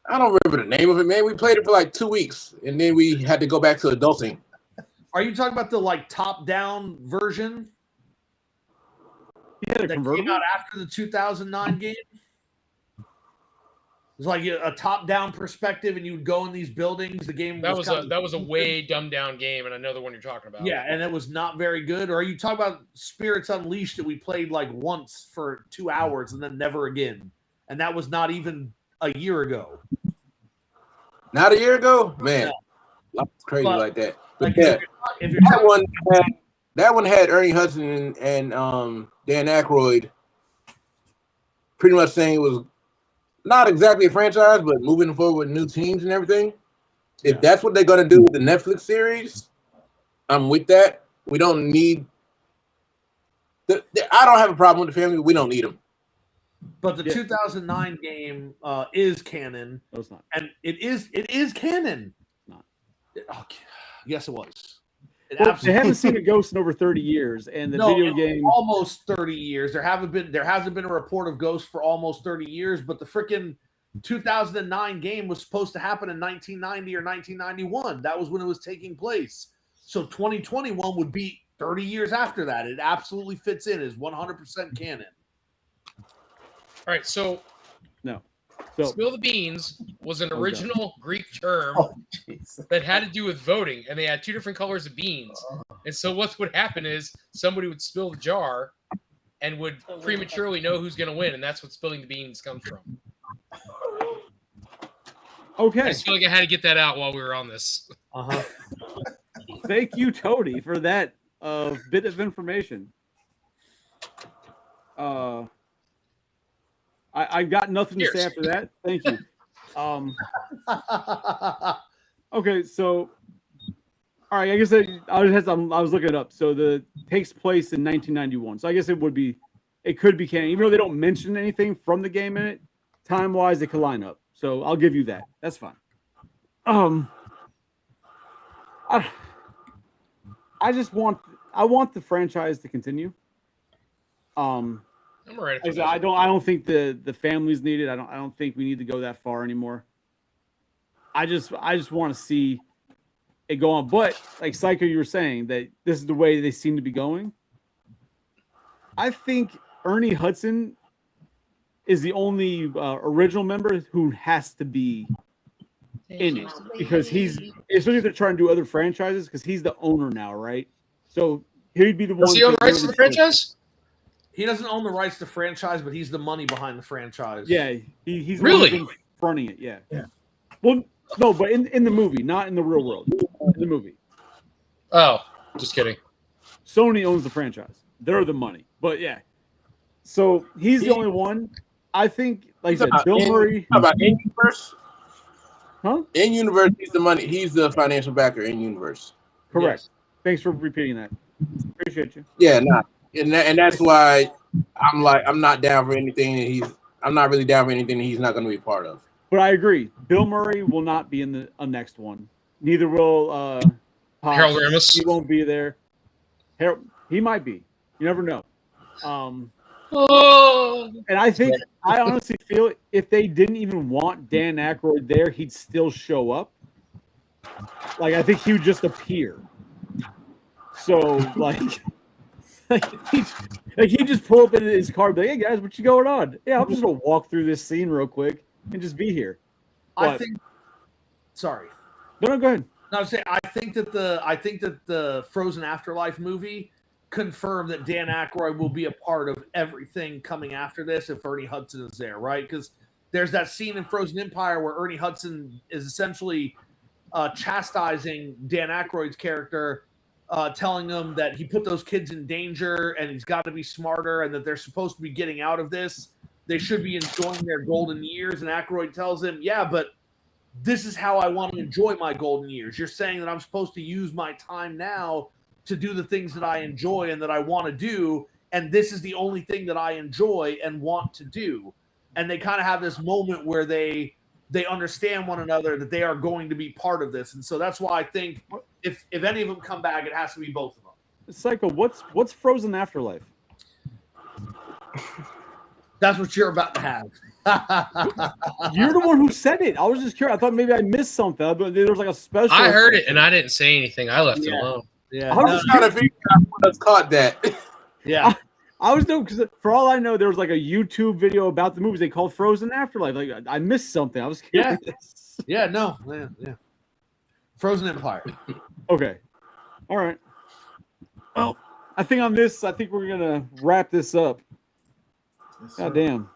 Speaker 5: I don't remember the name of it, man. We played it for like 2 weeks, and then we had to go back to adulting.
Speaker 4: Are you talking about the like top-down version?
Speaker 1: Yeah,
Speaker 4: that came out after the 2009 game? It was like a top-down perspective, and you would go in these buildings. The game
Speaker 2: that was a way dumbed-down game, and I know the one you're talking about.
Speaker 4: Yeah, and it was not very good. Or are you talking about Spirits Unleashed that we played like once for 2 hours and then never again? And that was not even a year ago.
Speaker 5: Not a year ago? Man, that's crazy like that. But
Speaker 4: like
Speaker 5: yeah,
Speaker 4: if you're
Speaker 5: that one had Ernie Hudson and Dan Aykroyd pretty much saying it was not exactly a franchise, but moving forward with new teams and everything. If
Speaker 1: Yeah.
Speaker 5: that's what they're gonna do with the Netflix series, I'm with that. We don't need. I don't have a problem with the family. We don't need them.
Speaker 4: But the 2009 game is canon.
Speaker 1: No, it's not.
Speaker 4: And it is canon.
Speaker 1: Not.
Speaker 4: Yes, it was.
Speaker 1: They haven't seen a ghost in over 30 years, and the video game
Speaker 4: almost 30 years. There hasn't been a report of ghosts for almost 30 years, but the freaking 2009 game was supposed to happen in 1990 or 1991. That was when it was taking place. So 2021 would be 30 years after that. It absolutely fits in as 100% canon.
Speaker 2: All right, so spill the beans was an original Greek term that had to do with voting, and they had two different colors of beans. And so what would happen is somebody would spill the jar and would prematurely know who's going to win, and that's what spilling the beans comes from.
Speaker 1: Okay.
Speaker 2: I just feel like I had to get that out while we were on this.
Speaker 4: Uh-huh.
Speaker 1: Thank you, Toady, for that bit of information. I got nothing to say after that. Thank you. Okay, so all right, I guess I was looking it up. So the takes place in 1991. So I guess it could be canon, even though they don't mention anything from the game in it. Time wise, they could line up. So I'll give you that. That's fine. I want the franchise to continue.
Speaker 2: I'm all right.
Speaker 1: I don't think the family's needed. I don't think we need to go that far anymore. I just want to see it go on. But like Psycho, you were saying that this is the way they seem to be going. I think Ernie Hudson is the only original member who has to be in it, because he's, especially if they're trying to do other franchises, because he's the owner now, right? So he'd be the one.
Speaker 2: Does he own the rights to the franchise?
Speaker 4: He doesn't own the rights to franchise, but he's the money behind the franchise.
Speaker 1: Yeah, he's
Speaker 2: really
Speaker 1: fronting it. Yeah. Well, no, but in the movie, not in the real world. In the movie.
Speaker 2: Oh, just kidding.
Speaker 1: Sony owns the franchise. They're the money. But yeah. So he's the only one. I think, like I said, Bill Murray.
Speaker 5: How about in universe?
Speaker 1: Huh?
Speaker 5: In universe, he's the money. He's the financial backer in universe.
Speaker 1: Correct. Yes. Thanks for repeating that. Appreciate you.
Speaker 5: Yeah, nah. And that's why I'm not down for anything I'm not really down for anything that he's not going to be part of.
Speaker 1: But I agree. Bill Murray will not be in the next one. Neither will
Speaker 2: Harold Ramis.
Speaker 1: He won't be there. He might be. You never know. And I honestly feel if they didn't even want Dan Aykroyd there, he'd still show up. Like, I think he would just appear. So, he'd just pull up in his car and be like, hey, guys, what you going on? Yeah, I'm just going to walk through this scene real quick and just be here. But,
Speaker 4: Sorry.
Speaker 1: No, go ahead.
Speaker 4: No, I'm saying I think that the Frozen Afterlife movie confirmed that Dan Aykroyd will be a part of everything coming after this if Ernie Hudson is there, right? Because there's that scene in Frozen Empire where Ernie Hudson is essentially chastising Dan Aykroyd's character, telling him that he put those kids in danger and he's got to be smarter and that they're supposed to be getting out of this. They should be enjoying their golden years. And Aykroyd tells him, yeah, but this is how I want to enjoy my golden years. You're saying that I'm supposed to use my time now to do the things that I enjoy and that I want to do. And this is the only thing that I enjoy and want to do. And they kind of have this moment where they understand one another, that they are going to be part of this. And so that's why I think if any of them come back, it has to be both of them.
Speaker 1: Psycho, what's Frozen Afterlife?
Speaker 4: That's what you're about to have.
Speaker 1: You're the one who said it. I was just curious. I thought maybe I missed something. But there was like a special.
Speaker 2: I heard it and I didn't say anything. I left it alone.
Speaker 4: Yeah,
Speaker 1: I was trying to
Speaker 5: figure out who caught that.
Speaker 4: Yeah,
Speaker 1: I was doing, because for all I know, there was like a YouTube video about the movies they called Frozen Afterlife. Like, I missed something. I was curious.
Speaker 4: Yeah, Frozen Empire.
Speaker 1: Okay, all right. Well, I think on this, we're gonna wrap this up. Yes, God damn.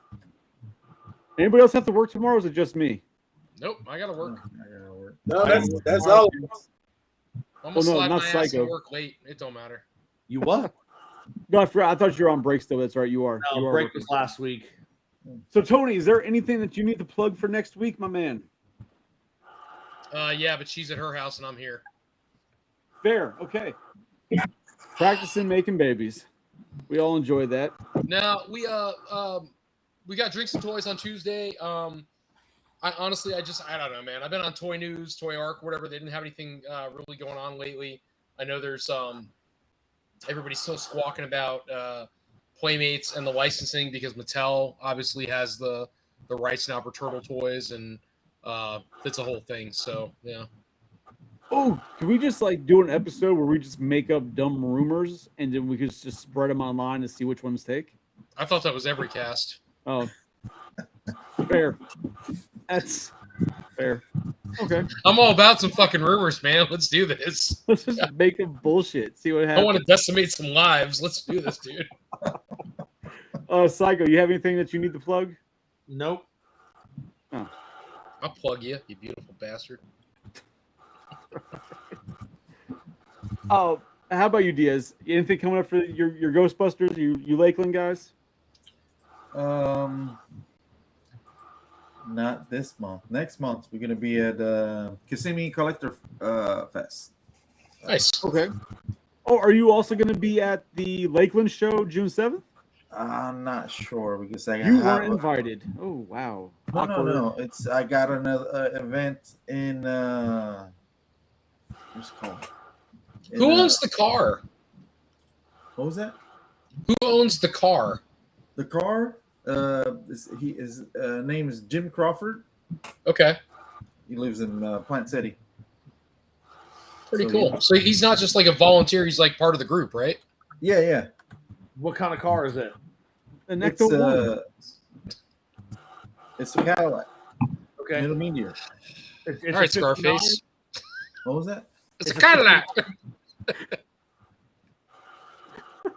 Speaker 1: Anybody else have to work tomorrow? Or is it just me?
Speaker 2: Nope, I gotta work.
Speaker 5: No, that's all.
Speaker 2: I'm gonna slide
Speaker 1: not
Speaker 2: my
Speaker 1: Psycho.
Speaker 2: ass and work late. It don't matter.
Speaker 4: You what?
Speaker 1: No, I forgot. I thought you were on break still. That's right. You are.
Speaker 4: No,
Speaker 1: you are
Speaker 4: break
Speaker 1: working.
Speaker 4: was last week.
Speaker 1: So Tony, is there anything that you need to plug for next week, my man?
Speaker 2: Yeah, but she's at her house and I'm here.
Speaker 1: Fair, okay. Practicing making babies. We all enjoy that.
Speaker 2: Now we got drinks and toys on Tuesday. I honestly I don't know, man. I've been on Toy News, Toy Arc, whatever. They didn't have anything really going on lately. I know there's everybody's still squawking about Playmates and the licensing because Mattel obviously has the rights now for Turtle Toys, and it's a whole thing. So yeah.
Speaker 1: Oh, can we just like do an episode where we just make up dumb rumors and then we could just spread them online and see which ones take?
Speaker 2: I thought that was every cast.
Speaker 1: Oh, fair. That's fair. Okay.
Speaker 2: I'm all about some fucking rumors, man. Let's do this.
Speaker 1: Let's just make up bullshit. See what happens.
Speaker 2: I want to decimate some lives. Let's do this, dude.
Speaker 1: Psycho, you have anything that you need to plug?
Speaker 4: Nope.
Speaker 1: Oh.
Speaker 2: I'll plug you beautiful bastard.
Speaker 1: Oh, how about you, Diaz? Anything coming up for your Ghostbusters? You Lakeland guys?
Speaker 3: Not this month. Next month we're gonna be at Kissimmee Collector Fest.
Speaker 2: Nice.
Speaker 1: Okay. Oh, are you also gonna be at the Lakeland show June 7th?
Speaker 3: I'm not sure because
Speaker 1: You weren't invited. Oh wow.
Speaker 3: No. I got another event in what's it called?
Speaker 2: Who owns the car?
Speaker 3: What was that?
Speaker 2: Who owns the car?
Speaker 3: The car. His name is Jim Crawford.
Speaker 2: Okay.
Speaker 3: He lives in Plant City.
Speaker 2: Pretty cool. Yeah. So he's not just like a volunteer; he's like part of the group, right?
Speaker 3: Yeah.
Speaker 4: What kind of car is it?
Speaker 1: An Ecto-1.
Speaker 3: It's a Cadillac.
Speaker 4: Okay.
Speaker 3: Middle Meteor.
Speaker 4: It's
Speaker 2: all right, Scarface.
Speaker 3: What was that?
Speaker 2: It's a Cadillac.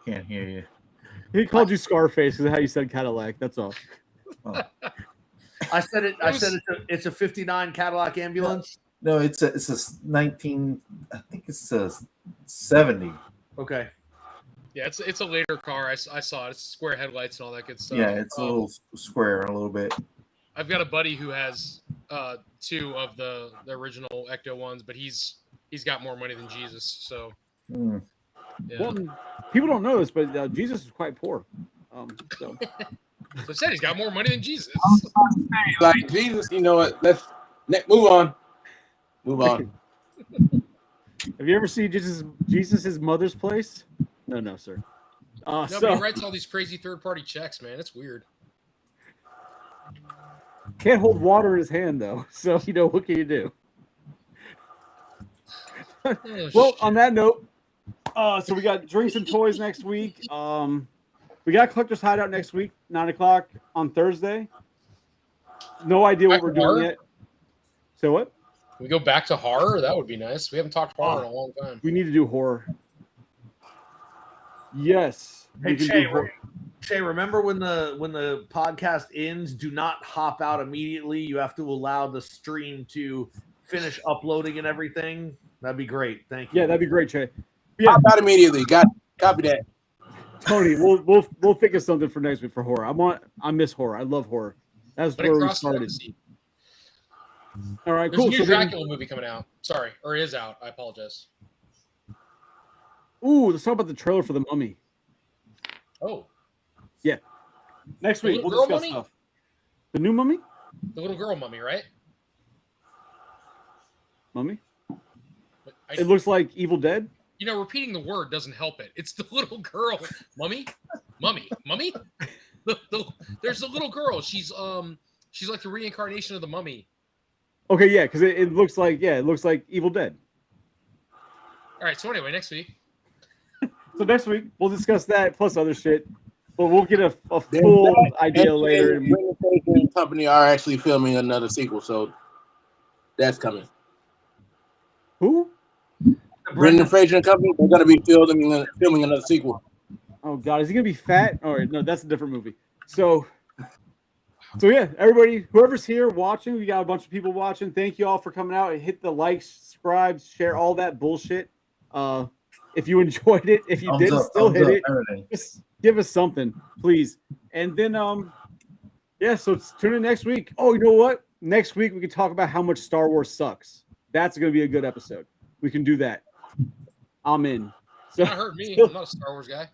Speaker 3: Can't hear you.
Speaker 1: He called you Scarface because of how you said Cadillac. That's all.
Speaker 3: Oh.
Speaker 4: I said it. It's a '59 Cadillac ambulance.
Speaker 3: No, it's a 19. I think it's a 70.
Speaker 4: Okay.
Speaker 2: Yeah, it's a later car. I saw it. It's square headlights and all that good stuff.
Speaker 3: Yeah, it's a little square, a little bit.
Speaker 2: I've got a buddy who has two of the original Ecto ones, but he's got more money than Jesus. So.
Speaker 3: Mm.
Speaker 2: Yeah.
Speaker 1: Well, people don't know this, but Jesus is quite poor. So
Speaker 2: I said he's got more money than Jesus.
Speaker 5: Like Jesus, you know what? Let's move on. Move on.
Speaker 1: Have you ever seen Jesus's mother's place? No, sir.
Speaker 2: No, but he writes all these crazy third-party checks, man. It's weird.
Speaker 1: Can't hold water in his hand though, so what can you do? Well, on that note. So we got drinks and toys next week. We got Collector's Hideout next week, 9:00 on Thursday. No idea what we're doing yet. So what?
Speaker 2: Can we go back to horror? That would be nice. We haven't talked horror in a long time.
Speaker 1: We need to do horror. Yes.
Speaker 4: Hey, Shay, remember when the podcast ends, do not hop out immediately. You have to allow the stream to finish uploading and everything. That'd be great. Thank you.
Speaker 1: Yeah, that'd be great, Shay.
Speaker 5: Yeah. Hop out immediately. Copy that.
Speaker 1: Tony, we'll think of something for next week for horror. I miss horror. I love horror. That's where we started. All right,
Speaker 2: There's
Speaker 1: cool.
Speaker 2: a new Dracula movie coming out. Sorry, or it is out. I apologize.
Speaker 1: Ooh, let's talk about the trailer for The Mummy.
Speaker 2: Oh.
Speaker 1: Yeah. Next week we'll discuss stuff. The new Mummy?
Speaker 2: The little girl mummy, right?
Speaker 1: Mummy? It looks like Evil Dead.
Speaker 2: Repeating the word doesn't help it. It's the little girl. Mummy? Mummy? There's a little girl. She's like the reincarnation of the mummy.
Speaker 1: Okay, yeah, because it looks like Evil Dead.
Speaker 2: All right, so anyway, next week.
Speaker 1: So next week we'll discuss that plus other shit, but we'll get a full idea later.
Speaker 5: And the company are actually filming another sequel, so that's coming.
Speaker 1: Who?
Speaker 5: Brendan Fraser and company, they're going to be filming another sequel.
Speaker 1: Oh God, is he gonna be fat? All right, no, that's a different movie. So yeah, everybody, whoever's here watching, we got a bunch of people watching. Thank you all for coming out and hit the like, subscribe, share all that bullshit. If you enjoyed it, if you didn't, still hit it. Just give us something, please. And then Yeah, so tune in next week. Oh, you know what? Next week we can talk about how much Star Wars sucks. That's going to be a good episode. We can do that. I'm in. So,
Speaker 2: Not hurt me. I'm not a Star Wars guy.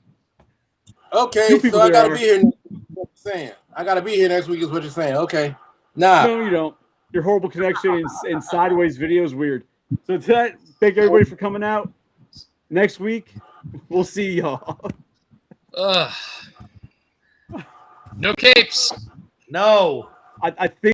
Speaker 5: Okay, so I gotta be here. Next week is what you're saying. I gotta be here next week is what you're saying. Okay. Nah.
Speaker 1: No, you don't. Your horrible connection and sideways video is weird. So thank everybody for coming out. Next week, we'll see y'all.
Speaker 2: No capes.
Speaker 4: No.
Speaker 1: I think